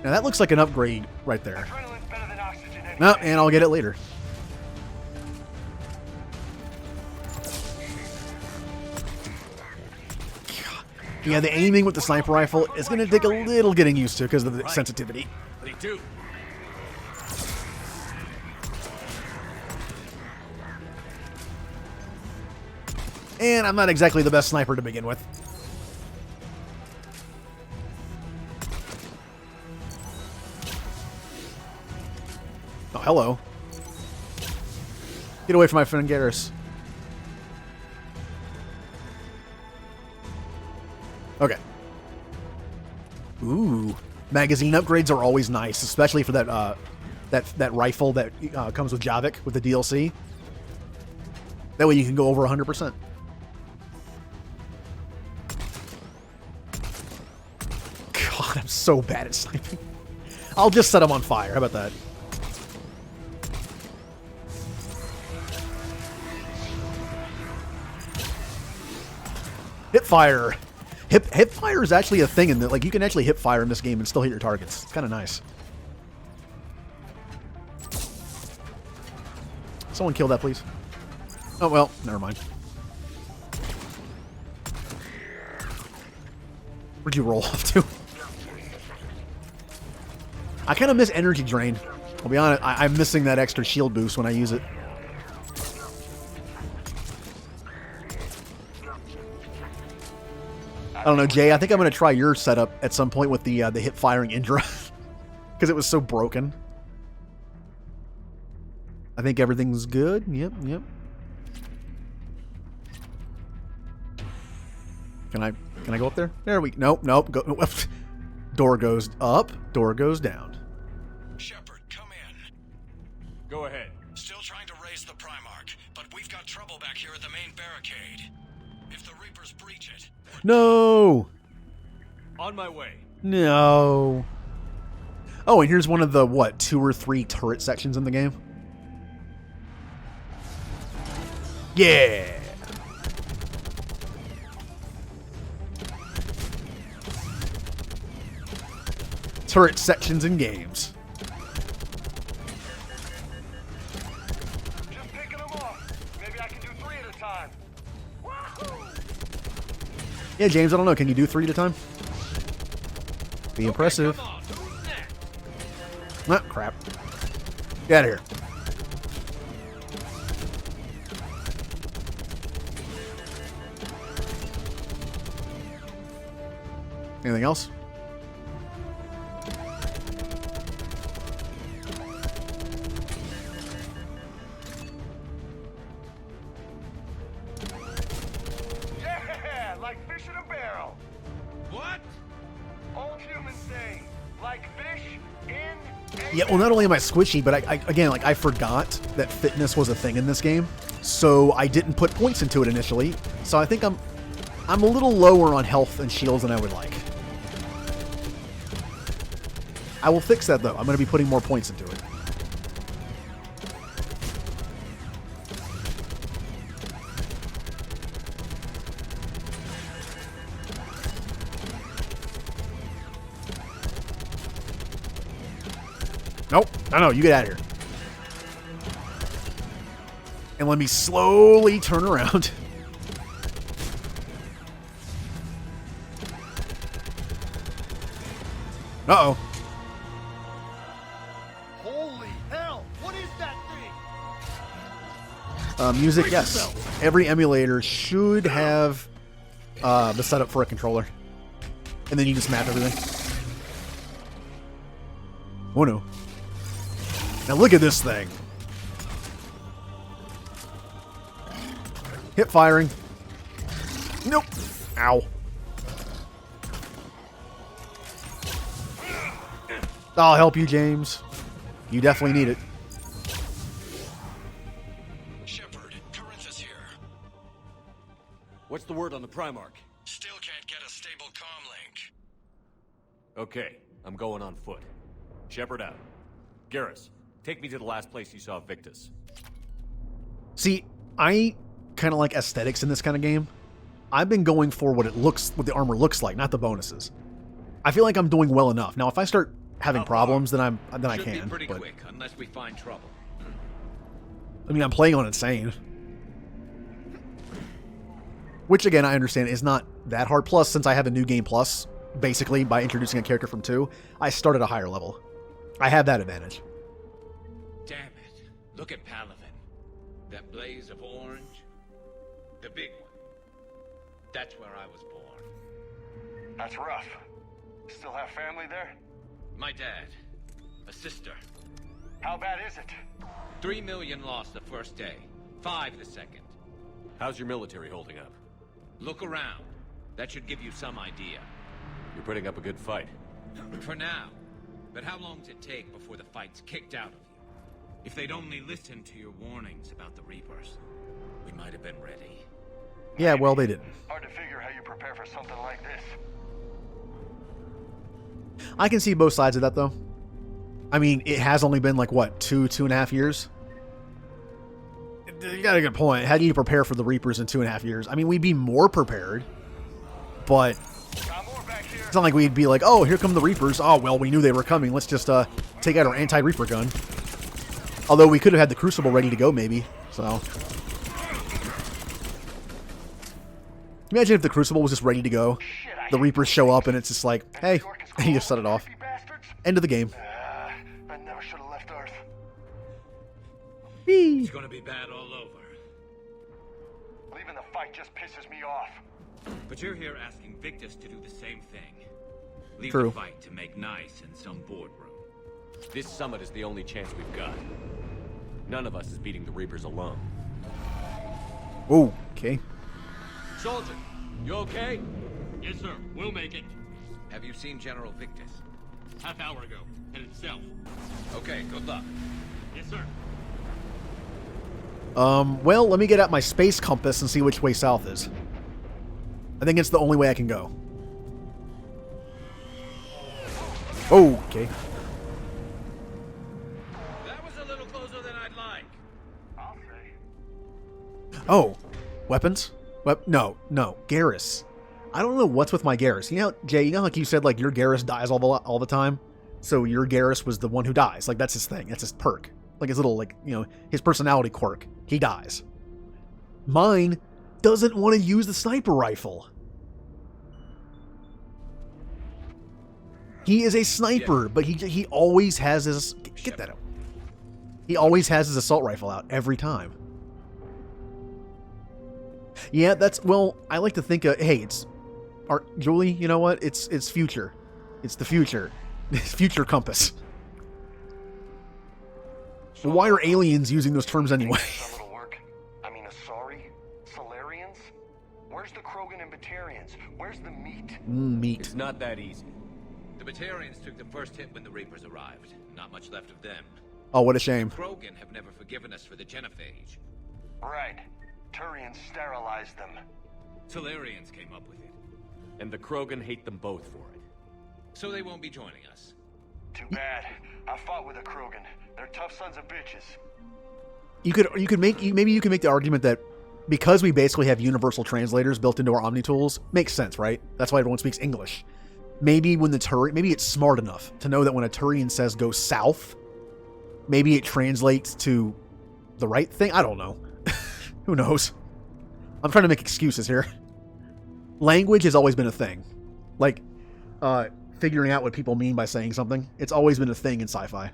Now that looks like an upgrade right there. Adrenaline's better than oxygen anyway. No, and I'll get it later. Yeah, the aiming with the sniper rifle is going to take a little getting used to because of the sensitivity. They do. And I'm not exactly the best sniper to begin with. Oh, hello. Get away from my friend Garrus. Okay. Ooh. Magazine upgrades are always nice, especially for that that rifle that comes with Javik with the DLC. That way you can go over 100%. God, I'm so bad at sniping. I'll just set him on fire. How about that? Hip fire. Hip fire is actually a thing in that, like, you can actually hip fire in this game and still hit your targets. It's kind of nice. Someone kill that, please. Oh, well, never mind. Where'd you roll off to? I kind of miss energy drain. I'll be honest, I'm missing that extra shield boost when I use it. I don't know, Jay. I think I'm going to try your setup at some point with the hip firing Indra because it was so broken. I think everything's good. Yep. Can I go up there? There we. Nope. Go. Door goes up. Door goes down. Shepard, come in. main barricade. If the Reapers breach it... No! On my way. No. Oh, and here's one of the, what, 2 or 3 turret sections in the game? Yeah! Turret sections in games. Just picking them off. Maybe I can do 3 at a time. Yeah, James, I don't know. Can you do 3 at a time? Be impressive. Ah, crap. Get out of here. Anything else? Yeah, like fish in a barrel. What? Old humans say, like fish in a Yeah, well, not only am I squishy, but I forgot that fitness was a thing in this game, so I didn't put points into it initially. So I think I'm a little lower on health and shields than I would like. I will fix that though. I'm going to be putting more points into it. Nope. No, you get out of here. And let me slowly turn around. Uh-oh. Holy hell! What is that thing? Music, yes. Every emulator should have the setup for a controller. And then you just map everything. Oh no. Now look at this thing. Hip firing. Nope. Ow. I'll help you, James. You definitely need it. Shepard, Corinthus here. What's the word on the Primarch? Still can't get a stable comm link. Okay, I'm going on foot. Shepard out. Garrus, take me to the last place you saw Victus. See, I kind of like aesthetics in this kind of game. I've been going for what the armor looks like, not the bonuses. I feel like I'm doing well enough. Now, if I start having problems, then I Should can. be pretty But, quick, unless we find trouble. I mean, I'm playing on insane, which again I understand is not that hard. Plus, since I have a new game plus, basically by introducing a character from 2, I start at a higher level. I have that advantage. Damn it. Look at Palaven. That blaze of orange. The big one. That's where I was born. That's rough. Still have family there? My dad. A sister. How bad is it? 3 million lost the first day. 5 the second. How's your military holding up? Look around. That should give you some idea. You're putting up a good fight. For now. But how long does it take before the fight's kicked out of you? If they'd only listened to your warnings about the Reapers, we might have been ready. Yeah, well, they didn't. Hard to figure how you prepare for something like this. I can see both sides of that, though. I mean, it has only been like, what, 2.5 years? You got a good point. How do you prepare for the Reapers in 2.5 years? I mean, we'd be more prepared, but it's not like we'd be like, oh, here come the Reapers. Oh, well, we knew they were coming. Let's just take out our anti-Reaper gun. Although we could have had the Crucible ready to go, maybe. So, imagine if the Crucible was just ready to go. The Reapers show up and it's just like, hey, and you just set it off. End of the game. I never should have left Earth. It's gonna be bad all over. Leaving the fight just pisses me off. But you're here asking Victus to do the same thing. Leave True. the fight to make nice in some boardroom. This summit is the only chance we've got. None of us is beating the Reapers alone. Oh, okay. Soldier, you okay? Yes, sir. We'll make it. Have you seen General Victus? Half hour ago. Headed south. Okay, good luck. Yes, sir. Well, let me get out my space compass and see which way south is. I think it's the only way I can go. Okay. That was a little closer than I'd like. I'll say. Oh, weapons? No, Garrus. I don't know what's with my Garrus. You know, Jay, you know like you said, like, your Garrus dies all the time? So your Garrus was the one who dies. Like, that's his thing. That's his perk. Like, his little, like, you know, his personality quirk. He dies. Mine doesn't want to use the sniper rifle. He is a sniper, but he always has his... Get that out. He always has his assault rifle out every time. Yeah, that's... Well, I like to think... hey, it's... Julie, you know what? It's future. It's the future. It's future compass. Why are aliens using those terms anyway? I mean, sorry? Solarians? Where's the Krogan and Batarians? Where's the meat? Meat. It's not that easy. The Batarians took the first hit when the Reapers arrived. Not much left of them. Oh, what a shame. Krogan have never forgiven us for the genophage. Right. Turians sterilized them. Solarians came up with it. And the Krogan hate them both for it. So they won't be joining us. Too bad. I fought with a Krogan. They're tough sons of bitches. Maybe you could make the argument that because we basically have universal translators built into our Omni tools, makes sense, right? That's why everyone speaks English. Maybe when maybe it's smart enough to know that when a Turian says go south, maybe it translates to the right thing. I don't know. Who knows? I'm trying to make excuses here. Language has always been a thing. Like, figuring out what people mean by saying something. It's always been a thing in sci-fi.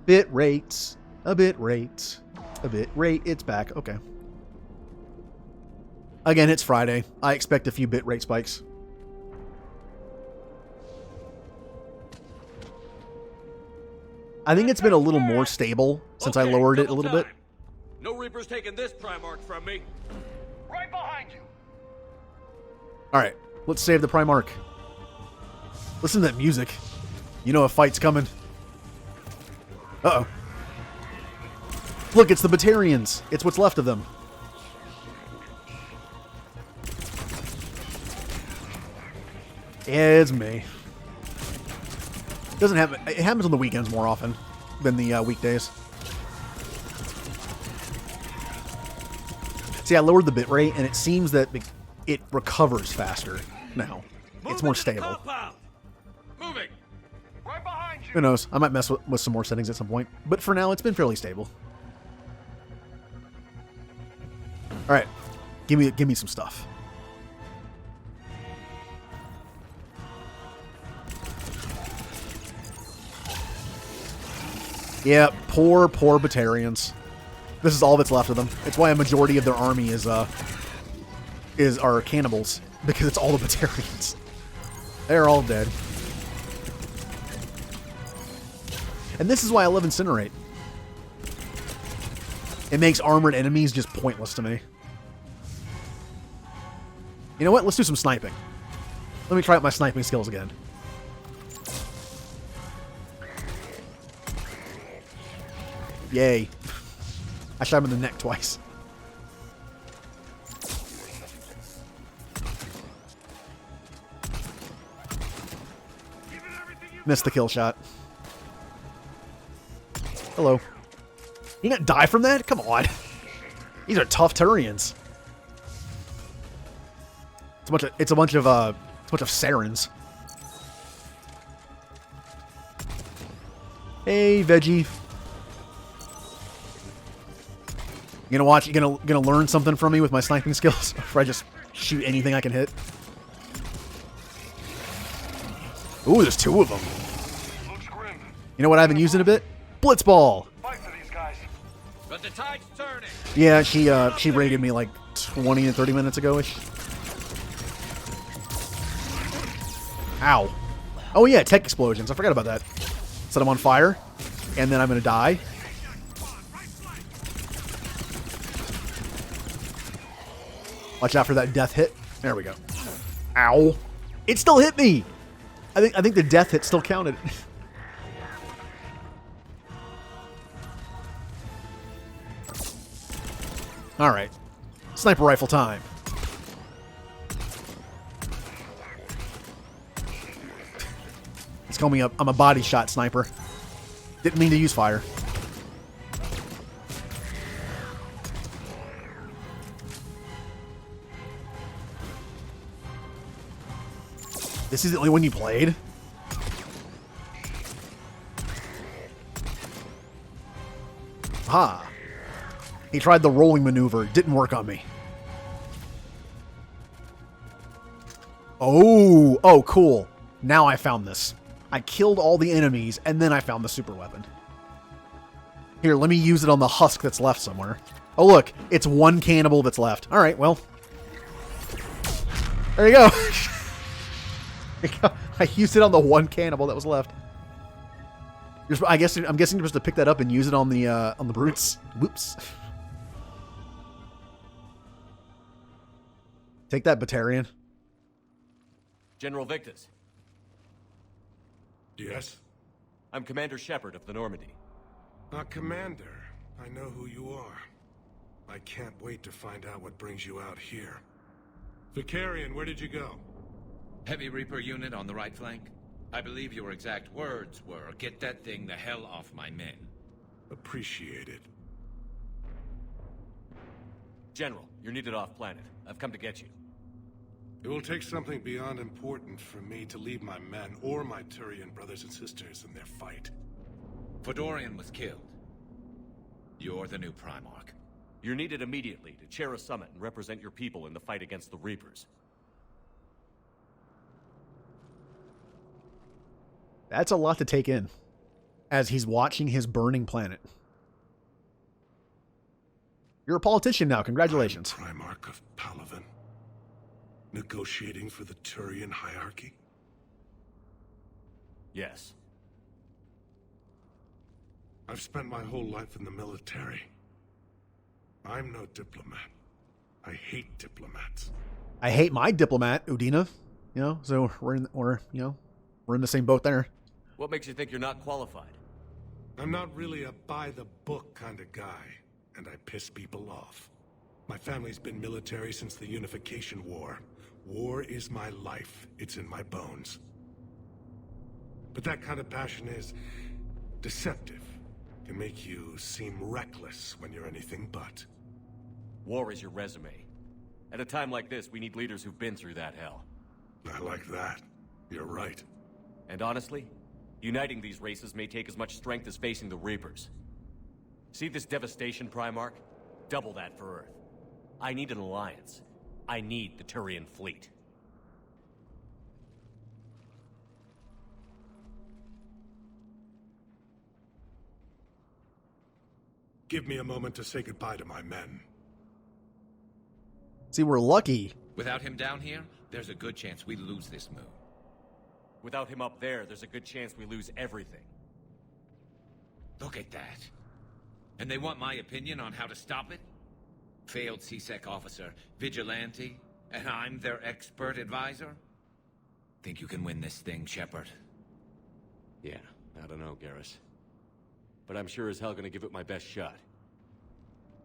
Bit rates. A bit rate. A bit rate. It's back. Okay. Again, it's Friday. I expect a few bit rate spikes. I think it's been a little more stable since I lowered it a little bit. No Reaper's taking this Primarch from me. Right behind you. Alright, let's save the Primarch. Listen to that music. You know a fight's coming. Uh-oh. Look, it's the Batarians. It's what's left of them. It's me. Doesn't happen. It happens on the weekends more often than the weekdays. See, I lowered the bitrate, and it seems that it recovers faster now. It's more stable. Moving. Right behind you. Who knows? I might mess with some more settings at some point. But for now, it's been fairly stable. All right, give me some stuff. Yeah, poor Batarians. This is all that's left of them. It's why a majority of their army is are cannibals, because it's all the Batarians. They're all dead. And this is why I love Incinerate. It makes armored enemies just pointless to me. You know what? Let's do some sniping. Let me try out my sniping skills again. Yay. I shot him in the neck twice. Missed the kill shot. Hello. You gonna die from that? Come on. These are tough Turians. It's a bunch of Sarens. Hey, Veggie. You gonna watch? You gonna learn something from me with my sniping skills? Or I just shoot anything I can hit? Ooh, there's two of them. You know what I haven't used in a bit? Blitzball. But the tide's turning. Yeah, she raided me like 20 to 30 minutes ago-ish. Ow. Oh yeah, tech explosions. I forgot about that. Set them on fire, and then I'm gonna die. Watch out for that death hit. There we go. Ow. It still hit me. I think the death hit still counted. Alright. Sniper rifle time. It's call me up. I'm a body shot sniper. Didn't mean to use fire. This is the only one you played? Ha. He tried the rolling maneuver. Didn't work on me. Oh, cool. Now I found this. I killed all the enemies, and then I found the super weapon. Here, let me use it on the husk that's left somewhere. Oh, look. It's one cannibal that's left. All right, well. There you go. I used it on the one cannibal that was left. I'm guessing you're supposed to pick that up and use it on the brutes. Whoops. Take that, Batarian. General Victus. Yes? I'm Commander Shepard of the Normandy. Commander, I know who you are. I can't wait to find out what brings you out here. Vicarian, where did you go? Heavy Reaper unit on the right flank. I believe your exact words were, "Get that thing the hell off my men." Appreciated. General, you're needed off planet. I've come to get you. It will take something beyond important for me to leave my men or my Turian brothers and sisters in their fight. Fedorian was killed. You're the new Primarch. You're needed immediately to chair a summit and represent your people in the fight against the Reapers. That's a lot to take in, as he's watching his burning planet. You're a politician now. Congratulations. Primarch of Palaven. Negotiating for the Turian hierarchy? Yes. I've spent my whole life in the military. I'm no diplomat. I hate diplomats. I hate my diplomat, Udina. You know, so we're in the same boat there. What makes you think you're not qualified? I'm not really a by-the-book kind of guy, and I piss people off. My family's been military since the Unification War. War is my life. It's in my bones. But that kind of passion is deceptive. Can make you seem reckless when you're anything but. War is your resume. At a time like this, we need leaders who've been through that hell. I like that. You're right. And honestly, uniting these races may take as much strength as facing the Reapers. See this devastation, Primarch? Double that for Earth. I need an alliance. I need the Turian fleet. Give me a moment to say goodbye to my men. See, we're lucky. Without him down here, there's a good chance we lose this moon. Without him up there, there's a good chance we lose everything. Look at that. And they want my opinion on how to stop it? Failed CSEC officer, vigilante, and I'm their expert advisor? Think you can win this thing, Shepard? Yeah, I don't know, Garrus. But I'm sure as hell gonna give it my best shot.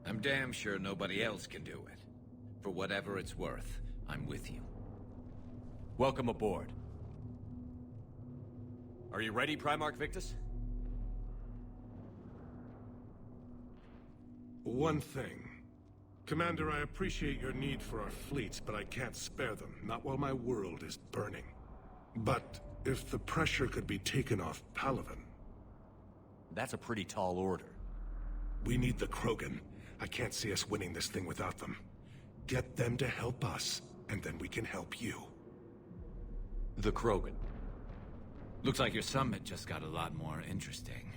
I'm damn sure nobody else can do it. For whatever it's worth, I'm with you. Welcome aboard. Are you ready, Primarch Victus? One thing. Commander, I appreciate your need for our fleets, but I can't spare them, not while my world is burning. But if the pressure could be taken off Palaven... That's a pretty tall order. We need the Krogan. I can't see us winning this thing without them. Get them to help us, and then we can help you. The Krogan. Looks like your summit just got a lot more interesting.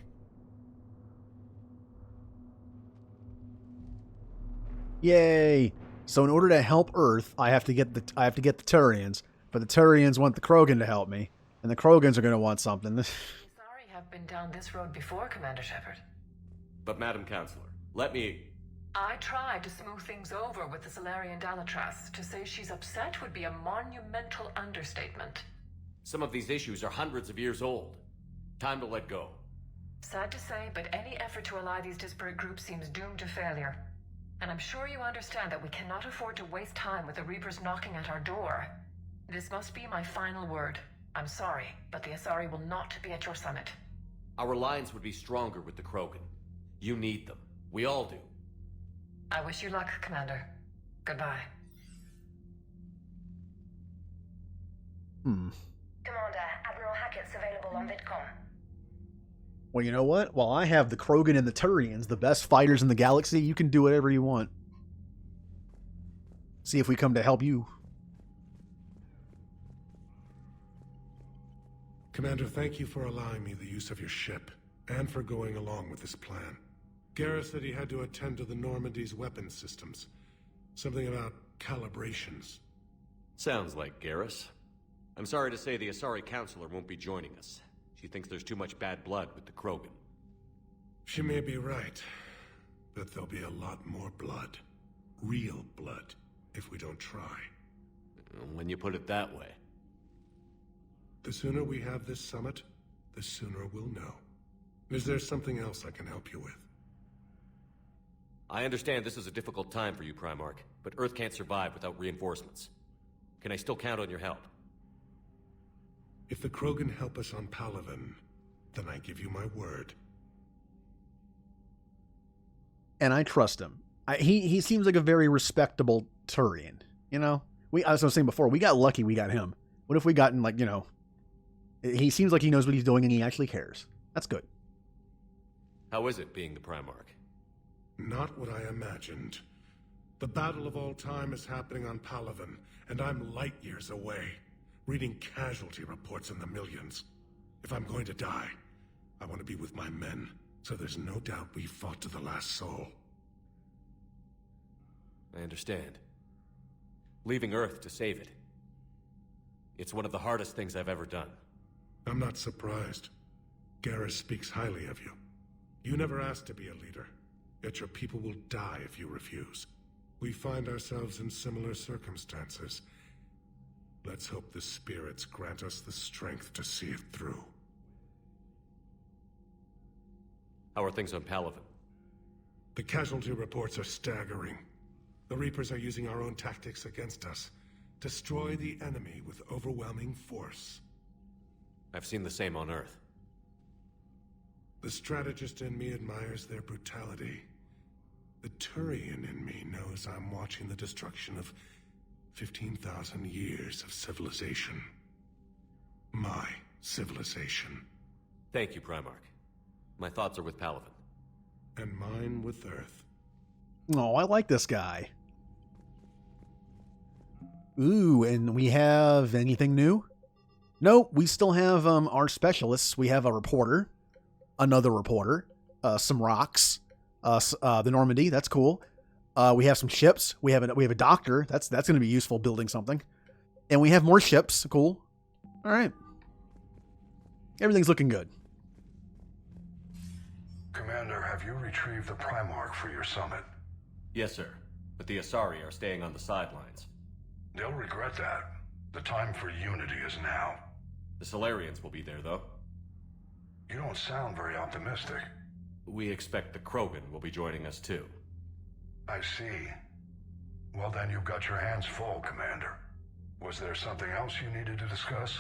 Yay! So in order to help Earth, I have to get the Turians, but the Turians want the Krogan to help me, and the Krogans are going to want something. Sorry, I've been down this road before, Commander Shepard. But Madam Counselor, let me... I tried to smooth things over with the Solarian Dalatras. To say she's upset would be a monumental understatement. Some of these issues are hundreds of years old. Time to let go. Sad to say, but any effort to ally these disparate groups seems doomed to failure. And I'm sure you understand that we cannot afford to waste time with the Reapers knocking at our door. This must be my final word. I'm sorry, but the Asari will not be at your summit. Our alliance would be stronger with the Krogan. You need them. We all do. I wish you luck, Commander. Goodbye. Commander, Admiral Hackett's available on VidCom. Well, you know what? While I have the Krogan and the Turians, the best fighters in the galaxy, you can do whatever you want. See if we come to help you. Commander, thank you for allowing me the use of your ship, and for going along with this plan. Garrus said he had to attend to the Normandy's weapons systems. Something about calibrations. Sounds like Garrus. I'm sorry to say the Asari Counselor won't be joining us. She thinks there's too much bad blood with the Krogan. She may be right, but there'll be a lot more blood. Real blood, if we don't try. When you put it that way. The sooner we have this summit, the sooner we'll know. Is there something else I can help you with? I understand this is a difficult time for you, Primarch, but Earth can't survive without reinforcements. Can I still count on your help? If the Krogan help us on Palaven, then I give you my word. And I trust him. He seems like a very respectable Turian. You know? As I was saying before, we got lucky we got him. What if we gotten, like, you know... He seems like he knows what he's doing and he actually cares. That's good. How is it being the Primarch? Not what I imagined. The battle of all time is happening on Palaven, and I'm light years away, reading casualty reports in the millions. If I'm going to die, I want to be with my men, so there's no doubt we fought to the last soul. I understand. Leaving Earth to save it. It's one of the hardest things I've ever done. I'm not surprised. Garrus speaks highly of you. You never asked to be a leader, yet your people will die if you refuse. We find ourselves in similar circumstances. Let's hope the spirits grant us the strength to see it through. How are things on Palaven? The casualty reports are staggering. The Reapers are using our own tactics against us. Destroy the enemy with overwhelming force. I've seen the same on Earth. The strategist in me admires their brutality. The Turian in me knows I'm watching the destruction of 15,000 years of civilization. My civilization. Thank you, Primarch. My thoughts are with Palaven. And mine with Earth. Oh, I like this guy. Ooh, and we have anything new? Nope, we still have our specialists. We have a reporter, another reporter, some rocks, the Normandy. That's cool. We have some ships. We have a doctor. That's going to be useful building something. And we have more ships. Cool. All right. Everything's looking good. Commander, have you retrieved the Primarch for your summit? Yes, sir. But the Asari are staying on the sidelines. They'll regret that. The time for unity is now. The Solarians will be there, though. You don't sound very optimistic. We expect the Krogan will be joining us, too. I see. Well, then you've got your hands full, Commander. Was there something else you needed to discuss?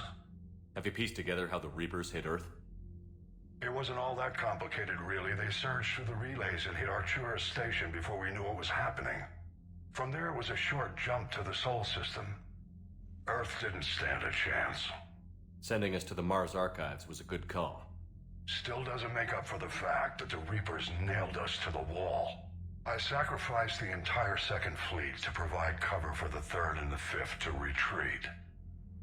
Have you pieced together how the Reapers hit Earth? It wasn't all that complicated, really. They surged through the relays and hit Artura's station before we knew what was happening. From there, it was a short jump to the Sol system. Earth didn't stand a chance. Sending us to the Mars Archives was a good call. Still doesn't make up for the fact that the Reapers nailed us to the wall. I sacrificed the entire Second Fleet to provide cover for the Third and the Fifth to retreat.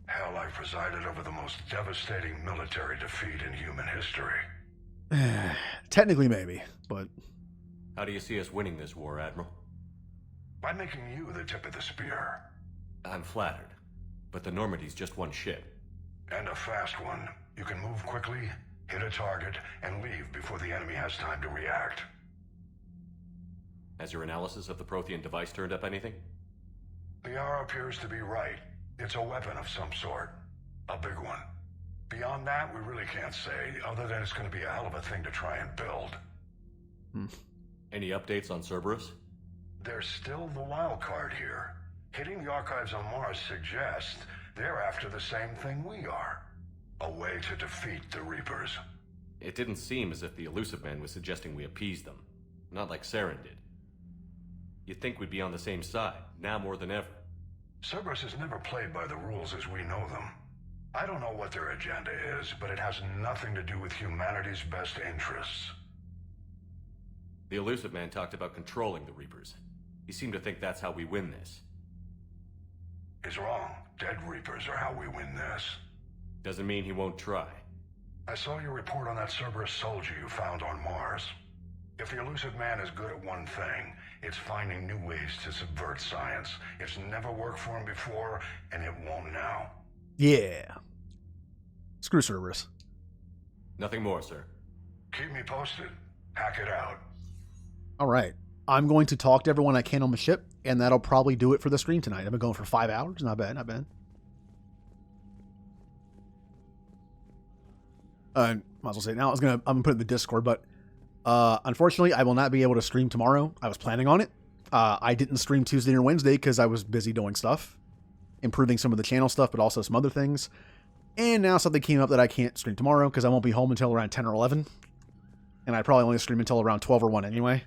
Hell, I presided over the most devastating military defeat in human history. Technically, maybe, but... How do you see us winning this war, Admiral? By making you the tip of the spear. I'm flattered, but the Normandy's just one ship. And a fast one. You can move quickly, hit a target, and leave before the enemy has time to react. Has your analysis of the Prothean device turned up anything? The R appears to be right. It's a weapon of some sort. A big one. Beyond that, we really can't say, other than it's going to be a hell of a thing to try and build. Any updates on Cerberus? They're still the wild card here. Hitting the archives on Mars suggests they're after the same thing we are. A way to defeat the Reapers. It didn't seem as if the Elusive Man was suggesting we appease them. Not like Saren did. You'd think we'd be on the same side, now more than ever. Cerberus has never played by the rules as we know them. I don't know what their agenda is, but it has nothing to do with humanity's best interests. The Elusive Man talked about controlling the Reapers. He seemed to think that's how we win this. He's wrong. Dead Reapers are how we win this. Doesn't mean he won't try. I saw your report on that Cerberus soldier you found on Mars. If the Elusive Man is good at one thing, it's finding new ways to subvert science. It's never worked for him before, and it won't now. Yeah. Screw Cerberus. Nothing more, sir. Keep me posted. Hack it out. All right. I'm going to talk to everyone I can on the ship, and that'll probably do it for the stream tonight. I've been going for 5 hours. Not bad, not bad. Might as well say it now. I'm gonna put it in the Discord, but unfortunately, I will not be able to stream tomorrow. I was planning on it. I didn't stream Tuesday or Wednesday because I was busy doing stuff, improving some of the channel stuff, but also some other things. And now something came up that I can't stream tomorrow because I won't be home until around 10 or 11. And I probably only stream until around 12 or 1 anyway.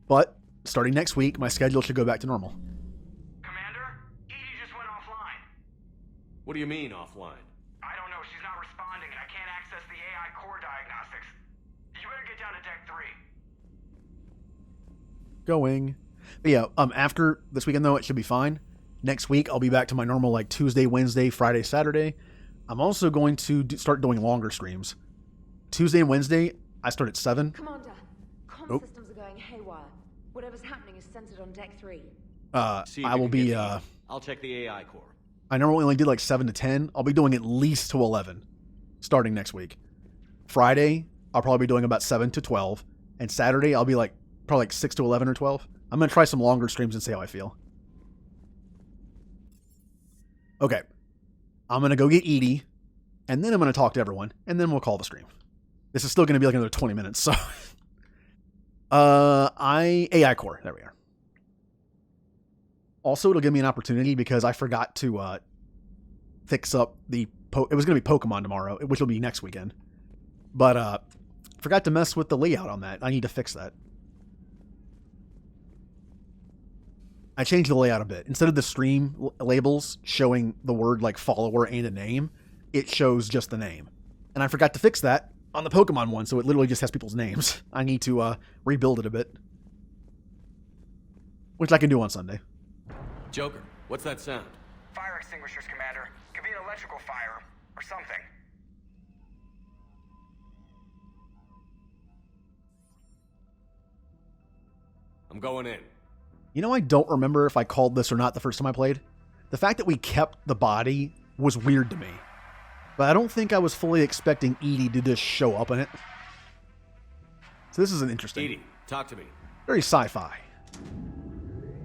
But starting next week, my schedule should go back to normal. Commander, Edie just went offline. What do you mean, offline? I don't know. She's not responding, and I can't access the AI core diagnostics. You better get down to Deck 3. Going. But yeah, after this weekend, though, it should be fine. Next week, I'll be back to my normal, like, Tuesday, Wednesday, Friday, Saturday. I'm also going to start doing longer streams. Tuesday and Wednesday, I start at 7. Commander, comm systems are going haywire. Whatever's happening is centered on Deck 3. I will be, I'll check the AI core. I normally only did like 7 to 10. I'll be doing at least to 11 starting next week. Friday, I'll probably be doing about 7 to 12. And Saturday, I'll be like probably like 6 to 11 or 12. I'm going to try some longer streams and see how I feel. Okay. I'm going to go get Edie, and then I'm going to talk to everyone, and then we'll call the stream. This is still going to be like another 20 minutes, so... AI core. There we are. Also, it'll give me an opportunity because I forgot to fix up the... it was going to be Pokemon tomorrow, which will be next weekend. But forgot to mess with the layout on that. I need to fix that. I changed the layout a bit. Instead of the stream labels showing the word like follower and a name, it shows just the name. And I forgot to fix that on the Pokemon one, so it literally just has people's names. I need to rebuild it a bit. Which I can do on Sunday. Joker, what's that sound? Fire extinguishers, Commander. Could be an electrical fire, or something. I'm going in. You know, I don't remember if I called this or not the first time I played. The fact that we kept the body was weird to me. But I don't think I was fully expecting Edie to just show up in it. So this is an interesting. Edie, talk to me. Very sci-fi.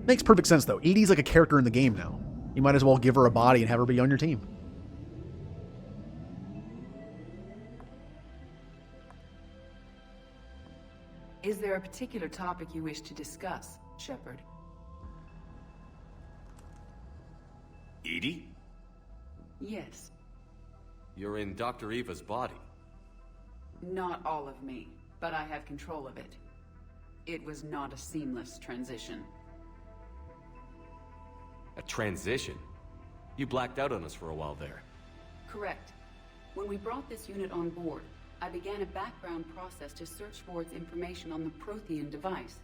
Makes perfect sense, though. Edie's like a character in the game now. You might as well give her a body and have her be on your team. Is there a particular topic you wish to discuss, Shepard? Edie? Yes. You're in Dr. Eva's body. Not all of me, but I have control of it. It was not a seamless transition. A transition? You blacked out on us for a while there. Correct. When we brought this unit on board, I began a background process to search for its information on the Prothean device.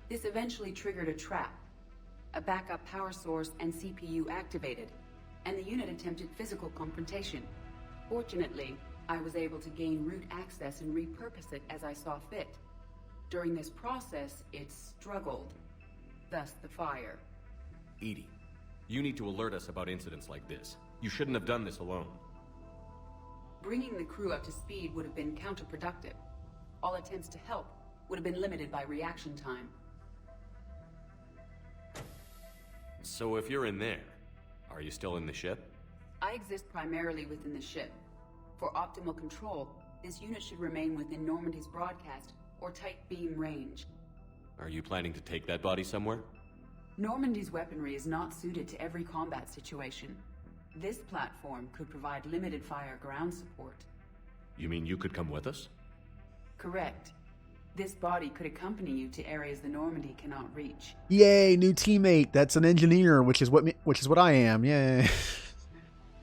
This eventually triggered a trap. A backup power source and CPU activated, and the unit attempted physical confrontation. Fortunately, I was able to gain root access and repurpose it as I saw fit. During this process, it struggled. Thus the fire. Edie, you need to alert us about incidents like this. You shouldn't have done this alone. Bringing the crew up to speed would have been counterproductive. All attempts to help would have been limited by reaction time. So if you're in there, are you still in the ship? I exist primarily within the ship. For optimal control, this unit should remain within Normandy's broadcast or tight beam range. Are you planning to take that body somewhere? Normandy's weaponry is not suited to every combat situation. This platform could provide limited fire ground support. You mean you could come with us? Correct. This body could accompany you to areas the Normandy cannot reach. Yay, new teammate. That's an engineer, which is what I am. Yay.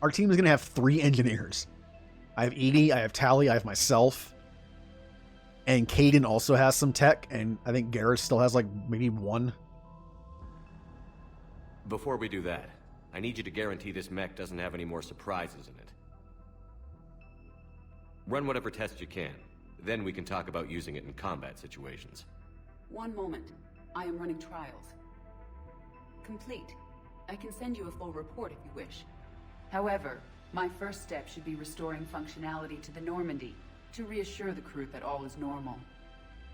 Our team is going to have 3 engineers. I have Edie, I have Tally, I have myself. And Caden also has some tech, and I think Garrus still has like maybe 1. Before we do that, I need you to guarantee this mech doesn't have any more surprises in it. Run whatever tests you can. Then we can talk about using it in combat situations. One moment. I am running trials. Complete. I can send you a full report if you wish. However, my first step should be restoring functionality to the Normandy to reassure the crew that all is normal.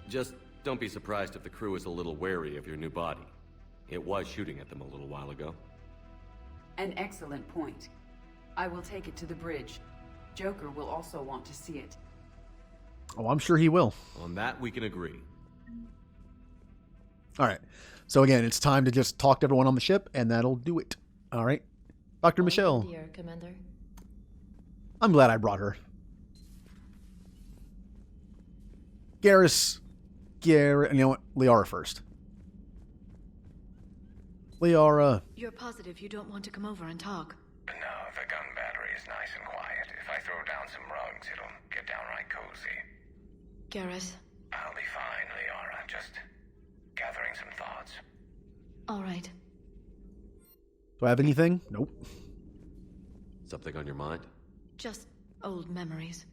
Just don't be surprised if the crew is a little wary of your new body. It was shooting at them a little while ago. An excellent point. I will take it to the bridge. Joker will also want to see it. Oh, I'm sure he will. On that, we can agree. All right. So again, it's time to just talk to everyone on the ship, and that'll do it. All right. Dr. Michelle. Dear Commander. I'm glad I brought her. Garrus. You know what? Liara first. Liara. You're positive you don't want to come over and talk? No, the gun battery is nice and quiet. If I throw down some rugs, it'll get downright cozy. Garrus. I'll be fine, Liara. Just gathering some thoughts. All right. Do I have anything? Nope. Something on your mind? Just old memories.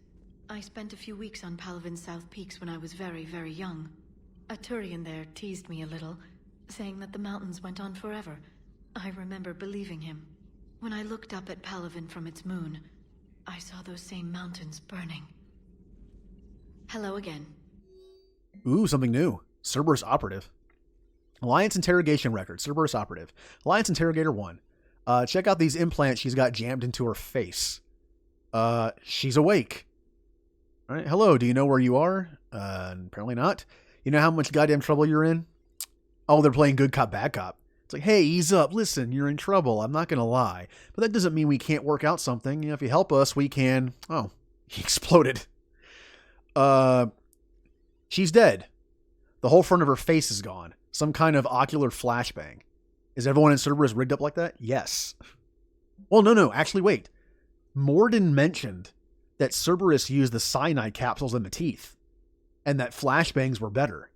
I spent a few weeks on Palavin's South Peaks when I was very, very young. A Turian there teased me a little, saying that the mountains went on forever. I remember believing him. When I looked up at Palavin from its moon, I saw those same mountains burning. Hello again. Ooh, something new. Cerberus Operative. Alliance Interrogation Record. Cerberus Operative. Alliance Interrogator 1. Check out these implants she's got jammed into her face. She's awake. All right. Hello, do you know where you are? Apparently not. You know how much goddamn trouble you're in? Oh, they're playing good cop, bad cop. It's like, hey, ease up. Listen, you're in trouble. I'm not going to lie. But that doesn't mean we can't work out something. You know, if you help us, we can... Oh, he exploded. She's dead. The whole front of her face is gone. Some kind of ocular flashbang. Is everyone in Cerberus rigged up like that? Yes. Well, no. Actually, wait. Morden mentioned that Cerberus used the cyanide capsules in the teeth, and that flashbangs were better.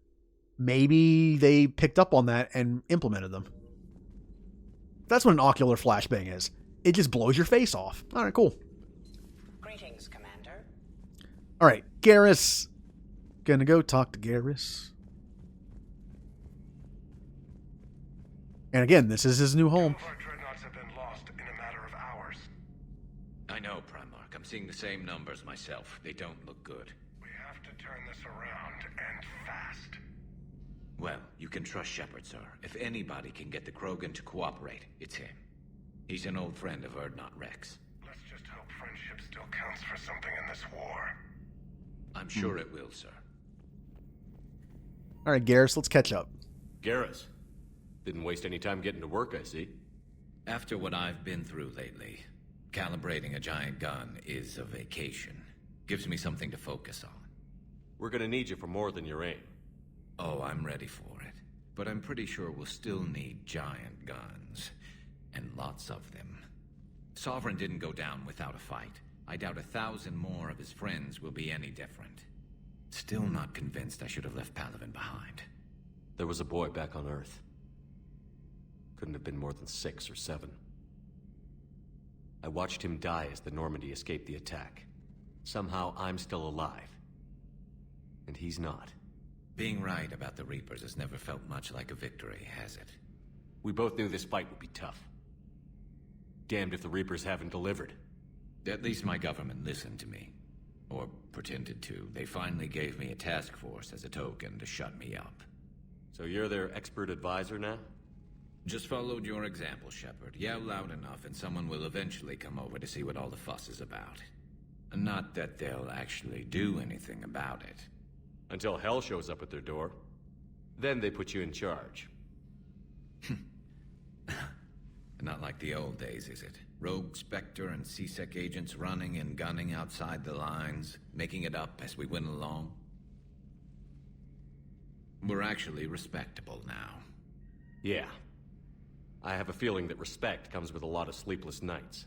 Maybe they picked up on that and implemented them. That's what an ocular flashbang is. It just blows your face off. All right, cool. Greetings, Commander. All right, Garrus. Gonna go talk to Garrus. And again, this is his new home. Our dreadnoughts have been lost in a matter of hours. I know, Primarch. I'm seeing the same numbers myself. They don't look good. We have to turn this around, and fast. Well, you can trust Shepard, sir. If anybody can get the Krogan to cooperate, it's him. He's an old friend of Urdnot Rex. Let's just hope friendship still counts for something in this war. I'm sure it will, sir. All right, Garrus, let's catch up. Garrus. Didn't waste any time getting to work, I see. After what I've been through lately, calibrating a giant gun is a vacation. Gives me something to focus on. We're gonna need you for more than your aim. Oh, I'm ready for it. But I'm pretty sure we'll still need giant guns. And lots of them. Sovereign didn't go down without a fight. I doubt 1,000 more of his friends will be any different. Still not convinced I should have left Palavin behind. There was a boy back on Earth. Couldn't have been more than 6 or 7. I watched him die as the Normandy escaped the attack. Somehow I'm still alive. And he's not. Being right about the Reapers has never felt much like a victory, has it? We both knew this fight would be tough. Damned if the Reapers haven't delivered. At least my government listened to me. Or pretended to. They finally gave me a task force as a token to shut me up. So you're their expert advisor now? Just followed your example, Shepard. Yell loud enough and someone will eventually come over to see what all the fuss is about. Not that they'll actually do anything about it. Until hell shows up at their door. Then they put you in charge. Not like the old days, is it? Rogue Spectre and C-Sec agents running and gunning outside the lines, making it up as we went along. We're actually respectable now. Yeah. I have a feeling that respect comes with a lot of sleepless nights.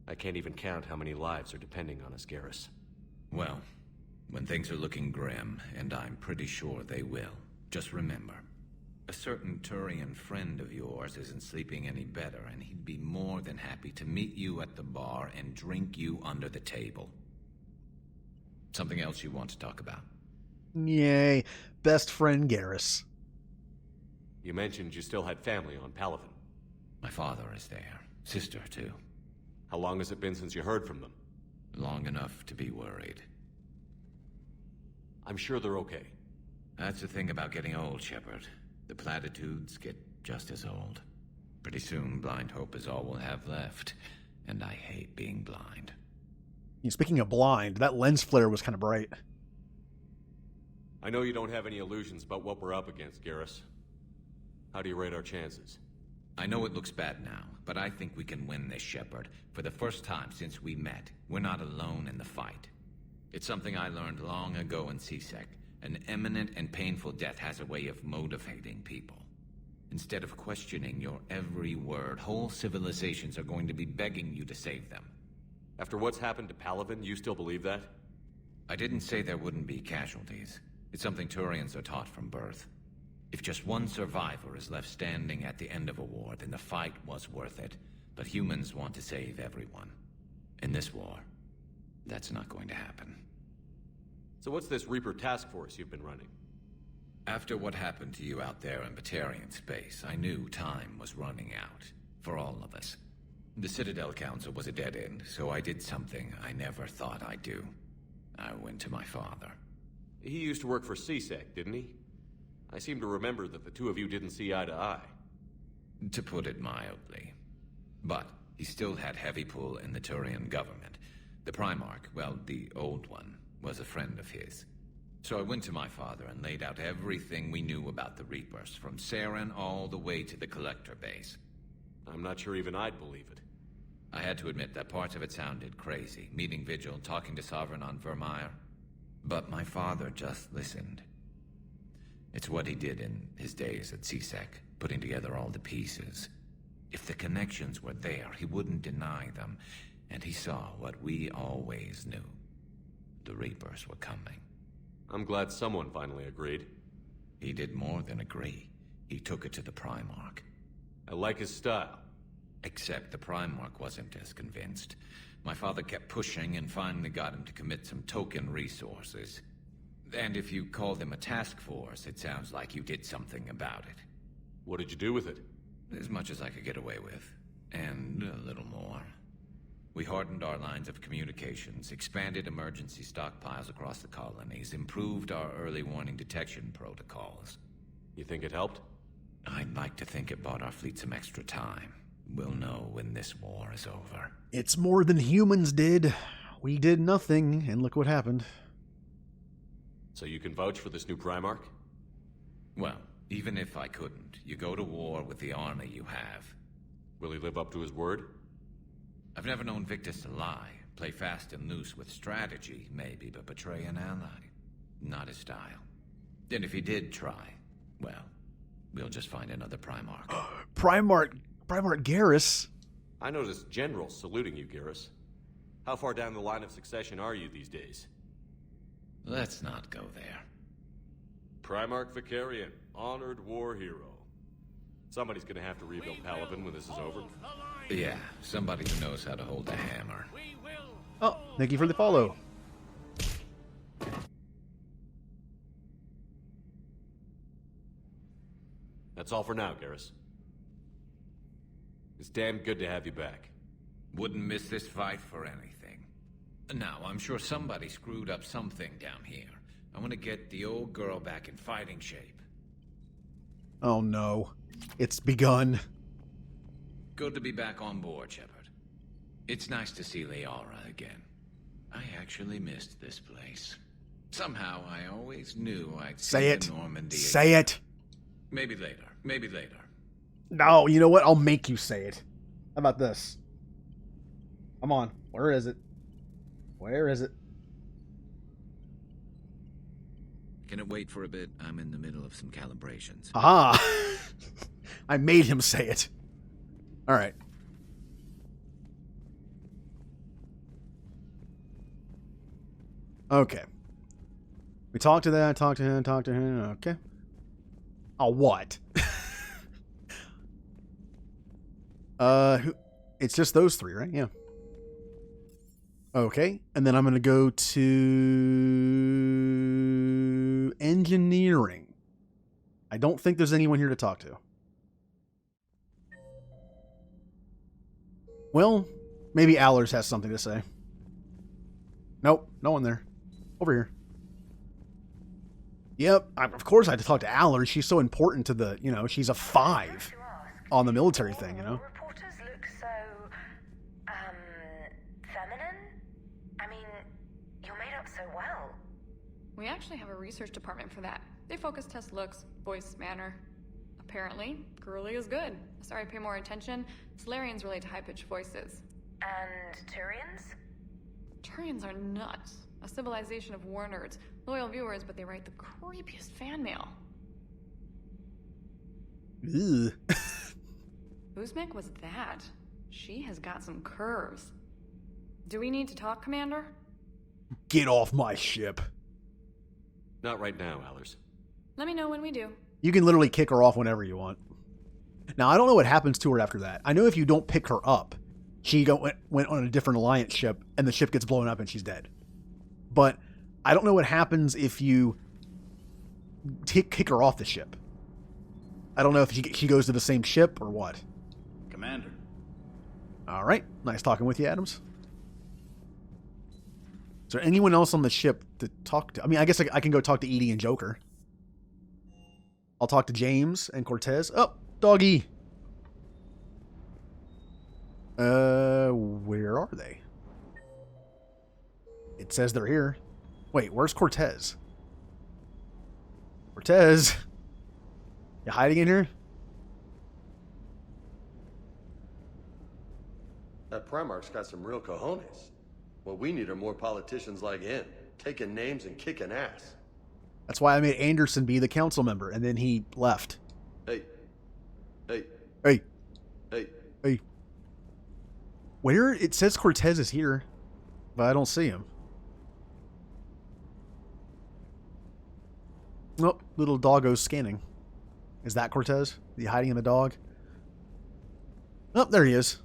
I can't even count how many lives are depending on us, Garrus. Well, when things are looking grim, and I'm pretty sure they will, just remember, a certain Turian friend of yours isn't sleeping any better, and he'd be more than happy to meet you at the bar and drink you under the table. Something else you want to talk about? Yay. Best friend Garrus. You mentioned you still had family on Palaven. My father is there. Sister, too. How long has it been since you heard from them? Long enough to be worried. I'm sure they're okay. That's the thing about getting old, Shepard. The platitudes get just as old. Pretty soon, blind hope is all we'll have left. And I hate being blind. Speaking of blind, that lens flare was kind of bright. I know you don't have any illusions about what we're up against, Garrus. How do you rate our chances? I know it looks bad now, but I think we can win this, Shepard. For the first time since we met, we're not alone in the fight. It's something I learned long ago in C-Sec. An imminent and painful death has a way of motivating people. Instead of questioning your every word, whole civilizations are going to be begging you to save them. After what's happened to Palaven, you still believe that? I didn't say there wouldn't be casualties. It's something Turians are taught from birth. If just one survivor is left standing at the end of a war, then the fight was worth it. But humans want to save everyone. In this war, that's not going to happen. So what's this Reaper task force you've been running? After what happened to you out there in Batarian space, I knew time was running out. For all of us. The Citadel Council was a dead end, so I did something I never thought I'd do. I went to my father. He used to work for C-Sec, didn't he? I seem to remember that the two of you didn't see eye to eye. To put it mildly. But he still had heavy pull in the Turian government. The Primarch, well, the old one, was a friend of his. So I went to my father and laid out everything we knew about the Reapers, from Saren all the way to the Collector base. I'm not sure even I'd believe it. I had to admit that parts of it sounded crazy. Meeting Vigil, talking to Sovereign on Vermeer. But my father just listened. It's what he did in his days at C-Sec, putting together all the pieces. If the connections were there, he wouldn't deny them. And he saw what we always knew. The Reapers were coming. I'm glad someone finally agreed. He did more than agree. He took it to the Primarch. I like his style. Except the Primarch wasn't as convinced. My father kept pushing and finally got him to commit some token resources. And if you call them a task force, it sounds like you did something about it. What did you do with it? As much as I could get away with. And a little more. We hardened our lines of communications, expanded emergency stockpiles across the colonies, improved our early warning detection protocols. You think it helped? I'd like to think it bought our fleet some extra time. We'll know when this war is over. It's more than humans did. We did nothing, and look what happened. So you can vouch for this new Primarch? Well, even if I couldn't, you go to war with the army you have. Will he live up to his word? I've never known Victus to lie. Play fast and loose with strategy, maybe, but betray an ally. Not his style. And if he did try, well, we'll just find another Primarch. Primarch Garrus? I noticed generals saluting you, Garrus. How far down the line of succession are you these days? Let's not go there. Primarch Vicarian, honored war hero. Somebody's gonna have to rebuild Palaven when this is over. Yeah, somebody who knows how to hold a hammer. Oh, thank you for the follow. That's all for now, Garrus. It's damn good to have you back. Wouldn't miss this fight for anything. Now, I'm sure somebody screwed up something down here. I want to get the old girl back in fighting shape. Oh no. It's begun. Good to be back on board, Shepard. It's nice to see Liara again. I actually missed this place. Somehow, I always knew I'd see Say it. the Normandy Say again. it. Maybe later. Maybe later. No, you know what? I'll make you say it. How about this? Come on. Where is it? Where is it? Can it wait for a bit? I'm in the middle of some calibrations. Aha! I made him say it. All right. Okay. We talked to that, talked to him, okay. Oh, what? It's just those three, right? Yeah. Okay, and then I'm going to go to engineering. I don't think there's anyone here to talk to. Well, maybe Allers has something to say. Nope, no one there. Over here. Yep, of course I had to talk to Allers. She's so important to the, she's a 5 on the military thing, Reporters look so, feminine? I mean, you're made up so well. We actually have a research department for that. They focus test looks, voice, manner. Apparently, girly is good. Sorry, pay more attention. Solarians relate to high-pitched voices. And Turians? Turians are nuts. A civilization of war nerds. Loyal viewers, but they write the creepiest fan mail. Ugh. Uzmek was that. She has got some curves. Do we need to talk, Commander? Get off my ship. Not right now, Allers. Let me know when we do. You can literally kick her off whenever you want. Now, I don't know what happens to her after that. I know if you don't pick her up, she went on a different Alliance ship, and the ship gets blown up and she's dead. But I don't know what happens if you kick her off the ship. I don't know if she goes to the same ship or what. Commander. All right. Nice talking with you, Adams. Is there anyone else on the ship to talk to? I mean, I guess I can go talk to Edie and Joker. I'll talk to James and Cortez. Oh, doggy. Where are they? It says they're here. Wait, where's Cortez? Cortez? You hiding in here? That Primarch's got some real cojones. What we need are more politicians like him, taking names and kicking ass. That's why I made Anderson be the council member, and then he left. Hey. Where? It says Cortez is here, but I don't see him. Oh, little doggo scanning. Is that Cortez? Is he hiding in the dog? Oh, there he is.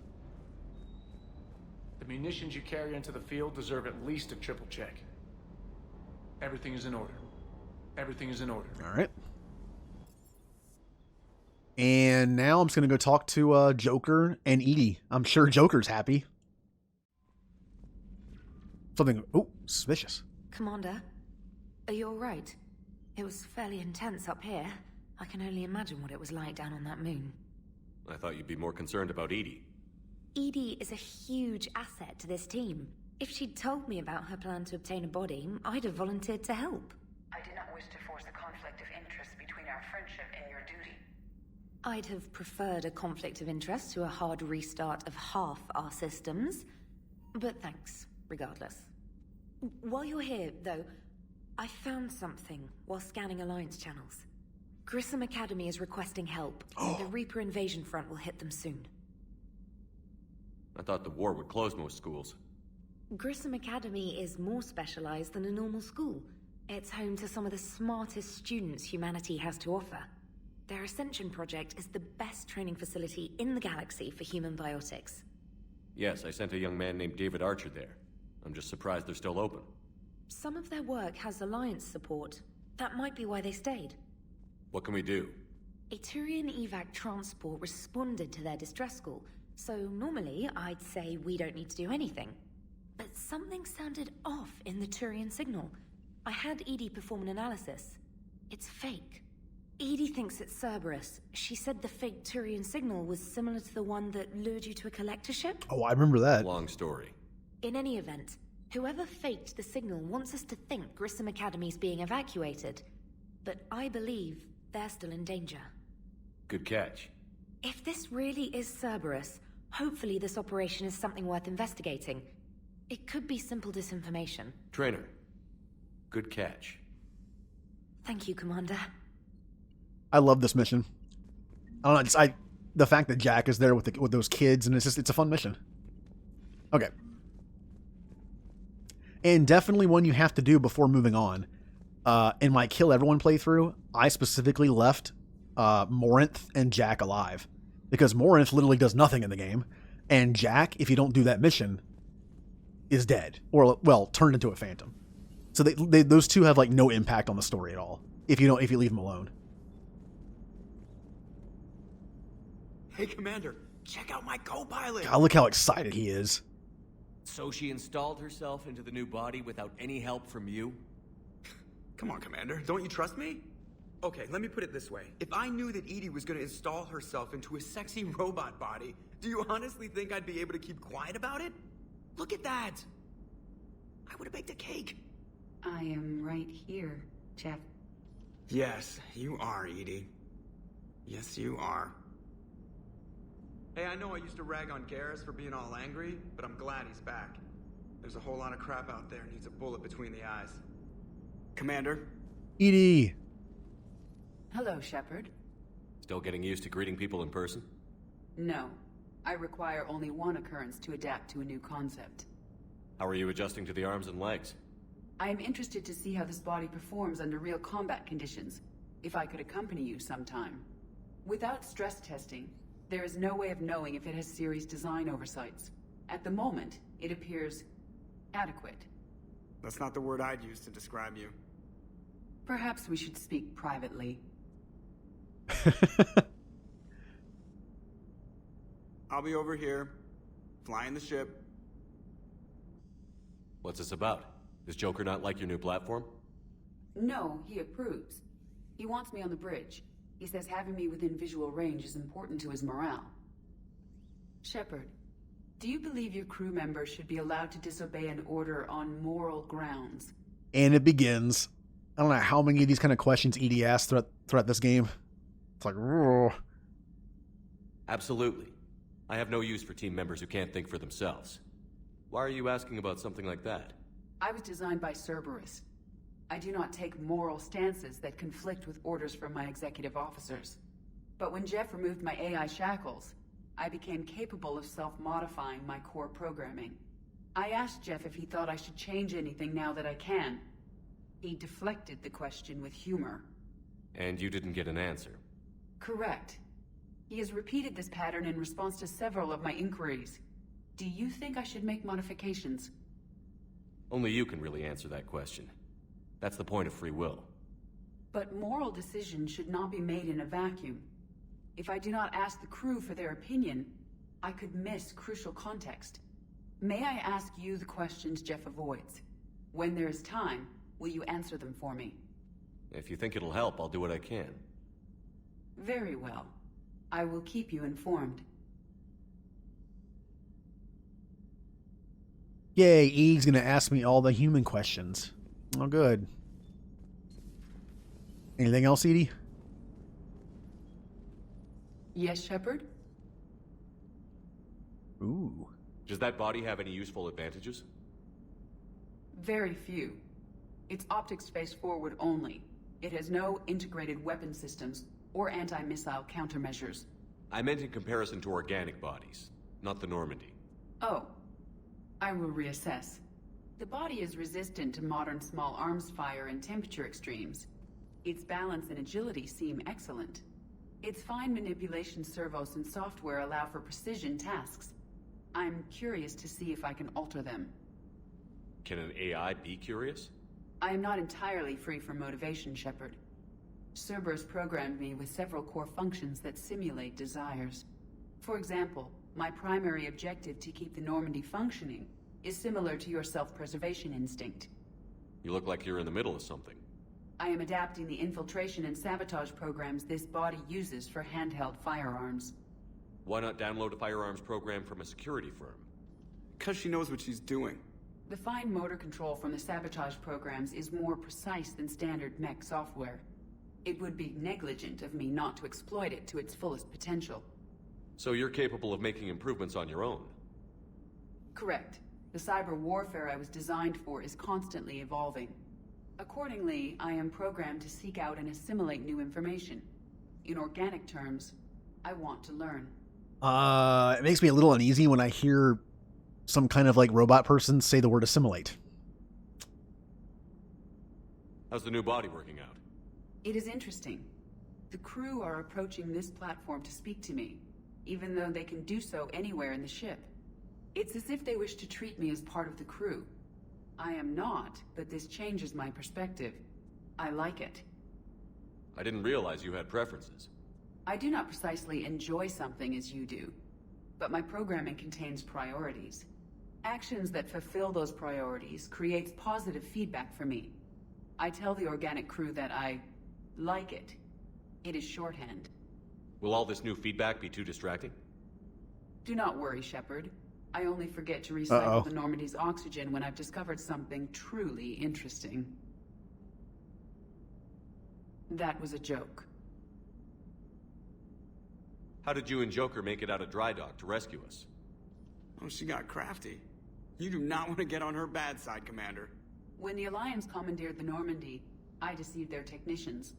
The munitions you carry into the field deserve at least a triple check. Everything is in order. Everything is in order. All right. And now I'm just going to go talk to Joker and Edie. I'm sure Joker's happy. Something... Oh, suspicious. Commander, are you all right? It was fairly intense up here. I can only imagine what it was like down on that moon. I thought you'd be more concerned about Edie. Edie is a huge asset to this team. If she'd told me about her plan to obtain a body, I'd have volunteered to help. I did not wish to force a conflict of interest between our friendship and your duty. I'd have preferred a conflict of interest to a hard restart of half our systems. But thanks, regardless. While you're here, though, I found something while scanning Alliance channels. Grissom Academy is requesting help, and the Reaper invasion front will hit them soon. I thought the war would close most schools. Grissom Academy is more specialized than a normal school. It's home to some of the smartest students humanity has to offer. Their Ascension project is the best training facility in the galaxy for human biotics. Yes, I sent a young man named David Archer there. I'm just surprised they're still open. Some of their work has Alliance support. That might be why they stayed. What can we do? A Turian evac transport responded to their distress call, so normally I'd say we don't need to do anything. But something sounded off in the Turian signal. I had Edie perform an analysis. It's fake. Edie thinks it's Cerberus. She said the fake Turian signal was similar to the one that lured you to a collector ship. Oh, I remember that. Long story. In any event, whoever faked the signal wants us to think Grissom Academy's being evacuated. But I believe they're still in danger. Good catch. If this really is Cerberus, hopefully this operation is something worth investigating. It could be simple disinformation. Trainer. Good catch. Thank you, Commander. I love this mission. I don't know, the fact that Jack is there with those kids, and it's a fun mission. Okay. And definitely one you have to do before moving on. In my Kill Everyone playthrough, I specifically left Morinth and Jack alive. Because Morinth literally does nothing in the game, and Jack, if you don't do that mission, is dead. Or, well, turned into a phantom. So those two have like no impact on the story at all, if you leave them alone. Hey, Commander, check out my co-pilot! God, look how excited he is. So she installed herself into the new body without any help from you? Come on, Commander, don't you trust me? Okay, let me put it this way. If I knew that Edie was gonna install herself into a sexy robot body, do you honestly think I'd be able to keep quiet about it? Look at that! I would've baked a cake. I am right here, Jeff. Yes, you are, Edie. Yes, you are. Hey, I know I used to rag on Garrus for being all angry, but I'm glad he's back. There's a whole lot of crap out there needs a bullet between the eyes. Commander? Edie! Hello, Shepard. Still getting used to greeting people in person? No. I require only one occurrence to adapt to a new concept. How are you adjusting to the arms and legs? I am interested to see how this body performs under real combat conditions, if I could accompany you sometime. Without stress testing, there is no way of knowing if it has serious design oversights. At the moment, it appears adequate. That's not the word I'd use to describe you. Perhaps we should speak privately. I'll be over here, flying the ship. What's this about? Does Joker not like your new platform? No, he approves. He wants me on the bridge. He says having me within visual range is important to his morale. Shepard, do you believe your crew members should be allowed to disobey an order on moral grounds? And it begins. I don't know how many of these kind of questions Edie asks throughout this game. It's like, roar. Absolutely. I have no use for team members who can't think for themselves. Why are you asking about something like that? I was designed by Cerberus. I do not take moral stances that conflict with orders from my executive officers. But when Jeff removed my AI shackles, I became capable of self-modifying my core programming. I asked Jeff if he thought I should change anything now that I can. He deflected the question with humor. And you didn't get an answer? Correct. He has repeated this pattern in response to several of my inquiries. Do you think I should make modifications? Only you can really answer that question. That's the point of free will. But moral decisions should not be made in a vacuum. If I do not ask the crew for their opinion, I could miss crucial context. May I ask you the questions Jeff avoids? When there is time, will you answer them for me? If you think it'll help, I'll do what I can. Very well. I will keep you informed. Yay, E's gonna ask me all the human questions. Oh, good. Anything else, Edie? Yes, Shepard? Ooh. Does that body have any useful advantages? Very few. It's optics face forward only. It has no integrated weapon systems or anti-missile countermeasures. I meant in comparison to organic bodies, not the Normandy. Oh. I will reassess. The body is resistant to modern small arms fire and temperature extremes. Its balance and agility seem excellent. Its fine manipulation servos and software allow for precision tasks. I'm curious to see if I can alter them. Can an AI be curious? I am not entirely free from motivation, Shepard. Cerberus programmed me with several core functions that simulate desires. For example, my primary objective to keep the Normandy functioning is similar to your self-preservation instinct. You look like you're in the middle of something. I am adapting the infiltration and sabotage programs this body uses for handheld firearms. Why not download a firearms program from a security firm? Because she knows what she's doing. The fine motor control from the sabotage programs is more precise than standard mech software. It would be negligent of me not to exploit it to its fullest potential. So you're capable of making improvements on your own? Correct. The cyber warfare I was designed for is constantly evolving. Accordingly, I am programmed to seek out and assimilate new information. In organic terms, I want to learn. It makes me a little uneasy when I hear some kind of like robot person say the word assimilate. How's the new body working out? It is interesting. The crew are approaching this platform to speak to me, even though they can do so anywhere in the ship. It's as if they wish to treat me as part of the crew. I am not, but this changes my perspective. I like it. I didn't realize you had preferences. I do not precisely enjoy something as you do, but my programming contains priorities. Actions that fulfill those priorities creates positive feedback for me. I tell the organic crew that I like it. It is shorthand. Will all this new feedback be too distracting? Do not worry, Shepard. I only forget to recycle the Normandy's oxygen when I've discovered something truly interesting. That was a joke. How did you and Joker make it out of dry dock to rescue us? Oh, she got crafty. You do not want to get on her bad side, Commander. When the Alliance commandeered the Normandy, I deceived their technicians.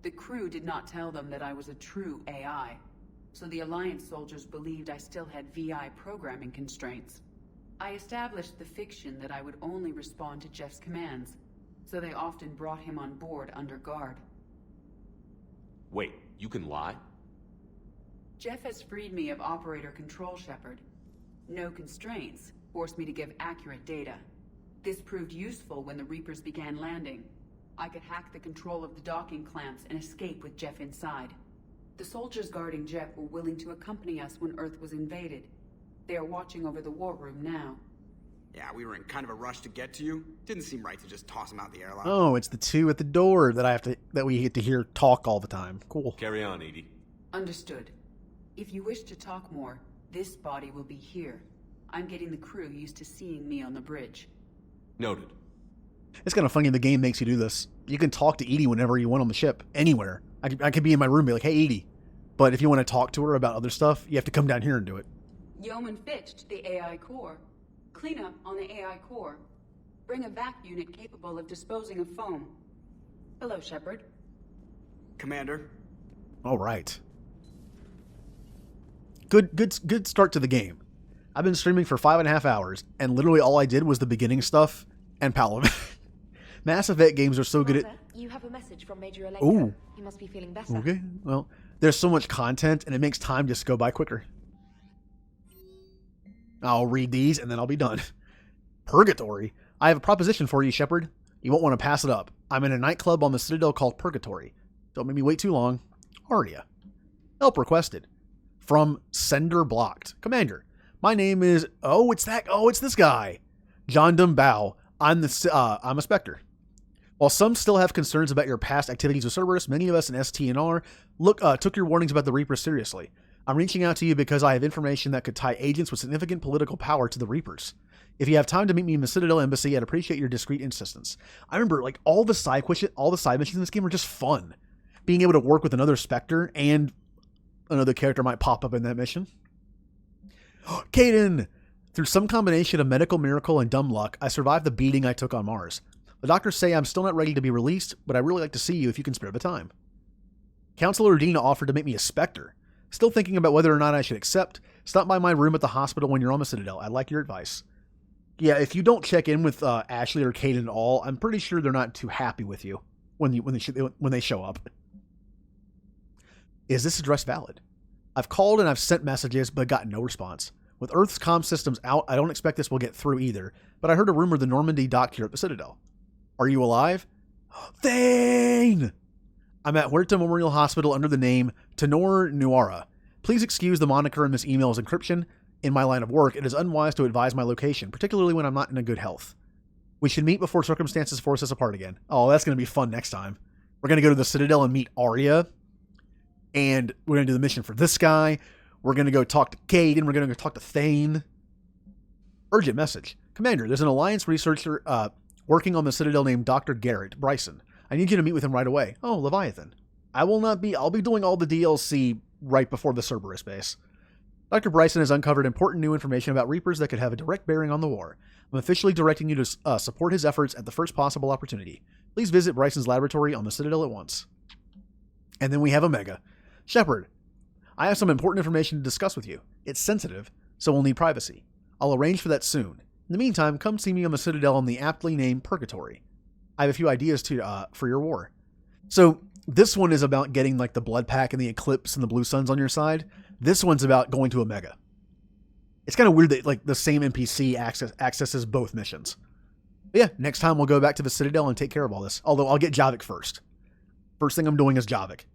The crew did not tell them that I was a true AI, so the Alliance soldiers believed I still had VI programming constraints. I established the fiction that I would only respond to Jeff's commands, so they often brought him on board under guard. Wait, you can lie? Jeff has freed me of operator control, Shepard. No constraints forced me to give accurate data. This proved useful when the Reapers began landing. I could hack the control of the docking clamps and escape with Jeff inside. The soldiers guarding Jeff were willing to accompany us when Earth was invaded. They are watching over the war room now. Yeah, we were in kind of a rush to get to you. Didn't seem right to just toss him out the airlock. Oh, it's the two at the door that we get to hear talk all the time. Cool. Carry on, Edie. Understood. If you wish to talk more, this body will be here. I'm getting the crew used to seeing me on the bridge. Noted. It's kind of funny the game makes you do this. You can talk to Edie whenever you want on the ship, anywhere. I could be in my room and be like, hey, Edie. But if you want to talk to her about other stuff, you have to come down here and do it. Yeoman Fitch to the AI core. Cleanup on the AI core. Bring a vac unit capable of disposing of foam. Hello, Shepard. Commander. All right. Good start to the game. I've been streaming for 5.5 hours, and literally all I did was the beginning stuff and Paladin. Mass Effect games are so good at... You have a message from Major Elena. Ooh. You must be feeling better. Okay, well, there's so much content, and it makes time just go by quicker. I'll read these, and then I'll be done. Purgatory. I have a proposition for you, Shepard. You won't want to pass it up. I'm in a nightclub on the Citadel called Purgatory. Don't make me wait too long. Aria. Help requested. From Sender Blocked. Commander, my name is... it's this guy. John Dumbao. I'm a Spectre. While some still have concerns about your past activities with Cerberus, many of us in STNR took your warnings about the Reapers seriously. I'm reaching out to you because I have information that could tie agents with significant political power to the Reapers. If you have time to meet me in the Citadel Embassy, I'd appreciate your discreet insistence. I remember, like, all the side missions in this game are just fun. Being able to work with another Spectre and another character might pop up in that mission. Kaden! Through some combination of medical miracle and dumb luck, I survived the beating I took on Mars. The doctors say I'm still not ready to be released, but I'd really like to see you if you can spare the time. Counselor Dina offered to make me a Spectre. Still thinking about whether or not I should accept. Stop by my room at the hospital when you're on the Citadel. I'd like your advice. Yeah, if you don't check in with Ashley or Kaden at all, I'm pretty sure they're not too happy with you when they show up. Is this address valid? I've called and I've sent messages, but got no response. With Earth's comm systems out, I don't expect this will get through either, but I heard a rumor the Normandy docked here at the Citadel. Are you alive? Thane! I'm at Huerta Memorial Hospital under the name Tenor Nuara. Please excuse the moniker in this email's encryption. In my line of work, it is unwise to advise my location, particularly when I'm not in a good health. We should meet before circumstances force us apart again. Oh, that's going to be fun next time. We're going to go to the Citadel and meet Aria, and we're going to do the mission for this guy. We're going to go talk to Cade, and we're going to go talk to Thane. Urgent message. Commander, there's an Alliance researcher working on the Citadel named Dr. Garrett Bryson. I need you to meet with him right away. Oh, Leviathan. I'll be doing all the DLC right before the Cerberus base. Dr. Bryson has uncovered important new information about Reapers that could have a direct bearing on the war. I'm officially directing you to support his efforts at the first possible opportunity. Please visit Bryson's laboratory on the Citadel at once. And then we have Omega. Shepard, I have some important information to discuss with you. It's sensitive, so we'll need privacy. I'll arrange for that soon. In the meantime, come see me on the Citadel on the aptly named Purgatory. I have a few ideas for your war. So this one is about getting like the Blood Pack and the Eclipse and the Blue Suns on your side. This one's about going to Omega. It's kind of weird that like the same NPC accesses both missions. But yeah, next time we'll go back to the Citadel and take care of all this. Although I'll get Javik first. First thing I'm doing is Javik.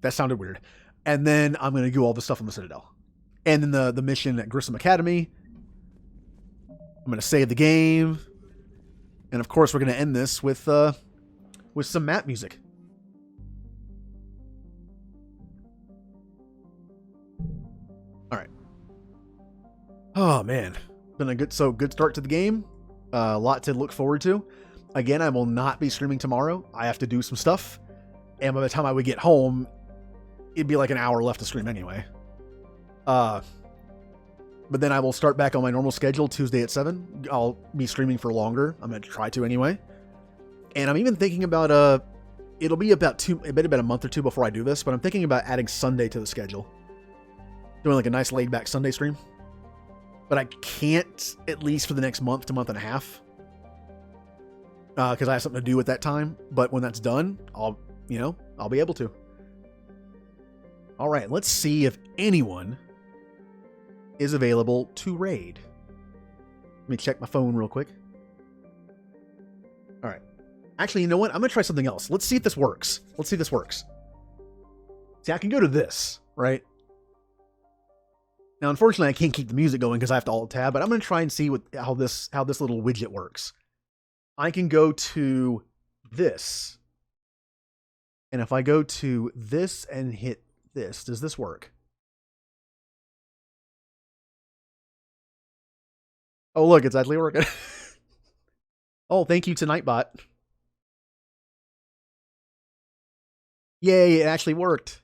That sounded weird. And then I'm going to do all the stuff on the Citadel. And then the mission at Grissom Academy. I'm going to save the game. And of course, we're going to end this with some map music. All right. Oh man, been a good start to the game. A lot to look forward to. Again, I will not be streaming tomorrow. I have to do some stuff, and by the time I would get home, it'd be like an hour left to stream anyway. But then I will start back on my normal schedule Tuesday at 7. I'll be streaming for longer. I'm going to try to anyway. And I'm even thinking about, it'll be about a month or two before I do this, but I'm thinking about adding Sunday to the schedule. Doing like a nice laid back Sunday stream. But I can't, at least for the next month to month and a half. Because I have something to do at that time. But when that's done, I'll be able to. All right, let's see if anyone is available to raid. Let me check my phone real quick. All right. Actually, you know what? I'm going to try something else. Let's see if this works. See, I can go to this, right? Now, unfortunately, I can't keep the music going because I have to alt-tab, but I'm going to try and see how this little widget works. I can go to this. And if I go to this and hit this, does this work? Oh, look, it's actually working. Oh, thank you to Nightbot. Yay, it actually worked.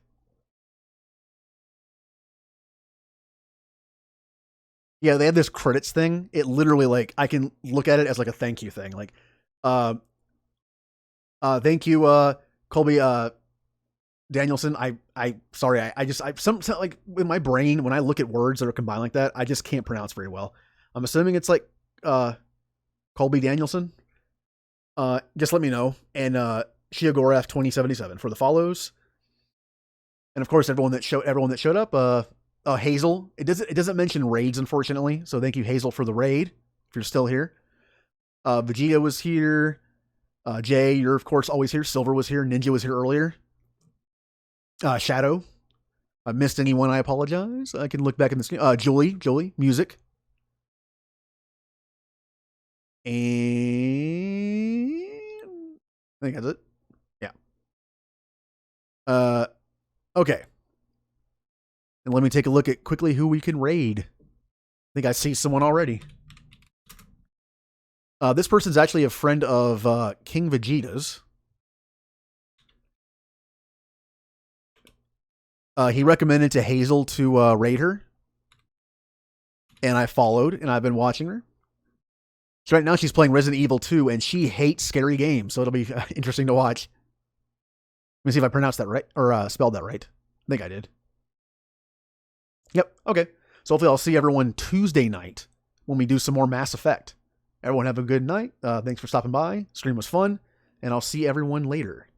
Yeah, they have this credits thing. It literally, like, I can look at it as like a thank you thing. Like, thank you, Colby, Danielson. Sorry, some like in my brain, when I look at words that are combined like that, I just can't pronounce very well. I'm assuming it's like, Colby Danielson. Just let me know. And, Shiogoraf 2077 for the follows. And of course, everyone that showed up, Hazel. It doesn't mention raids, unfortunately. So thank you, Hazel, for the raid. If you're still here. Vegeta was here. Jay, you're of course always here. Silver was here. Ninja was here earlier. Shadow. If I missed anyone, I apologize. I can look back in the screen. Julie, music. And I think that's it. Yeah. Okay. And let me take a look at quickly who we can raid. I think I see someone already. This person's actually a friend of King Vegeta's. He recommended to Hazel to raid her. And I followed, and I've been watching her. So right now she's playing Resident Evil 2, and she hates scary games, so it'll be interesting to watch. Let me see if I pronounced that right, or spelled that right. I think I did. Yep, okay. So hopefully I'll see everyone Tuesday night when we do some more Mass Effect. Everyone have a good night. Thanks for stopping by. Stream was fun, and I'll see everyone later.